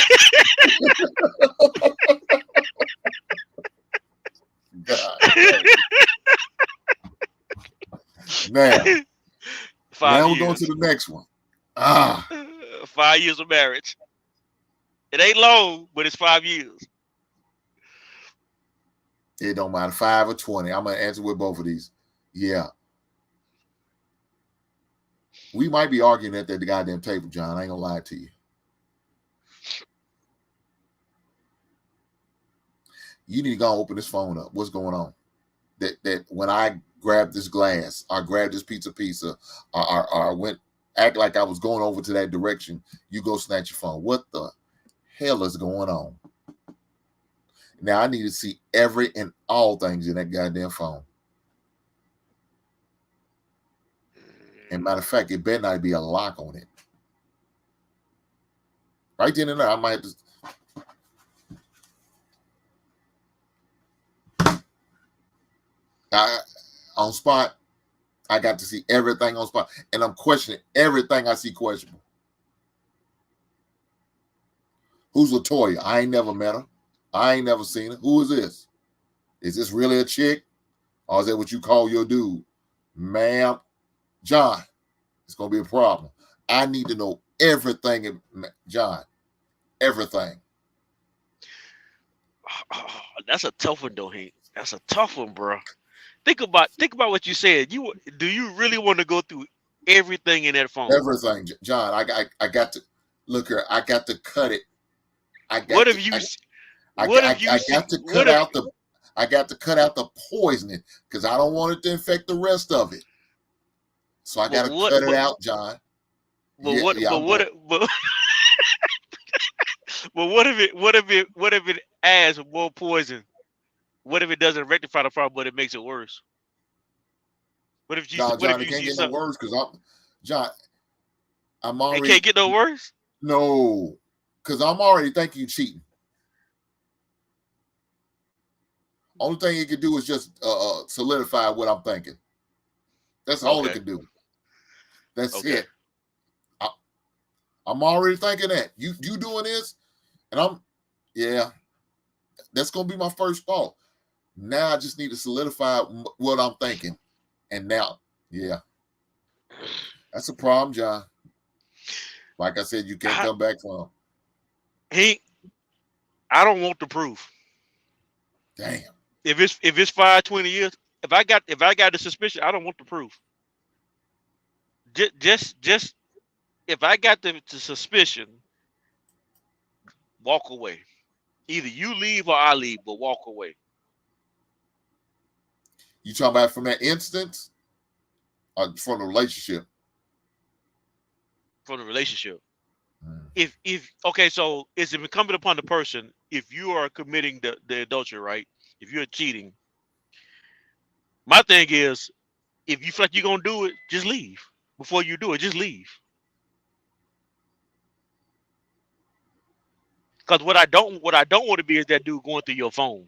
God. Now, 5 now years. we're going to the next one. 5 years of marriage. It ain't long, but it's 5 years. It don't matter, 5 or 20. I'm going to answer with both of these. Yeah. We might be arguing at that goddamn table, John. I ain't going to lie to you. You need to go open this phone up. What's going on? That when I grabbed this glass, I grabbed this pizza, I went act like I was going over to that direction, you go snatch your phone. What the hell is going on? Now I need to see every and all things in that goddamn phone. And matter of fact, it better not be a lock on it. Right then and there, I might have to. On spot, I got to see everything on spot. And I'm questioning everything I see questionable. Who's Latoya? I ain't never met her. I ain't never seen her. Who is this? Is this really a chick? Or is that what you call your dude? Ma'am, John, it's going to be a problem. I need to know everything, John. Everything. Oh, that's a tough one, though, Hank. That's a tough one, bro. Think about what you said. Do you really want to go through everything in that phone? Everything, John. I got to look here. I got to cut it. I got to cut out the poisoning because I don't want it to infect the rest of it. So I got to cut it out, John. But what if it adds more poison? What if it doesn't rectify the problem, but it makes it worse? What if you? John, What if it you can't see get something? no worse because I'm already. It can't get no worse. No, because I'm already thinking you cheating. Only thing it can do is just solidify what I'm thinking. That's all it can do. That's it. I'm already thinking that you doing this, and that's gonna be my first thought. Now I just need to solidify what I'm thinking, and now, that's a problem, John. Like I said, you can't come back from. I don't want the proof. Damn. If it's 5-20 years, if I got the suspicion, I don't want the proof. Just if I got the suspicion, walk away. Either you leave or I leave, but walk away. You talking about from that instance or from the relationship? From the relationship. If okay, so it's incumbent upon the person, if you are committing the adultery, right? If you're cheating, my thing is, if you feel like you're gonna do it, just leave. Before you do it, just leave. Because what I don't want to be is that dude going through your phone.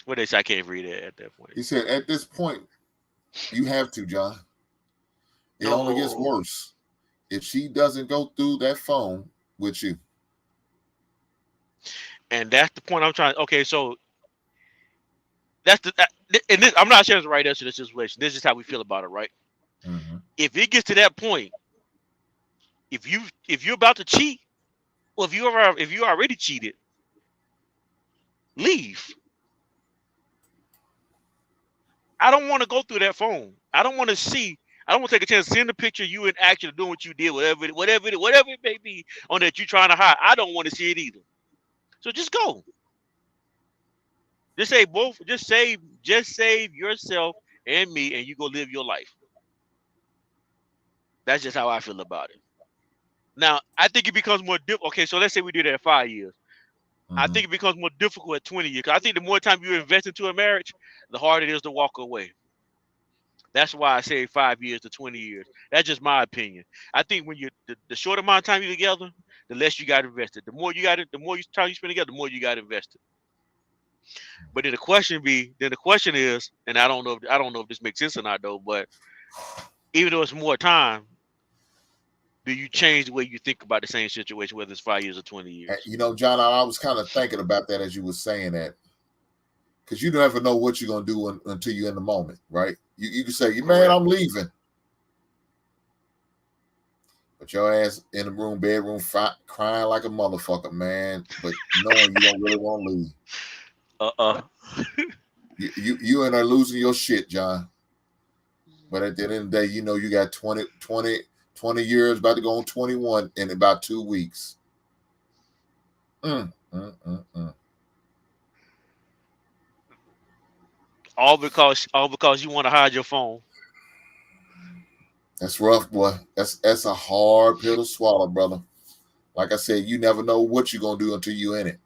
What they say, I can't read it at that point. He said, at this point, you have to, John. It only gets worse if she doesn't go through that phone with you. And that's the point I'm trying. Okay, so that's and this, I'm not saying it's the right answer to this situation. This is how we feel about it, right? Mm-hmm. If it gets to that point, if you're about to cheat, well, if you already cheated, leave. I don't want to go through that phone. I don't want to see. I don't want to take a chance to send a picture of you in action doing what you did, whatever it may be on that you're trying to hide. I don't want to see it either. So just go. Just save yourself and me, and you go live your life. That's just how I feel about it. Now, I think it becomes more difficult. Okay, so let's say we do that at 5 years. I think it becomes more difficult at 20 years. 'Cause I think the more time you invest into a marriage, the harder it is to walk away. That's why I say 5 years to 20 years. That's just my opinion. I think when you the shorter amount of time you're together, the less you got invested. The more time you spend together, the more you got invested. But then the question is, and I don't know if this makes sense or not though, but even though it's more time, do you change the way you think about the same situation, whether it's 5 years or 20 years? You know, John, I was kind of thinking about that as you were saying that. Because you never know what you're going to do until you're in the moment, right? You can say, man, I'm leaving. But your ass in the room, bedroom, crying like a motherfucker, man. But knowing you don't really want to leave. You and her losing your shit, John. But at the end of the day, you know you got 20 years, about to go on 21 in about 2 weeks. All because you want to hide your phone. That's rough, boy. That's a hard pill to swallow, brother. Like I said, you never know what you're gonna do until you're in it.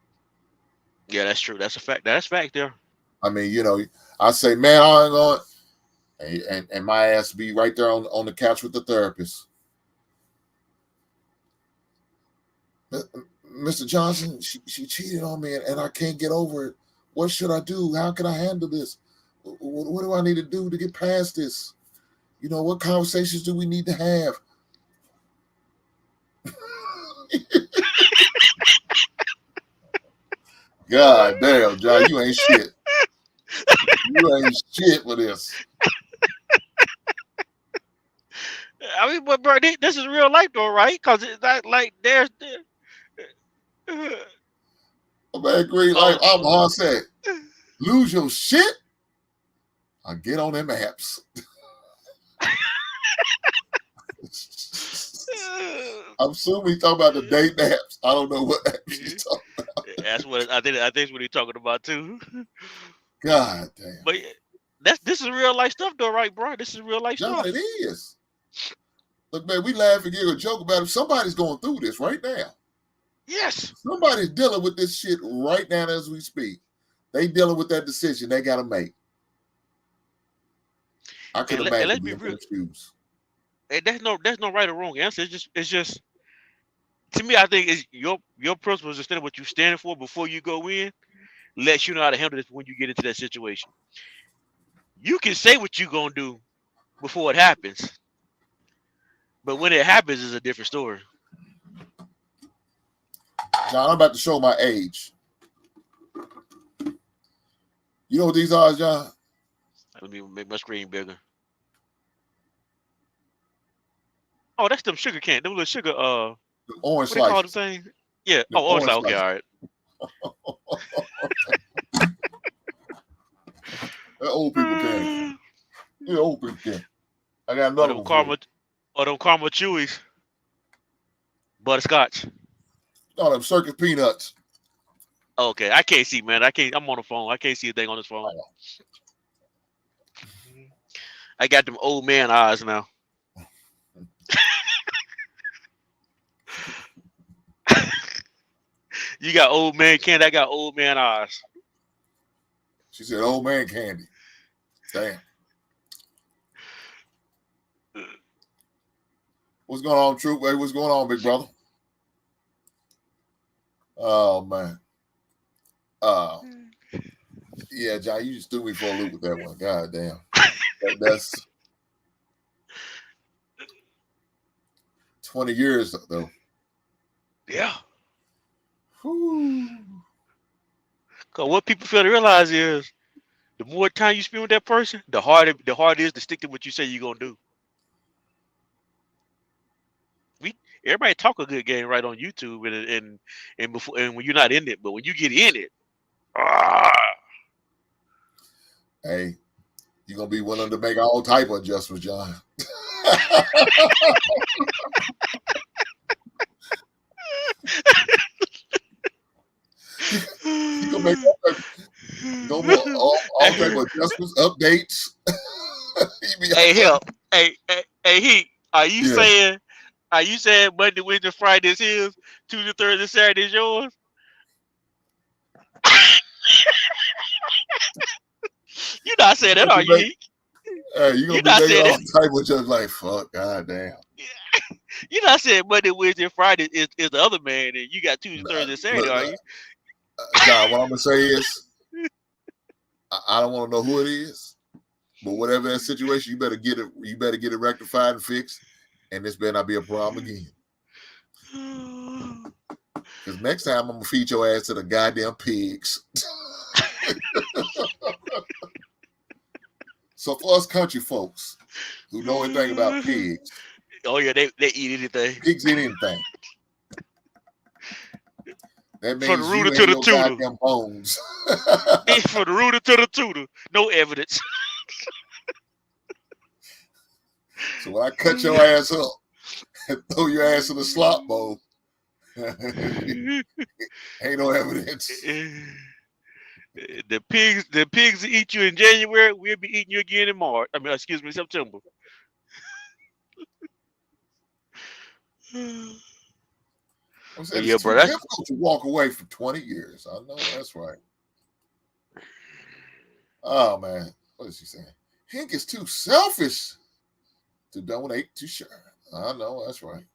Yeah, that's true. That's a fact. That's fact there. I mean, you know, I say, man, I ain't going, and my ass be right there on the couch with the therapist. Mr. Johnson, she cheated on me, and I can't get over it. What should I do? How can I handle this? What do I need to do to get past this? You know, what conversations do we need to have? God damn, John, you ain't shit. You ain't shit for this. I mean, but bro, this is real life though, right? Because it's not like there's. Man, Green Life, Alcohol said, lose your shit. I get on them apps. I'm assuming he's talking about the date apps. I don't know what apps he's talking about. That's what I think that's what he's talking about too. God damn. But this is real life stuff though, right, bro? This is real life stuff. It is. Look, man, we laugh and give a joke about it. Somebody's going through this right now. Yes. Somebody's dealing with this shit right now as we speak. They dealing with that decision they got to make. I can imagine. Let's be real. There's no right or wrong answer. It's just to me, I think it's your principles instead of what you standing for before you go in, lets you know how to handle this when you get into that situation. You can say what you're gonna do before it happens, but when it happens, it's a different story. John, I'm about to show my age. You know what these are, John? Let me make my screen bigger. Oh, that's them sugar can. Them little sugar. The orange what they call the slices. thing? Yeah. The Orange slice. orange Okay, all right. That old people can. Yeah, old people can. I got another one. Them caramel chewies. Butterscotch. No, them circus peanuts. Okay, I can't see, man. I'm on the phone. I can't see a thing on this phone. I got them old man eyes now. You got old man candy. I got old man eyes. She said, "Old man candy." Damn. What's going on, Troop? Hey, what's going on, big brother? Oh man. Yeah, John, you just threw me for a loop with that one. God damn. That's 20 years though. Yeah. Whew. Cause what people fail to realize is the more time you spend with that person, the harder it is to stick to what you say you're gonna do. Everybody talk a good game right on YouTube and before and when you're not in it, but when you get in it, Hey, you're gonna be willing to make all type of adjustments, John. You gonna make all type of adjustments, updates. Hey, help. Hey, he. Are you saying Monday, Wednesday, Friday is his, Tuesday, Thursday, Saturday is yours? You're not saying that, are you? Hey, you gonna be making all type of just like fuck, goddamn. You're not saying Monday, Wednesday, Friday is the other man, and you got Tuesday, Thursday, Saturday, are you? John, what I'm gonna say is, I don't want to know who it is, but whatever that situation, you better get it. You better get it rectified and fixed, and this better not be a problem again. Because next time I'm gonna feed your ass to the goddamn pigs. So for us country folks who know anything about pigs, oh yeah, they eat anything. Pigs eat anything. That means from the rooter you to the no tutor. goddamn bones. From the rooter to the tutor, no evidence. So when I cut your ass up and throw your ass in the slop bowl, ain't no evidence. The pigs eat you in January. We'll be eating you again in March. September. I'm saying Yeah, it's bro, too difficult to walk away for 20 years. I know that's right. Oh man, what is he saying? Hank is too selfish to donate to Sharon. I know that's right.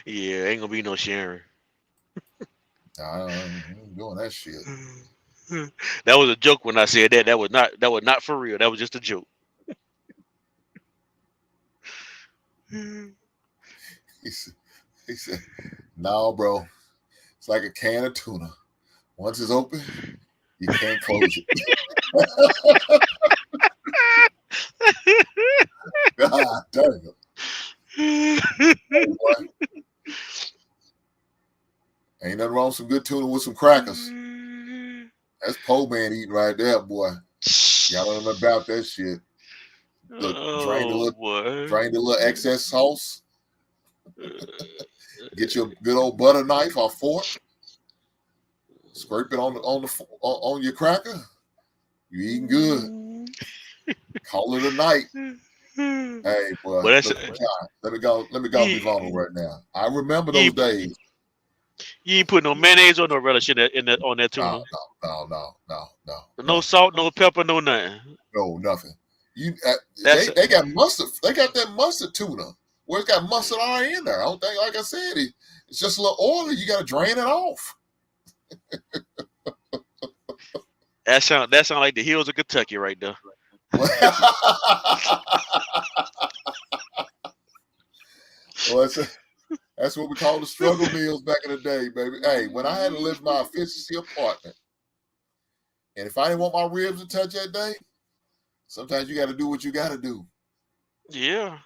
Yeah, ain't gonna be no sharing. I ain't doing that shit. That was a joke when I said that. That was not for real. That was just a joke. He said, "No, bro. It's like a can of tuna. Once it's open, you can't close it." God damn. Ain't nothing wrong with some good tuna with some crackers. That's po man eating right there, boy. Y'all don't know about that shit. Look, drain the little excess sauce. Get your good old butter knife or fork. Scrape it on your cracker. You eating good. Call it a night. Hey, boy. Look, let me go be vulnerable right now. I remember those days. You ain't put no mayonnaise or no relish on that tuna. No. No salt, no pepper, no nothing. No, nothing. They got mustard. They got that mustard tuna where it's got mustard already in there. I don't think, like I said, it's just a little oily. You got to drain it off. That sound like the hills of Kentucky right there. Well, that's what we call the struggle meals back in the day, baby. Hey, when I had to live in my efficiency apartment, and if I didn't want my ribs to touch that day, sometimes you got to do what you got to do. Yeah.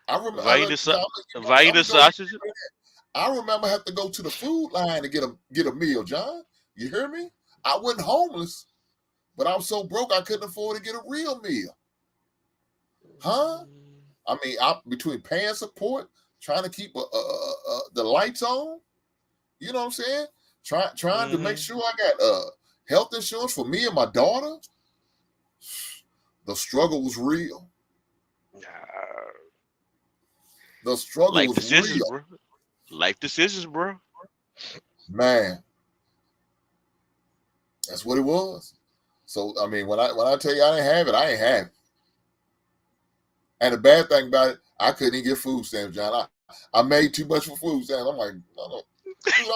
I remember sausage. I remember having to go to the food line to get a meal, John. You hear me? I wasn't homeless, but I was so broke I couldn't afford to get a real meal. Huh? I mean, between paying support, trying to keep the lights on, you know what I'm saying? Trying to make sure I got health insurance for me and my daughter. The struggle was real. The struggle was real. Bro. Life decisions, bro. Man, that's what it was. So I mean, when I tell you I didn't have it, I ain't have it. And the bad thing about it, I couldn't even get food stamps, John. I made too much for food stamps. I'm like, no.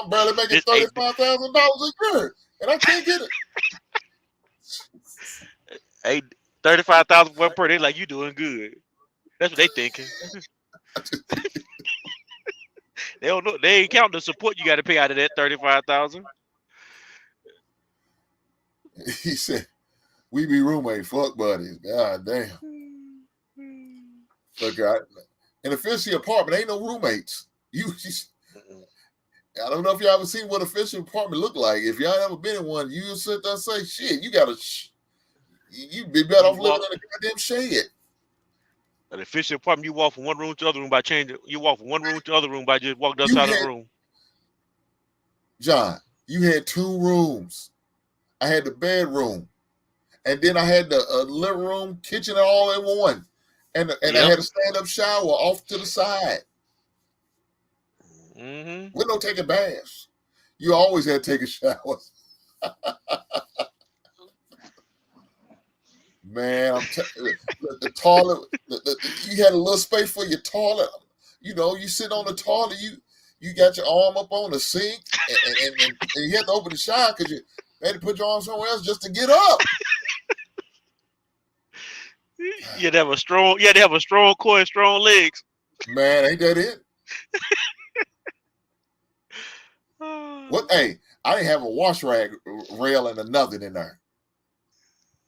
I'm barely making $35,000 a year, and I can't get it. Hey, 35,000 per day, like you doing good. That's what they thinking. They don't know. They ain't counting the support you got to pay out of that 35,000. He said, "We be roommates, fuck buddies." God damn. Look, in a fishy apartment, ain't no roommates. I don't know if y'all ever seen what a fishy apartment look like. If y'all ever been in one, you sit there and say, "Shit, you gotta." You be better off living in a goddamn shed. An efficient apartment, you walk from one room to the other room by changing. You walk from one room to the other room by just walking outside of the room. John, you had 2 rooms. I had the bedroom, and then I had the living room, kitchen, all in one, and I had a stand-up shower off to the side. With no taking baths. You always had to take a shower. Man, the toilet, you had a little space for your toilet. You know, you sit on the toilet, you got your arm up on the sink, and you had to open the shower because you had to put your arm somewhere else just to get up. You had to have a strong core and strong legs. Man, ain't that it? What? Hey, I didn't have a wash rag railing or nothing in there.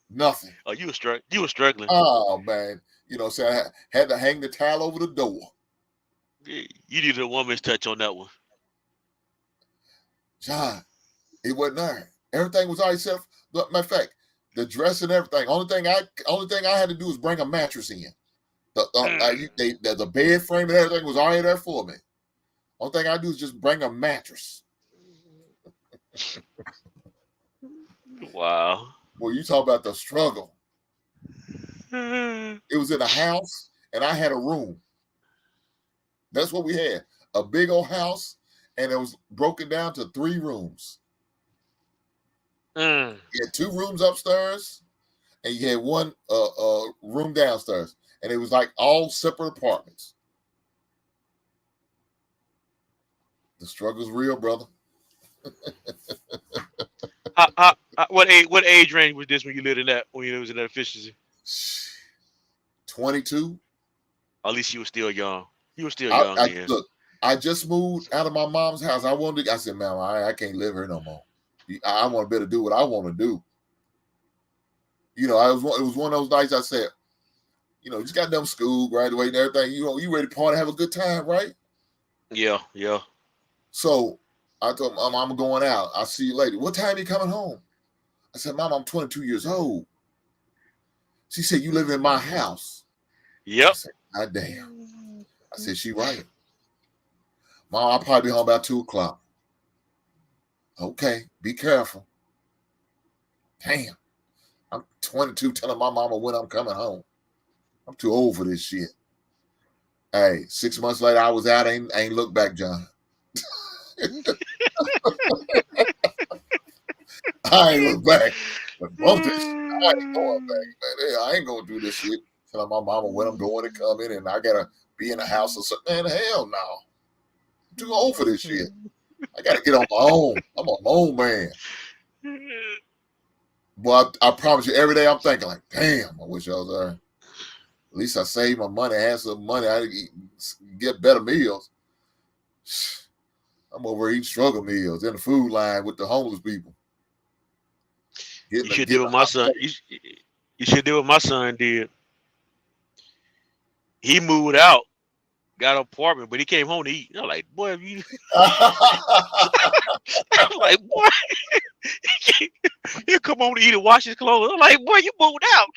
Nothing. Oh, you were struggling. Oh man, you know, so I had to hang the towel over the door. You needed a woman's touch on that one. John, it wasn't there. Everything was already set. Matter of fact, the dress and everything. Only thing I had to do was bring a mattress in. The bed frame and everything was already there for me. Only thing I do is just bring a mattress. Wow. Well, you talk about the struggle. It was in a house, and I had a room. That's what we had. A big old house, and it was broken down to 3 rooms. You had 2 rooms upstairs, and you had 1 room downstairs. And it was like all separate apartments. The struggle's real, brother. What age range was this when you lived in that, when you was in that efficiency? 22. At least you were still young. You were still young then. Look, I just moved out of my mom's house. I said, man, I can't live here no more. I want to be able to do what I want to do. You know, it was one of those nights I said, you know, just got done school, graduating, everything. You know, you ready to party, have a good time, right? Yeah. So I told Mom, I'm going out. I'll see you later. What time are you coming home? I said, Mom, I'm 22 years old. She said, you live in my house. Yep. I said, God damn. I said, she right. Mom, I'll probably be home about 2 o'clock. Okay, be careful. Damn. I'm 22 telling my mama when I'm coming home. I'm too old for this shit. Hey, 6 months later, I was out. Ain't looked back, John. I ain't look back. But bump this shit. I ain't going back, man. I ain't gonna do this shit. Telling my mama when I'm going to come in, and I gotta be in the house or something. Man, hell no. I'm too old for this shit. I gotta get on my own. I'm a own man. But I promise you, every day I'm thinking like, damn, I wish I was there. At least I saved my money, had some money. I get better meals. I'm over eating struggle meals in the food line with the homeless people. You should do what my son. You should do what my son did. He moved out, got an apartment, but he came home to eat. I'm like, boy, I'm like, boy, he'll come home to eat and wash his clothes. I'm like, boy, you moved out.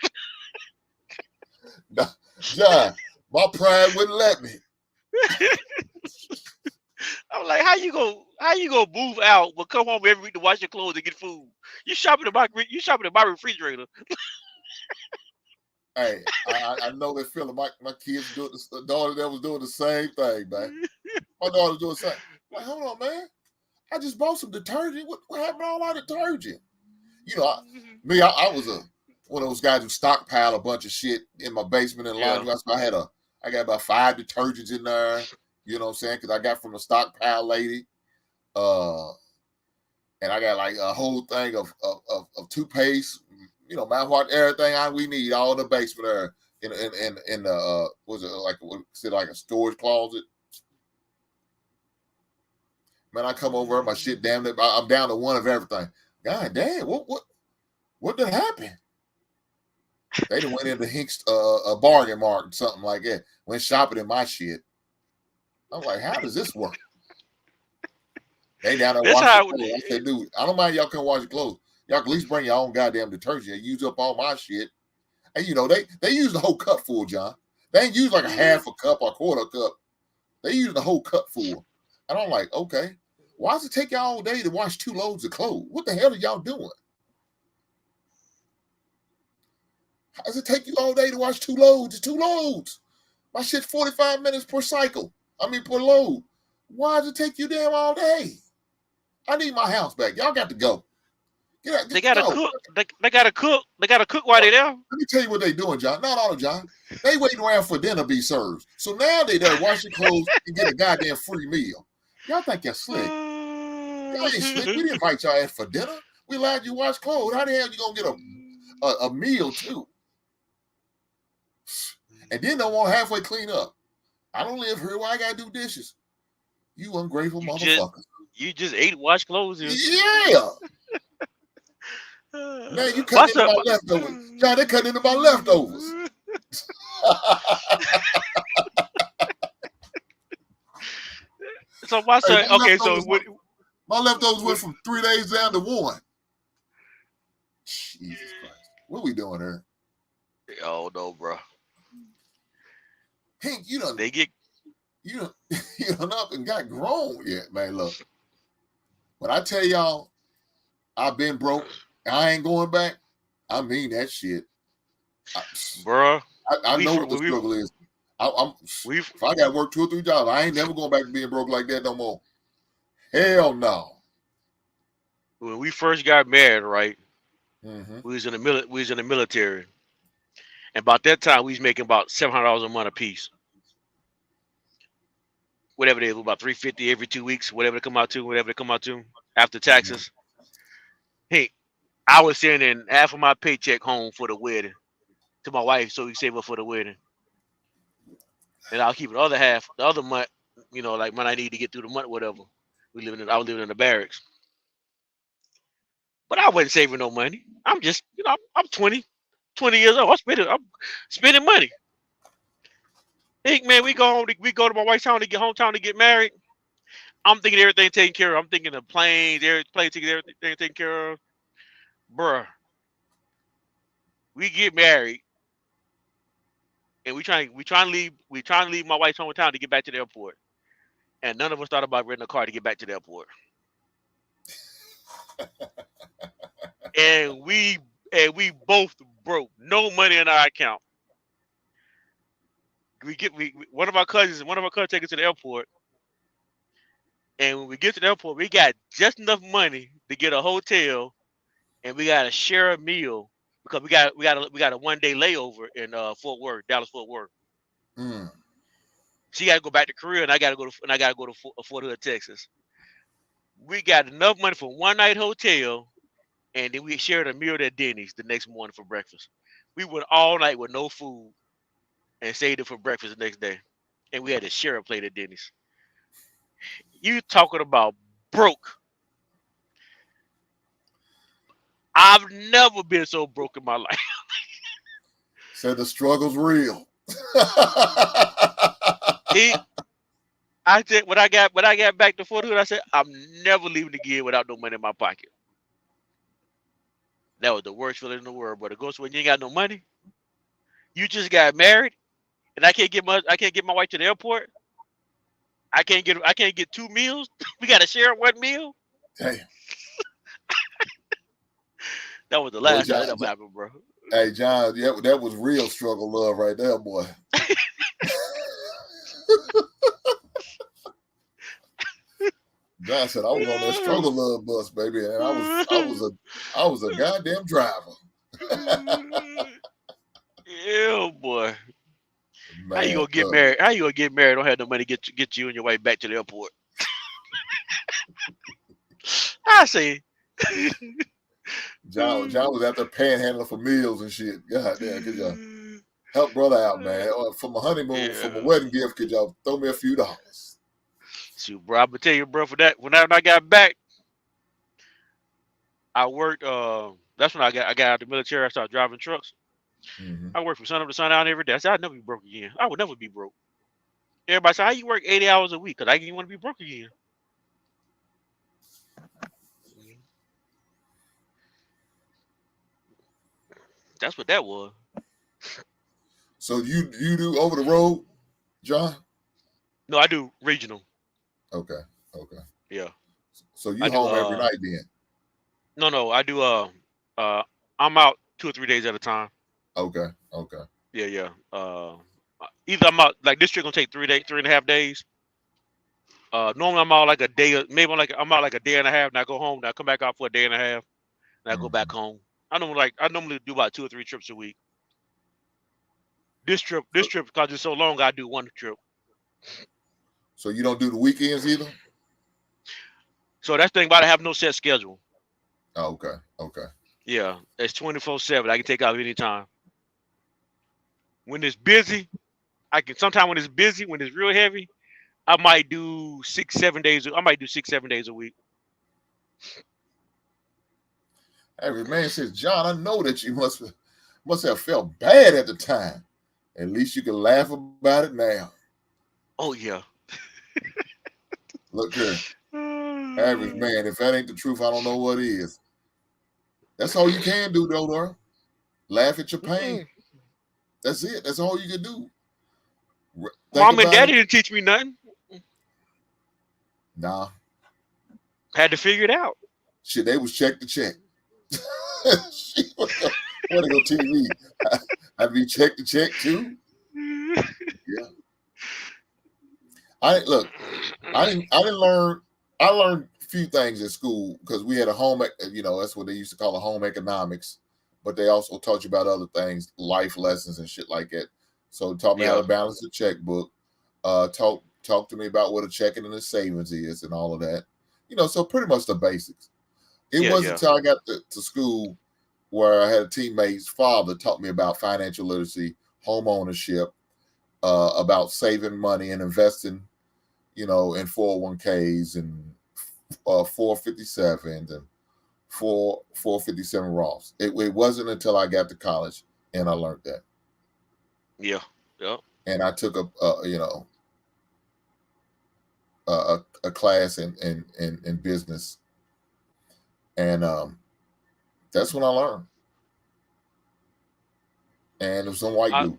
John, my pride wouldn't let me. I'm like, how you gonna move out but come home every week to wash your clothes and get food? You shopping in my refrigerator. Hey, I know that feeling. My kids do it. The daughter that was doing the same thing, man. My daughter's doing the same. I'm like, hold on, man. I just bought some detergent. What happened to all our detergent? You know, I was one of those guys who stockpile a bunch of shit in my basement and laundry. So I had I got about 5 detergents in there. You know what I'm saying? Because I got from the stockpile lady. And I got like a whole thing of toothpaste, you know, mouthwash, everything we need, all in the basement there. In the was it like a storage closet? Man, I come over, my shit damn it, I'm down to one of everything. God damn, what did happen? They done went into Hink's a bargain mart or something like that. Went shopping in my shit. I'm like, how does this work? They down there washing clothes. I said, dude, I don't mind y'all come wash your clothes. Y'all can at least bring your own goddamn detergent. Use up all my shit. And you know, they use the whole cup full, John. They ain't use like a half a cup or a quarter cup. They use the whole cup full. And I'm like, okay, why does it take y'all all day to wash 2 loads of clothes? What the hell are y'all doing? How does it take you all day to wash 2 loads? It's 2 loads. My shit's 45 minutes per cycle. Per load. Why does it take you damn all day? I need my house back. Y'all got to go. They gotta cook. They gotta cook. They gotta cook while they're there. Let me tell you what they doing, John. Not all of John. They waiting around for dinner to be served. So now they there washing clothes and get a goddamn free meal. Y'all think you're slick. Y'all ain't slick. We didn't invite y'all ass for dinner. We allowed you to wash clothes. How the hell you gonna get a meal too? And then don't want to halfway clean up. I don't live here where I gotta do dishes. You ungrateful motherfuckers. You just ate wash clothes. Yeah. Man, you cut into my leftovers. John, they cut into my leftovers. So my son, okay, so my leftovers went from 3 days down to 1. Jesus Christ. What are we doing here? Oh no, bro. Hank, you done up and got grown yet, man. Look. When I tell y'all I've been broke, I ain't going back. I mean that shit. Bro. I know what the struggle is. If I got to work 2 or 3 jobs, I ain't never going back to being broke like that no more. Hell no. When we first got married, right? Mm-hmm. We was in the military, and about that time we was making about $700 a month a piece. Whatever it is, about $350 every 2 weeks, whatever they come out to after taxes. Hey, I was sending half of my paycheck home for the wedding to my wife, so we save up for the wedding. And I'll keep the other half, the other month, you know, like when I need to get through the month, whatever. I was living in the barracks. But I wasn't saving no money. I'm just, you know, I'm 20 years old. I'm spending money. Hey, man, we go to my wife's hometown to get married. I'm thinking everything taken care of. I'm thinking the plane tickets, everything taken care of. Bruh. We get married. And we trying to leave my wife's hometown to get back to the airport. And none of us thought about renting a car to get back to the airport. and we both broke. No money in our account. One of our cousins take us to the airport. And when we get to the airport, we got just enough money to get a hotel, and we got to share a meal because we got a 1 day layover in Dallas Fort Worth. Mm. She got to go back to Korea, and I got to go to Fort Hood, Texas. We got enough money for 1 night hotel, and then we shared a meal at Denny's the next morning for breakfast. We went all night with no food and saved it for breakfast the next day, and we had to share a plate at Denny's. You talking about broke? I've never been so broke in my life. Said the struggle's real. I said when I got back to Fort Hood, I said I'm never leaving again without no money in my pocket. That was the worst feeling in the world. But it goes when you ain't got no money. You just got married, and I can't get my wife to the airport. I can't get 2 meals. We got to share 1 meal. Damn. That was the last time that ever happened, bro. Hey, John, that was real struggle love right there, boy. John said I was on that struggle love bus, baby, and I was a goddamn driver. Yeah, boy. Man. How you man. gonna get married? How you gonna get married? Don't have no money to get you and your wife back to the airport. I say, John was out there panhandling for meals and shit. God damn, could y'all help brother out, man? For my honeymoon, for my yeah. wedding gift, could y'all throw me a few dollars? Shoot, bro, I'm gonna tell you, bro. For that, when I got back, I worked. That's when I got out of the military. I started driving trucks. Mm-hmm. I worked from sun up to sundown every day. I said I'd never be broke again. I would never be broke. Everybody said, "How you work 80 hours a week?" Cause I didn't want to be broke again. That's what that was. So you do over the road, John? No, I do regional. Okay. Yeah, So I you do. home every night then? No, I do. I'm out 2 or 3 days at a time. Okay. Yeah. Either I'm out like this trip gonna take 3.5 days. Normally I'm out like a day. Maybe I'm out like a day and a half. And I go home. And I come back out for a day and a half. And I go back home. I normally do about 2 or 3 trips a week. This trip because it's so long, I do one trip. So you don't do the weekends either? So that's the thing about it, I have no set schedule. Oh, okay. Yeah, it's 24/7. I can take off anytime. When it's busy, I can. Sometimes when it's busy, when it's real heavy, I might do 6, 7 days. I might do 6, 7 days a week. Every man says, John, I know that you must have felt bad at the time. At least you can laugh about it now. Oh yeah. Look here. Average man, if that ain't the truth, I don't know what is. That's all you can do, though. Laugh at your pain. That's it. That's all you can do. Mom and Daddy didn't teach me nothing. Nah. Had to figure it out. Shit, they was check to check. What to go TV? I'd be check to check too. Yeah. I didn't learn. I learned a few things at school because we had a home. That's what they used to call a home economics. But they also taught you about other things, life lessons and shit like that. So it taught me how to balance the checkbook. Talk to me about what a checking and a savings is and all of that. So pretty much the basics. It wasn't until I got to school where I had a teammate's father taught me about financial literacy, home ownership, about saving money and investing, in 401ks and 457s and 457 Roths. It wasn't until I got to college and I learned that. Yeah. And I took a class in business. And that's when I learned. And it was some white dude.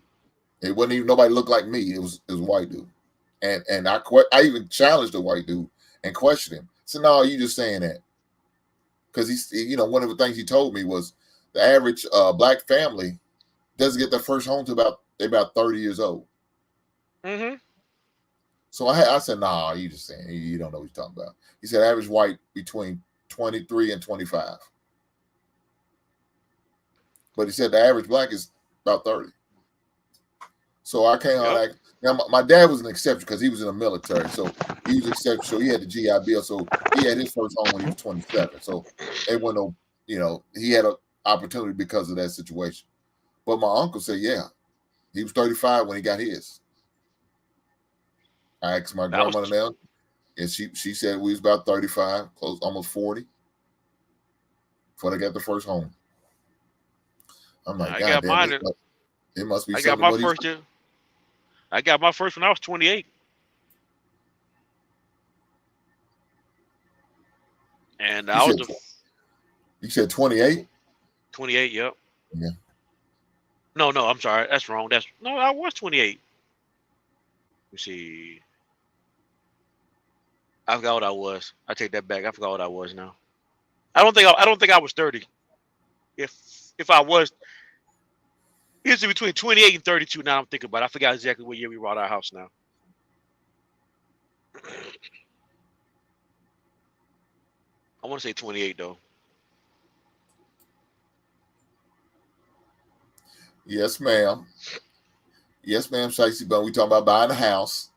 It wasn't even nobody looked like me. It was a white dude. And I even challenged the white dude and questioned him. I said, no, you just saying that. Because he's one of the things he told me was the average black family doesn't get their first home till they're about 30 years old. Mm-hmm. So I said, nah, you just saying, you don't know what you're talking about. He said average white between 23 and 25. But he said the average black is about 30. So I came on like, now my dad was an exception because he was in the military. So he was exception. So he had the GI Bill. So he had his first home when he was 27. So it wasn't he had an opportunity because of that situation. But my uncle said, yeah, he was 35 when he got his. I asked my grandmother now, and she said we was about 35, close, almost 40, before they got the first home. I'm like, God damn, it must be something. I got my first when I was 28. And you said 28? 28, yep. Yeah. No, I'm sorry. That's wrong. I was 28. Let me see. I forgot what I was. I take that back. I forgot what I was now. I don't think I was 30. If I was, it's between 28 and 32 now I'm thinking about it. I forgot exactly what year we bought our house now. I want to say 28 though. Yes, ma'am. Yes, ma'am, Shicey Bun. We talking about buying a house.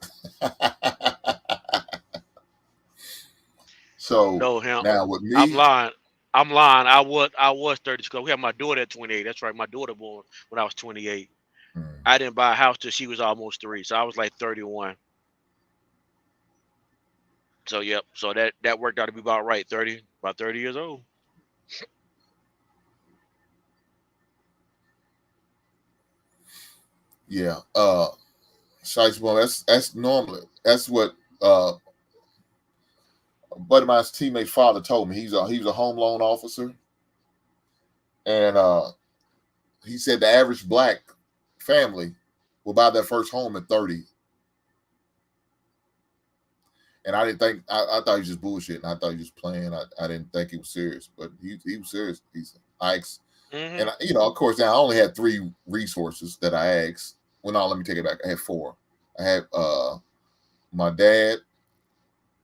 So No, him. now with I'm me, lying. I'm lying. I was 30 because we had my daughter at 28. That's right. My daughter born when I was 28. mm, I didn't buy a house till she was almost 3. So I was like 31. So yep. So that worked out to be about right. About 30 years old. yeah, Shicey Bun, that's normally that's what a buddy of mine's teammate's father told me. He was a home loan officer, and he said the average black family will buy their first home at 30. And I didn't think I thought he was just bullshitting. I thought he was just playing. I didn't think he was serious, but he was serious. Hmm. And of course, now I only had 3 resources that I asked. Well, no, let me take it back. I had 4. I had my dad,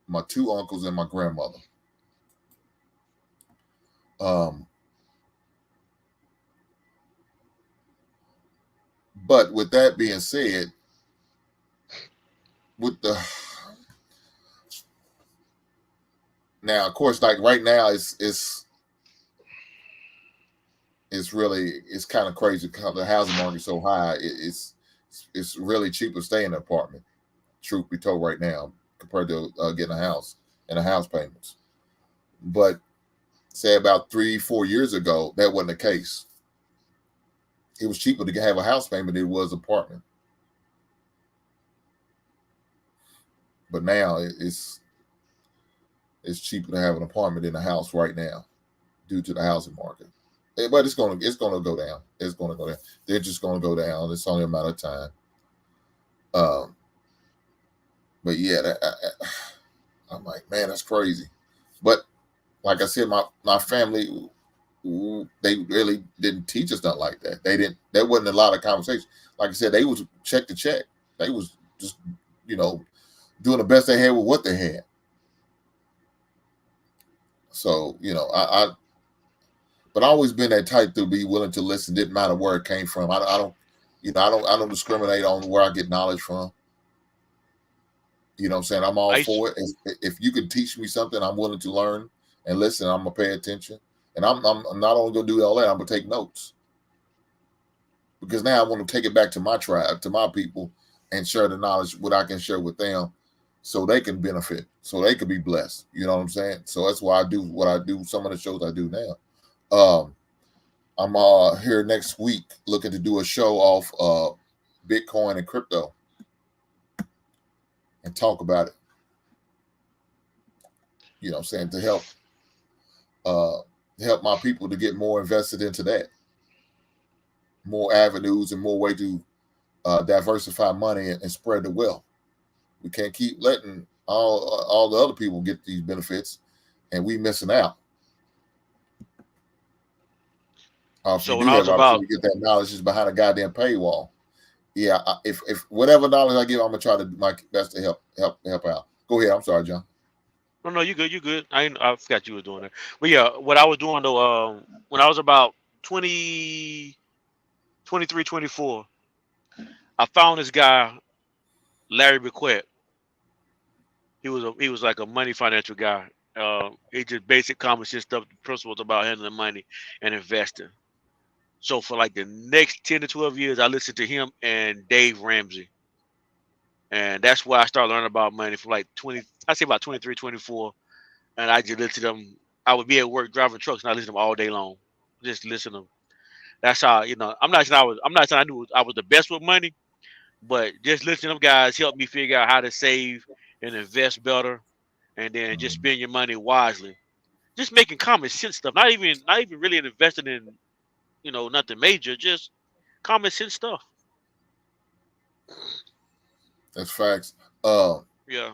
my 2 uncles, and my grandmother. Um, but with that being said, with the now, of course, like right now, it's kind of crazy because the housing market's so high. It's really cheap to stay in an apartment. Truth be told, right now compared to getting a house and the house payments. But say about 3-4 years ago, that wasn't the case. It was cheaper to have a house payment than it was apartment. But now it's cheaper to have an apartment than a house right now due to the housing market. But it's gonna go down. It's gonna go down. They're just gonna go down. It's only a matter of time. Um, but yeah, I'm like, man, that's crazy. But like I said, my family, they really didn't teach us nothing like that. They didn't. There wasn't a lot of conversation. Like I said, they was check to check. They was just doing the best they had with what they had. So but I always been that type to be willing to listen. Didn't matter where it came from. I don't, I don't discriminate on where I get knowledge from. You know what I'm saying? I'm all I used, for it. If you can teach me something, I'm willing to learn and listen. I'm gonna pay attention, and I'm not only gonna do all that. I'm gonna take notes because now I want to take it back to my tribe, to my people, and share the knowledge what I can share with them, so they can benefit, so they can be blessed. You know what I'm saying? So that's why I do what I do. Some of the shows I do now. I'm here next week looking to do a show off Bitcoin and crypto and talk about it. You know what I'm saying? To help my people to get more invested into that, more avenues and more way to diversify money and spread the wealth. We can't keep letting all the other people get these benefits and we missing out. If you so when do I have was an about opportunity to get that knowledge, is behind a goddamn paywall. Yeah, if whatever knowledge I give, I'm gonna try to do my best to help out. Go ahead. I'm sorry, John. no, you good. I forgot you were doing that. But yeah, what I was doing though, when I was about 20, 23, 24, I found this guy, Larry Bequette. He was like a money financial guy. He just basic common sense stuff, principles about handling money and investing. So for like the next 10 to 12 years, I listened to him and Dave Ramsey. And that's where I started learning about money for like 20, I say about 23, 24. And I just listened to them. I would be at work driving trucks and I listened to them all day long. Just listen to them. That's how, I'm not saying I knew I was the best with money, but just listening to them guys helped me figure out how to save and invest better and then just Mm, spend your money wisely. Just making common sense stuff. Not even really investing in, nothing major, just common sense stuff. that's facts. Uh, Yeah.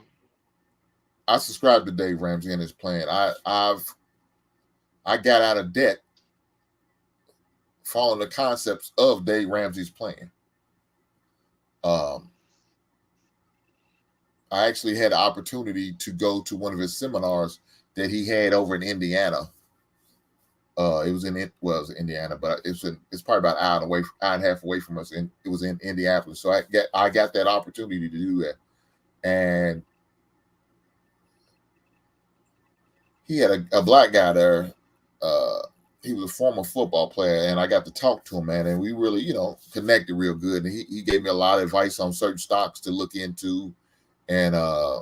I subscribe to Dave Ramsey and his plan. I got out of debt following the concepts of Dave Ramsey's plan. Um, I actually had the opportunity to go to one of his seminars that he had over in Indiana. It was in Indiana, but it's probably about an hour and a half away from us, and it was in Indianapolis. So I got that opportunity to do that, and he had a black guy there. He was a former football player, and I got to talk to him, man, and we really, connected real good. And he gave me a lot of advice on certain stocks to look into, and I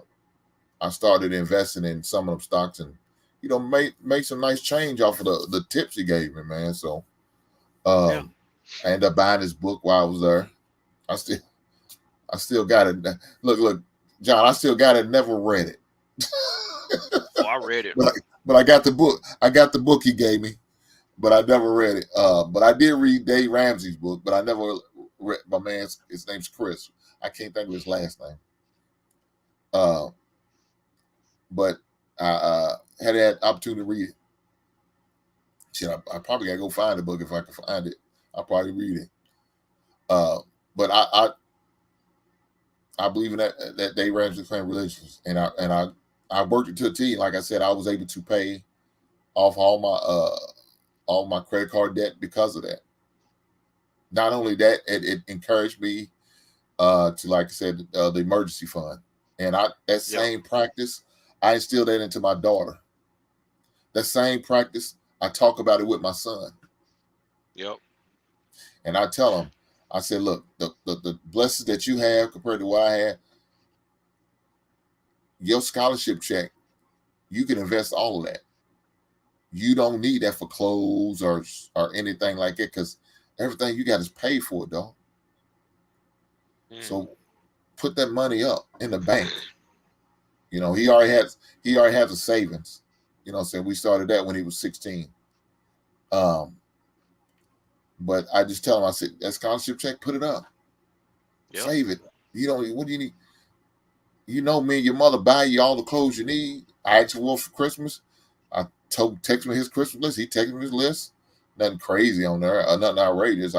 started investing in some of them stocks, and made some nice change off of the tips he gave me, man. So I ended up buying his book while I was there. I still got it. Look, John, I still got it. Never read it. Oh, I read it. But I got the book. I got the book he gave me, but I never read it. But I did read Dave Ramsey's book, but I never read my man's. His name's Chris. I can't think of his last name. But I had that opportunity to read it. Shit, I probably gotta go find the book if I can find it. I'll probably read it. But I believe in that Dave Ramsey claim relationships, and I worked it to a T. Like I said, I was able to pay off all my credit card debt because of that. Not only that, it encouraged me to, like I said, the emergency fund, and that same practice, I instilled that into my daughter. That same practice, I talk about it with my son. Yep. And I tell him, I said, look, the blessings that you have compared to what I had, your scholarship check, you can invest all of that. You don't need that for clothes or anything like that, because everything you got is paid for, dog. So put that money up in the bank. He already has a savings. So we started that when he was 16. But I just tell him, I said, that scholarship check, put it up. Yep. Save it. What do you need? Me and your mother buy you all the clothes you need. I asked for for Christmas. I text me his Christmas list. He texted me his list. Nothing crazy on there, nothing outrageous.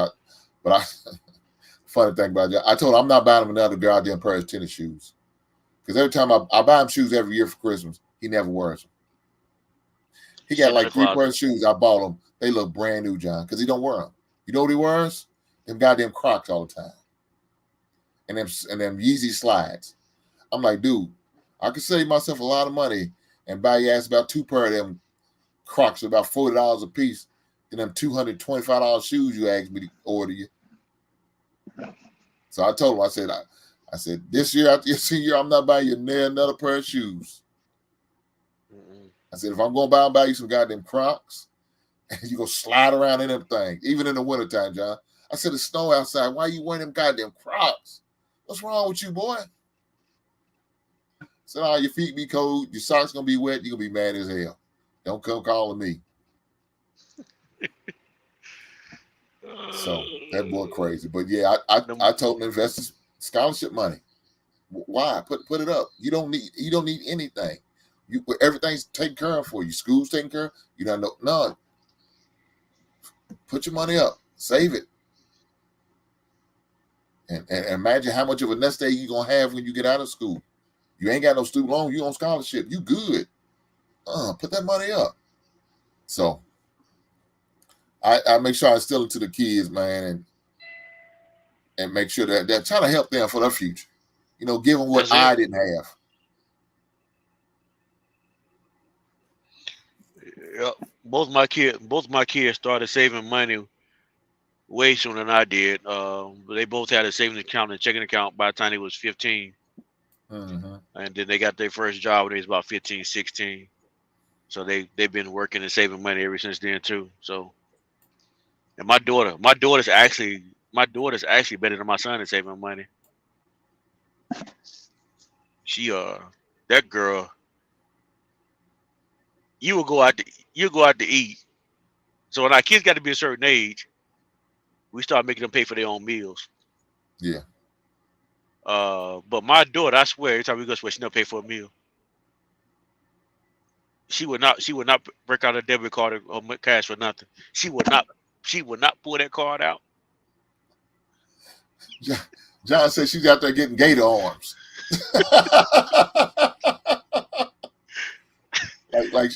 Funny thing about that, I told him I'm not buying him another goddamn pair of tennis shoes. Because every time I buy him shoes every year for Christmas, he never wears them. He got like 3 pairs of shoes. I bought him. They look brand new, John, because he don't wear them. You know what he wears? Them goddamn Crocs all the time. And them Yeezy slides. I'm like, dude, I could save myself a lot of money and buy your ass about 2 pair of them Crocs for about $40 a piece, and them $225 shoes you asked me to order you. So I told him, I said, this year after your senior year, I'm not buying you another pair of shoes. I said, if I'm going to buy you some goddamn Crocs, and you're going to slide around in them things, even in the wintertime, John. I said, it's snow outside. Why are you wearing them goddamn Crocs? What's wrong with you, boy? I said, your feet be cold, your socks going to be wet, you're going to be mad as hell. Don't come calling me. So that boy crazy. But yeah, I told him to invest his scholarship money. Why? Put it up. You don't need anything. Everything's taken care of for you. School's taken care of. You don't know none. Put your money up. Save it. And imagine how much of a nest egg you're gonna have when you get out of school. You ain't got no student loan, you on scholarship. You good. Put that money up. So I make sure I instill it to the kids, man, and make sure that they're trying to help them for their future. Give them what I didn't have. Yeah, both my kids started saving money way sooner than I did. They both had a savings account and checking account by the time they was 15. And then they got their first job when they was about 15, 16. So they've been working and saving money ever since then too. So, and my daughter's actually better than my son at saving money. She that girl, you go out to eat. So when our kids got to be a certain age, we start making them pay for their own meals. Yeah. But my daughter, I swear, every time we go somewhere, she never pay for a meal. She would not break out a debit card or cash for nothing. She would not pull that card out. John said she's out there getting gator arms. like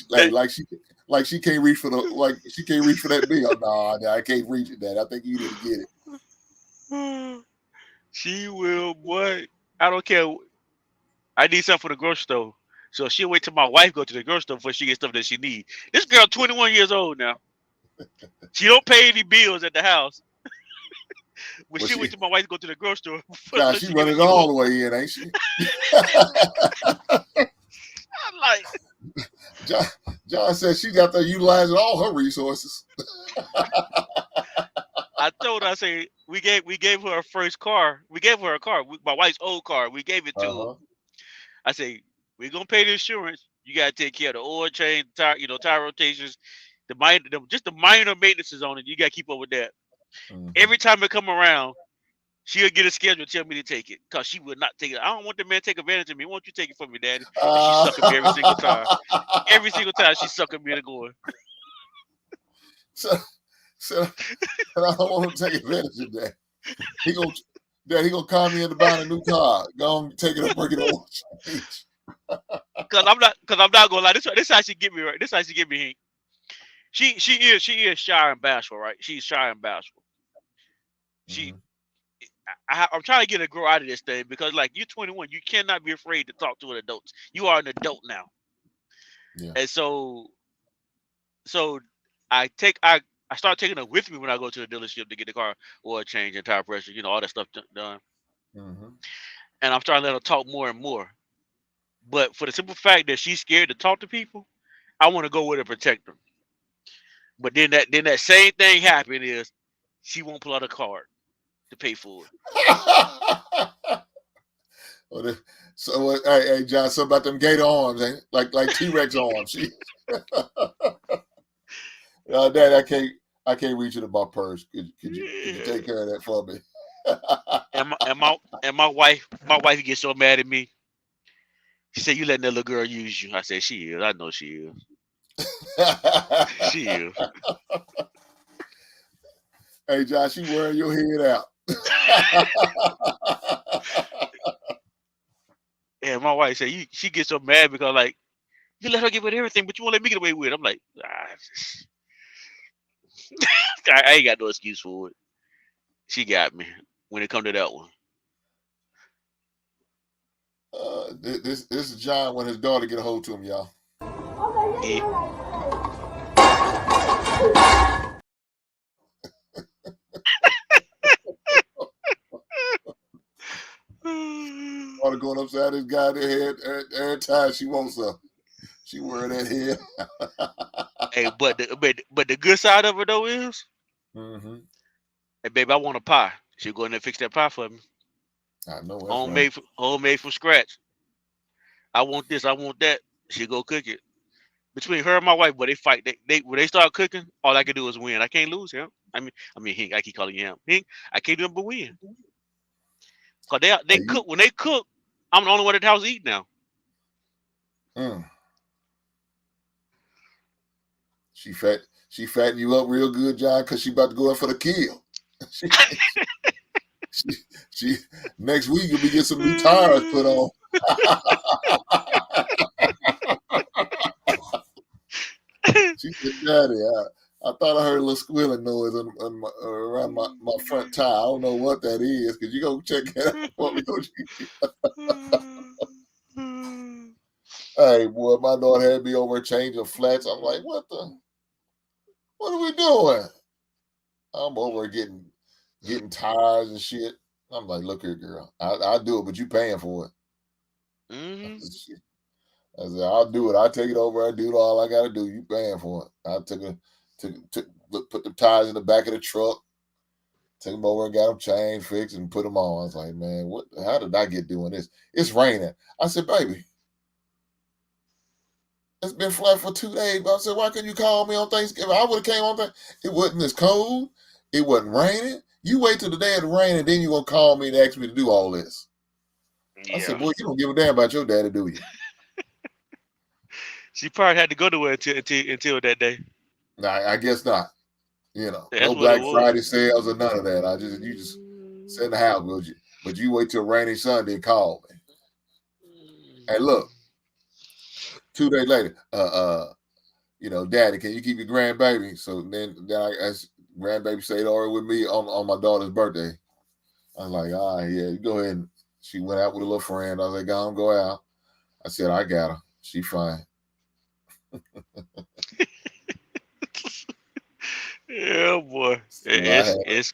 like she can't reach for that bill. No, I can't reach it. That I think you need to get it. She will, boy. I don't care. I need something for the grocery store. So she'll wait till my wife go to the grocery store before she gets stuff that she needs. This girl 21 years old now. She don't pay any bills at the house. But she'll wait till my wife go to the grocery store. God, she running all the way in, ain't she? I'm like, John said she got to utilizing all her resources. I told her, I say, we gave her a first car. We gave her a car, my wife's old car. We gave it to her. I say, we're gonna pay the insurance. You gotta take care of the oil change, tire rotations, just the minor maintenances on it. You gotta keep up with that. Every time it come around, she'll get a schedule, tell me to take it, because she will not take it. I don't want the man to take advantage of me. Why don't you take it from me, Daddy? And she's sucking me every single time. Every single time she's sucking me into going. So I don't want him to take advantage of that. He gonna call me into buying a new car. Go on, take it up, break it over. Cause I'm not gonna lie. This how she get me right. This how she get me, Hank. She is shy and bashful, right? She's shy and bashful. I'm trying to get her to grow out of this thing, because like, you're 21, you cannot be afraid to talk to an adult. You are an adult now. Yeah. And so I start taking her with me when I go to the dealership to get the car oil change and tire pressure, all that stuff done. And I'm starting to let her talk more and more. But for the simple fact that she's scared to talk to people, I want to go with her, protect her. But then that same thing happened is she won't pull out a card to pay for it. So hey John, something about them gator arms, ain't it? Like T-Rex arms. Dad, I can't reach into my purse. Could you take care of that for me? and my wife gets so mad at me. She said, "You letting that little girl use you?" I said, "She is. I know she is. She is." Hey Josh, you wearing your head out. And my wife said, she gets so mad because, like, you let her get with everything, but you won't let me get away with it. I'm like, I ain't got no excuse for it. She got me when it come to that one. This is John when his daughter get a hold to him, y'all. Yeah. Daughter going upside his goddamn head every time she wants something. She wearing that head. Hey, but the good side of it though is, hey baby, I want a pie. She'll go in there and fix that pie for me. I know that's homemade from scratch. I want this, I want that. She'll go cook it. Between her and my wife, but they fight. When they start cooking, all I can do is win. I can't lose him. I mean, Hank, I keep calling you him. Hank, I can't do nothing but win. Cause they cook. When they cook, I'm the only one at the house eating now. She fatting you up real good, John, because she about to go in for the kill. she next week you'll be getting some new tires put on. She said, "Daddy, I thought I heard a little squealing noise around my front tire. I don't know what that is. Could you go check it out for me?" Hey, boy, my daughter had me over changing flats. I'm like, what are we doing? I'm over getting tires and shit. I'm like, look here, girl. I'll do it, but you paying for it. I said, I'll do it. I'll take it over. I'll do all I got to do. You paying for it. I put the tires in the back of the truck, took them over and got them changed, fixed, and put them on. I was like, man, how did I get doing this? It's raining. I said, baby, it's been flat for 2 days. I said, why couldn't you call me on Thanksgiving? I would have came on Thanksgiving. It wasn't as cold. It wasn't raining. You wait till the day of the rain, and then you're going to call me and ask me to do all this. Yeah. I said, boy, you don't give a damn about your daddy, do you? She probably had to go to it until that day. Nah, I guess not. No Black Friday sales or none of that. You just sit in the house, but you wait till rainy Sunday and call me. Hey, look, 2 days later, Daddy, can you keep your grandbaby? So then grandbaby stayed over with me on my daughter's birthday. I was like, all right, yeah, you go ahead. And she went out with a little friend. I was like, go out. I said, I got her. She fine. Yeah, boy. So I had It's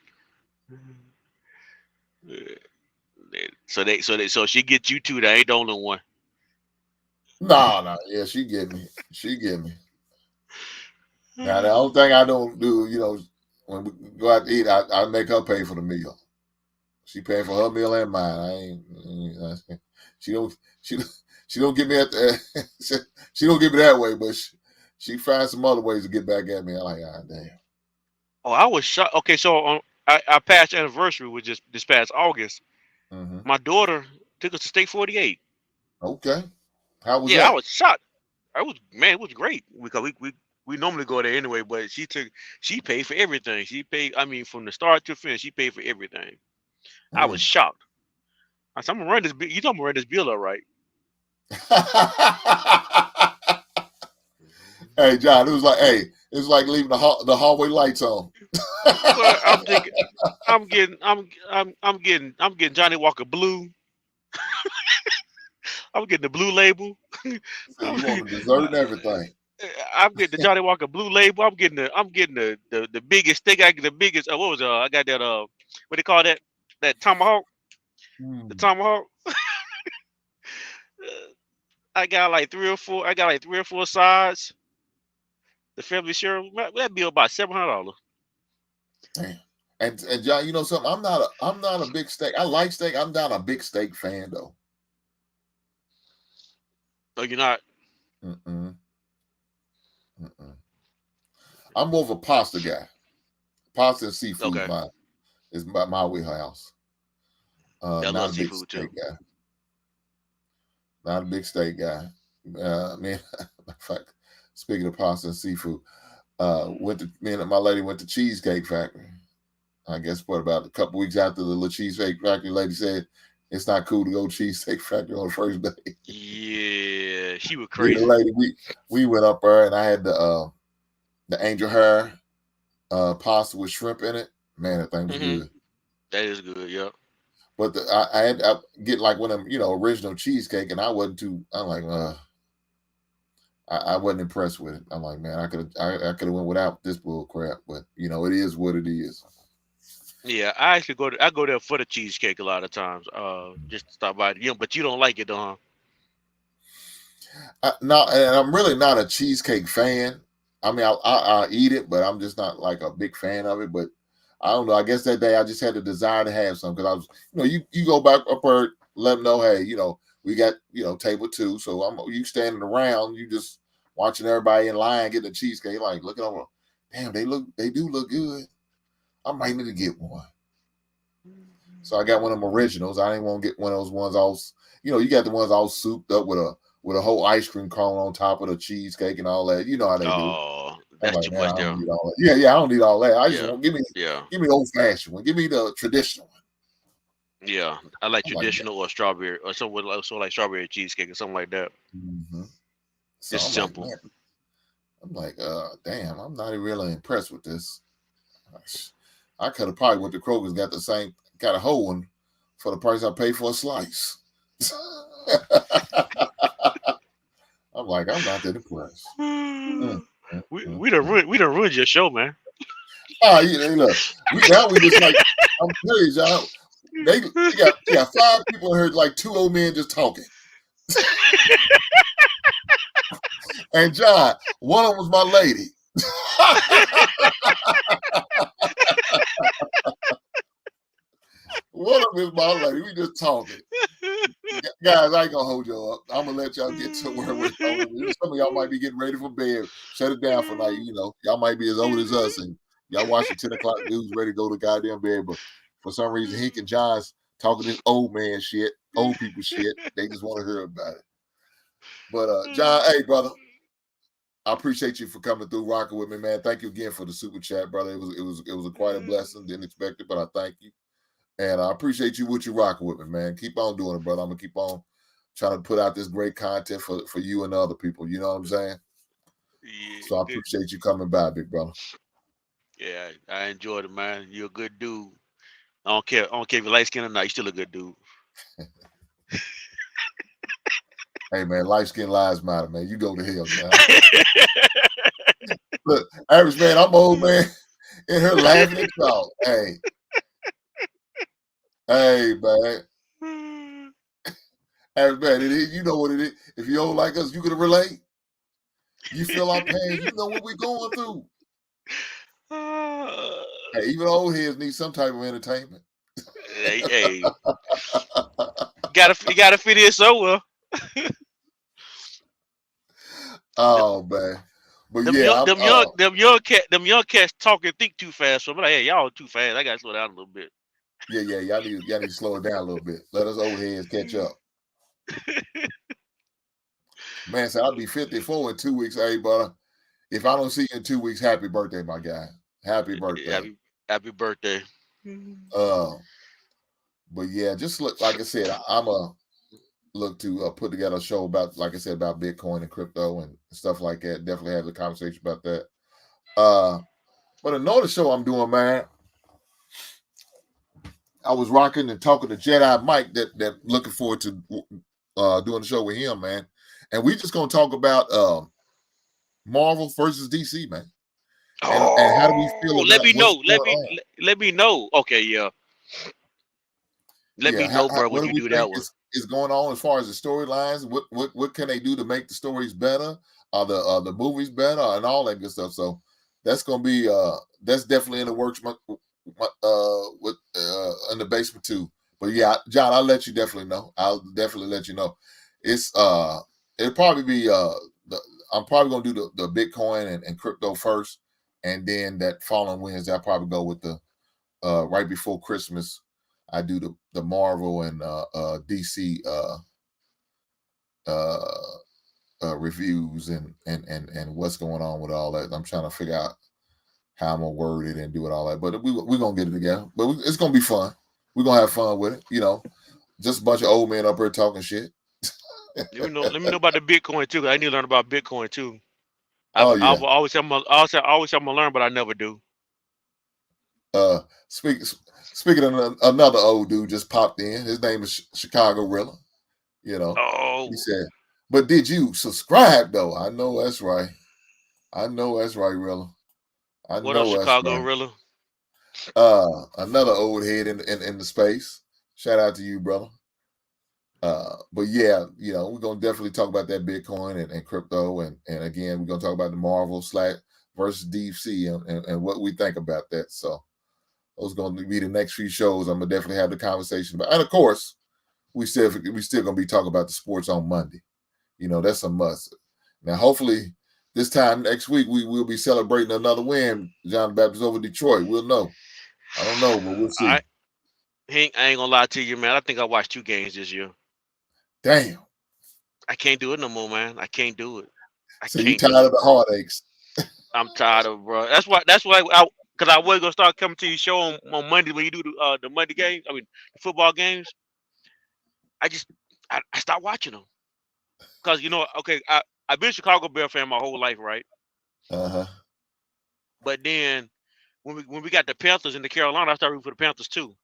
so she gets you too. That ain't the only one. no, yeah, she get me. She get me. Now the only thing I don't do, when we go out to eat, I make her pay for the meal. She paying for her meal and mine. I ain't. She don't get me at the. She don't get me that way, but she finds some other ways to get back at me. I'm like, damn. Oh, I was shocked. Okay, so our past anniversary was just this past August. Mm-hmm. My daughter took us to State 48. Okay, how was Yeah, that? I was shocked. It was great because we normally go there anyway, but she paid for everything. She paid, I mean, from the start to finish, she paid for everything. I was shocked. I said, I'm gonna run this bill. You know I'm gonna run this bill up, right? Hey, John, it was like leaving the hallway lights on. Well, I'm thinking, I'm getting Johnny Walker Blue. I'm getting the blue label. So you want the dessert and everything. I'm getting the Johnny Walker Blue label. I'm getting the biggest steak. I get the biggest. What was I got that what they call that tomahawk? The tomahawk. I got like 3 or 4. I got like 3 or 4 sides. The family share that be about $700. And John, you know something? I'm not a big steak. I like steak. I'm not a big steak fan though. No, you're not. Mm-mm. I'm more of a pasta guy. Pasta and seafood is my wheelhouse. Not a big steak too. guy. Not a big steak guy. In fact, speaking of pasta and seafood, me and my lady went to Cheesecake Factory. I guess about a couple weeks after the little Cheesecake Factory lady said it's not cool to go to Cheesecake Factory on the first day. Yeah, she was crazy. The lady, we went up there and I had the angel hair pasta with shrimp in it. Man, that thing was good. That is good, yeah. But I get like one of them, original cheesecake, and I wasn't too. I'm like, I wasn't impressed with it. I'm like, man, I could have went without this bull crap, but it is what it is. Yeah, I actually go there for the cheesecake a lot of times. Just to stop by. But you don't like it, though, huh? No, and I'm really not a cheesecake fan. I mean, I eat it, but I'm just not like a big fan of it. But I don't know. I guess that day I just had the desire to have some because I was, you go back up there, let them know, hey, we got, table 2. So you standing around, you just watching everybody in line getting a cheesecake, like looking over, damn, they do look good. I might need to get one. So I got one of them originals. I didn't want to get one of those ones all, you got the ones all souped up with a whole ice cream cone on top of the cheesecake and all that. You know how they do. Oh, that's too much there. Yeah, I don't need all that. I just want give me the old fashioned one. Give me the traditional one. Yeah, I like traditional or strawberry or something like strawberry cheesecake or something like that. Mm-hmm. So it's simple. I'm like, damn, I'm not really impressed with this. I could have probably went to Kroger's, got a whole one for the price I paid for a slice. I'm like, I'm not that impressed. We done ruined your show, man. Look, now we just like, I'm telling you, y'all, they got 5 people in here, like 2 old men just talking. And John, one of them was my lady. One of them is my lady. We just talking. Guys, I ain't gonna hold y'all up. I'm gonna let y'all get somewhere with some of y'all might be getting ready for bed. Shut it down for night. Y'all might be as old as us and y'all watching 10 o'clock news ready to go to goddamn bed. But for some reason, Hink and John's talking this old man shit, old people shit. They just want to hear about it. But John, hey brother, I appreciate you for coming through, rocking with me, man. Thank you again for the super chat, brother. It was quite a blessing. Didn't expect it, but I thank you. And I appreciate you what you rocking with me, man. Keep on doing it, brother. I'm gonna keep on trying to put out this great content for you and other people. You know what I'm saying? Yeah, So I good. appreciate you coming by, big brother. Yeah, I enjoyed it, man. You're a good dude. I don't care. I don't care if you're light skinned or not. You're still a good dude. Hey man, light skin lives matter, man. You go to hell, John. Look, average man, I'm old man in here laughing at y'all. Hey, man. Average man, you know what it is. If you don't like us, you can relate. You feel our pain. You know what we're going through. Hey, even old heads need some type of entertainment. Hey, you gotta fit in so well. Oh man, but Them yeah, young, them young cats talk and think too fast. So I'm like, hey, y'all too fast. I gotta slow down a little bit. yeah. Y'all need to slow it down a little bit. Let us old heads catch up. Man, so I'll be 54 in 2 weeks. Hey, brother, if I don't see you in 2 weeks, happy birthday, my guy. Happy birthday. Happy birthday. But yeah, just look, like I said, I'm a look to put together a show about, like I said, about Bitcoin and crypto and stuff like that. Definitely have a conversation about that. But another show I'm doing, man, I was rocking and talking to Jedi Mike that looking forward to doing the show with him, man. And we just gonna talk about Marvel versus DC, man. And how do we feel about let me what's know. going on? Let me know. Okay, yeah. Let me know, bro, What when do you we do that think one. is going on as far as the storylines? What can they do to make the stories better? Are the movies better and all that good stuff? So that's gonna be that's definitely in the works with in the basement too. But yeah, John, I'll let you definitely know. I'll definitely let you know. It's it'll probably be I'm probably gonna do the Bitcoin and crypto first, and then that following Wednesday I'll probably go with the right before Christmas. I do the Marvel and DC reviews and what's going on with all that. I'm trying to figure out how I'm gonna word it and do it all that. But we're gonna get it together. But it's gonna be fun. We're gonna have fun with it. You know, just a bunch of old men up here talking shit. Let me know about the Bitcoin too. 'Cause I need to learn about Bitcoin too. Oh I've yeah. always said I'm gonna learn, but I never do. Speaking of another old dude just popped in. His name is Chicago Rilla. You know, Oh, he said, "But did you subscribe though?" I know that's right. I know that's right, Rilla. I what up, know that's Chicago right. Rilla? Another old head in the space. Shout out to you, brother. But yeah, you know, we're gonna definitely talk about that Bitcoin and crypto, and again, we're gonna talk about the Marvel / versus DC and what we think about that. So those are gonna be the next few shows. I'm gonna definitely have the conversation about, and of course, we still gonna be talking about the sports on Monday. You know, that's a must. Now, hopefully, this time next week we will be celebrating another win, John the Baptist over Detroit. We'll know. I don't know, but we'll see. I ain't gonna lie to you, man. I think I watched 2 games this year. Damn. I can't do it no more, man. I can't do it. I So you can't tired do of it. the heartaches? I'm tired of, bro. That's why because I was gonna start coming to your show on Monday when you do the Monday games. I mean, the football games. I just I stopped watching them because okay, I've been a Chicago Bear fan my whole life, right? Uh-huh. But then when we got the Panthers and the Carolina, I started rooting for the Panthers too.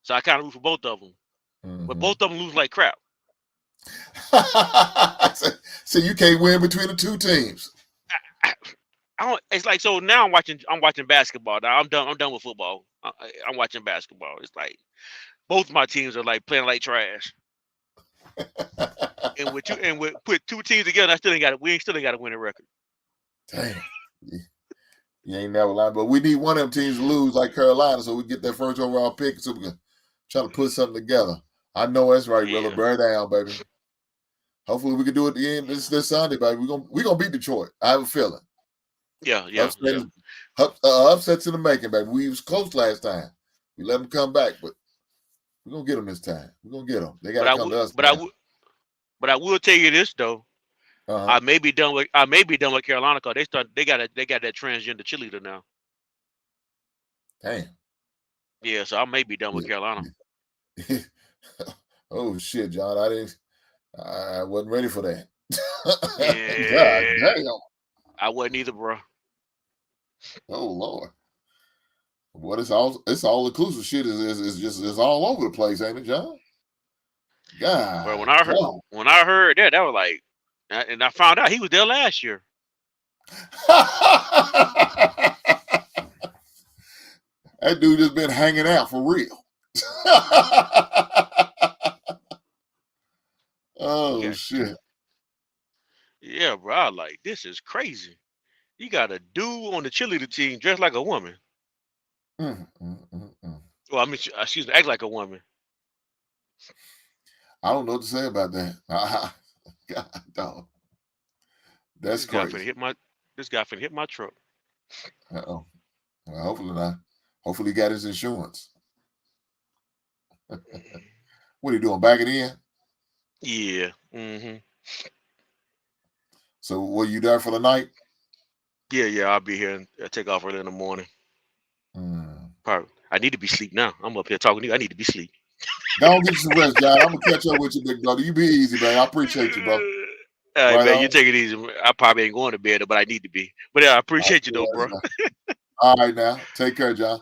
So I kind of root for both of them. But Mm-hmm. both of them lose like crap. So you can't win between the two teams. I don't. It's like, so now I'm watching basketball. Now I'm done with football. I'm watching basketball. It's like both my teams are like playing like trash. And with put 2 teams together, we still ain't got to win a record. Damn. You ain't never lying. But we need one of them teams to lose like Carolina so we get that first overall pick so we can try to put something together. I know that's right, Rilla. Yeah. Bear it down, baby. Hopefully we can do it at the end this Sunday, baby. We're gonna beat Detroit. I have a feeling. Yeah. Upsets in the making, baby. We was close last time. We let them come back, but we're gonna get them this time. We're gonna get them. They But gotta I come would, to us but I now. would, but I will tell you this though. Uh-huh. I may be done with Carolina because they got that transgender cheerleader now. Damn. Yeah, so I may be done with Carolina. Oh shit, John. I wasn't ready for that. God Yeah. damn. I wasn't either, bro. Oh Lord. What it's all inclusive shit is all over the place, ain't it, John? Bro, God damn. when I heard that was like, and I found out he was there last year. That dude just been hanging out for real. Oh Got shit. Yeah, bro. I was like, this is crazy. You got a dude on the cheerleader team dressed like a woman. Mm. Well, I mean, excuse me, act like a woman. I don't know what to say about that. God dog. That's This guy finna crazy. hit my. This guy finna hit my truck. Uh-oh. Well, hopefully not. Hopefully he got his insurance. What are you doing? Back it in? Yeah. Mm-hmm. So were you there for the night? Yeah. I'll be here and take off early in the morning. Mm. Probably. I need to be asleep now. I'm up here talking to you. I need to be asleep. Don't get you some rest, John. I'm gonna catch up with you, big brother. You be easy, man. I appreciate you, bro. All right, Right man. You on. take it easy. I probably ain't going to bed, but I need to be. But yeah, I appreciate you though, bro. All right, now. Take care, John.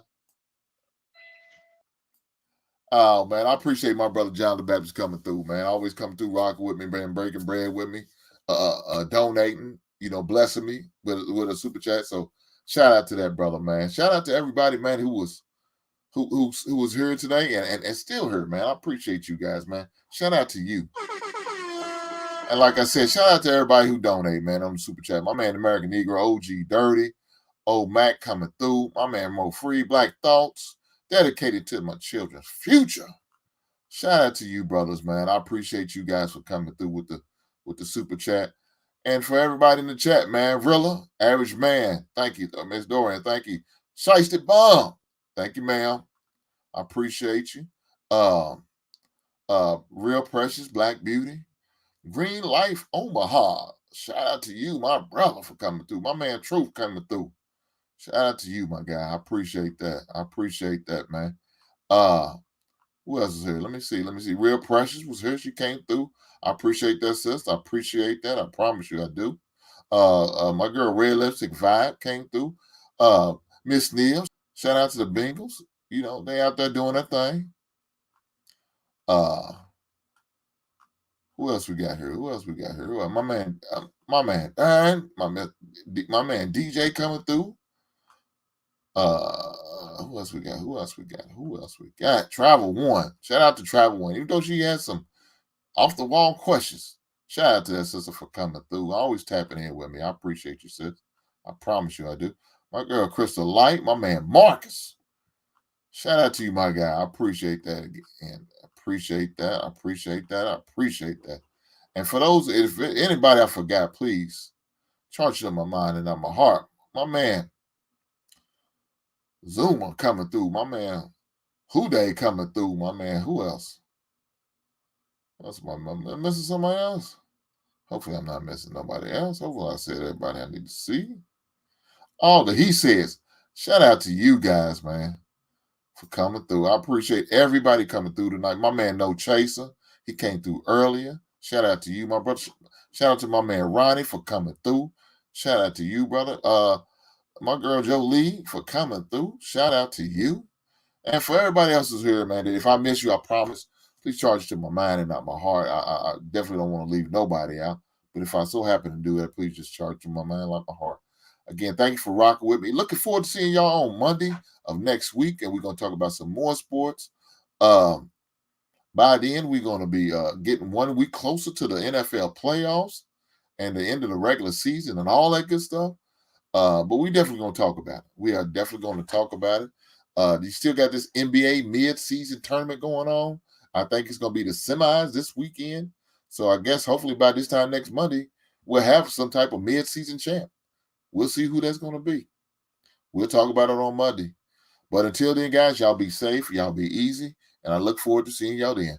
Oh, man. I appreciate my brother John the Baptist coming through, man. Always coming through, rocking with me, man, breaking bread with me, donating, blessing me with a super chat. So shout out to that brother, man. Shout out to everybody, man, who was here today and still here, man. I appreciate you guys, man. Shout out to you. And like I said, shout out to everybody who donate, man, on the super chat. My man, American Negro, OG Dirty, old Mac coming through. My man, Mo Free, Black Thoughts, dedicated to my children's future. Shout out to you, brothers, man. I appreciate you guys for coming through with the super chat. And for everybody in the chat, man, Rilla, Average Man, thank you. Miss Dorian, thank you. Shiesty Bomb, thank you, ma'am. I appreciate you. Real Precious, Black Beauty, Green Life Omaha. Shout out to you, my brother, for coming through. My man Truth coming through. Shout out to you, my guy. I appreciate that. Man. Who else is here? Let me see. Real Precious was here. She came through. I appreciate that, sis. I appreciate that. I promise you I do. My girl Red Lipstick Vibe came through. Miss Neal. Shout out to the Bengals. They out there doing their thing. Who else we got here? My man Aaron, my man DJ coming through. Who else we got? Travel One. Shout out to Travel One. Even though she had some off the wall questions. Shout out to that sister for coming through. Always tapping in with me. I appreciate you, sis. I promise you I do. My girl Crystal Light, my man Marcus. Shout out to you, my guy. I appreciate that again. I appreciate that. And for those, if anybody I forgot, please charge it on my mind and on my heart. My man Zuma coming through. My man Houday coming through. My man, who else? Am I missing somebody else? Hopefully I'm not missing nobody else. Hopefully I said everybody I need to see. All the he says. Shout out to you guys, man, for coming through. I appreciate everybody coming through tonight. My man No Chaser, he came through earlier. Shout out to you, my brother. Shout out to my man Ronnie for coming through. Shout out to you, brother. My girl Jolie for coming through. Shout out to you. And for everybody else who's here, man, if I miss you, I promise, please charge it to my mind and not my heart. I definitely don't want to leave nobody out. But if I so happen to do that, please just charge it to my mind, not my heart. Again, thank you for rocking with me. Looking forward to seeing y'all on Monday of next week. And we're going to talk about some more sports. By then, we're going to be getting 1 week closer to the NFL playoffs and the end of the regular season and all that good stuff. But we definitely going to talk about it. We are definitely going to talk about it. You still got this NBA mid-season tournament going on. I think it's going to be the semis this weekend. So I guess hopefully by this time next Monday, we'll have some type of mid-season champ. We'll see who that's going to be. We'll talk about it on Monday. But until then, guys, y'all be safe. Y'all be easy. And I look forward to seeing y'all then.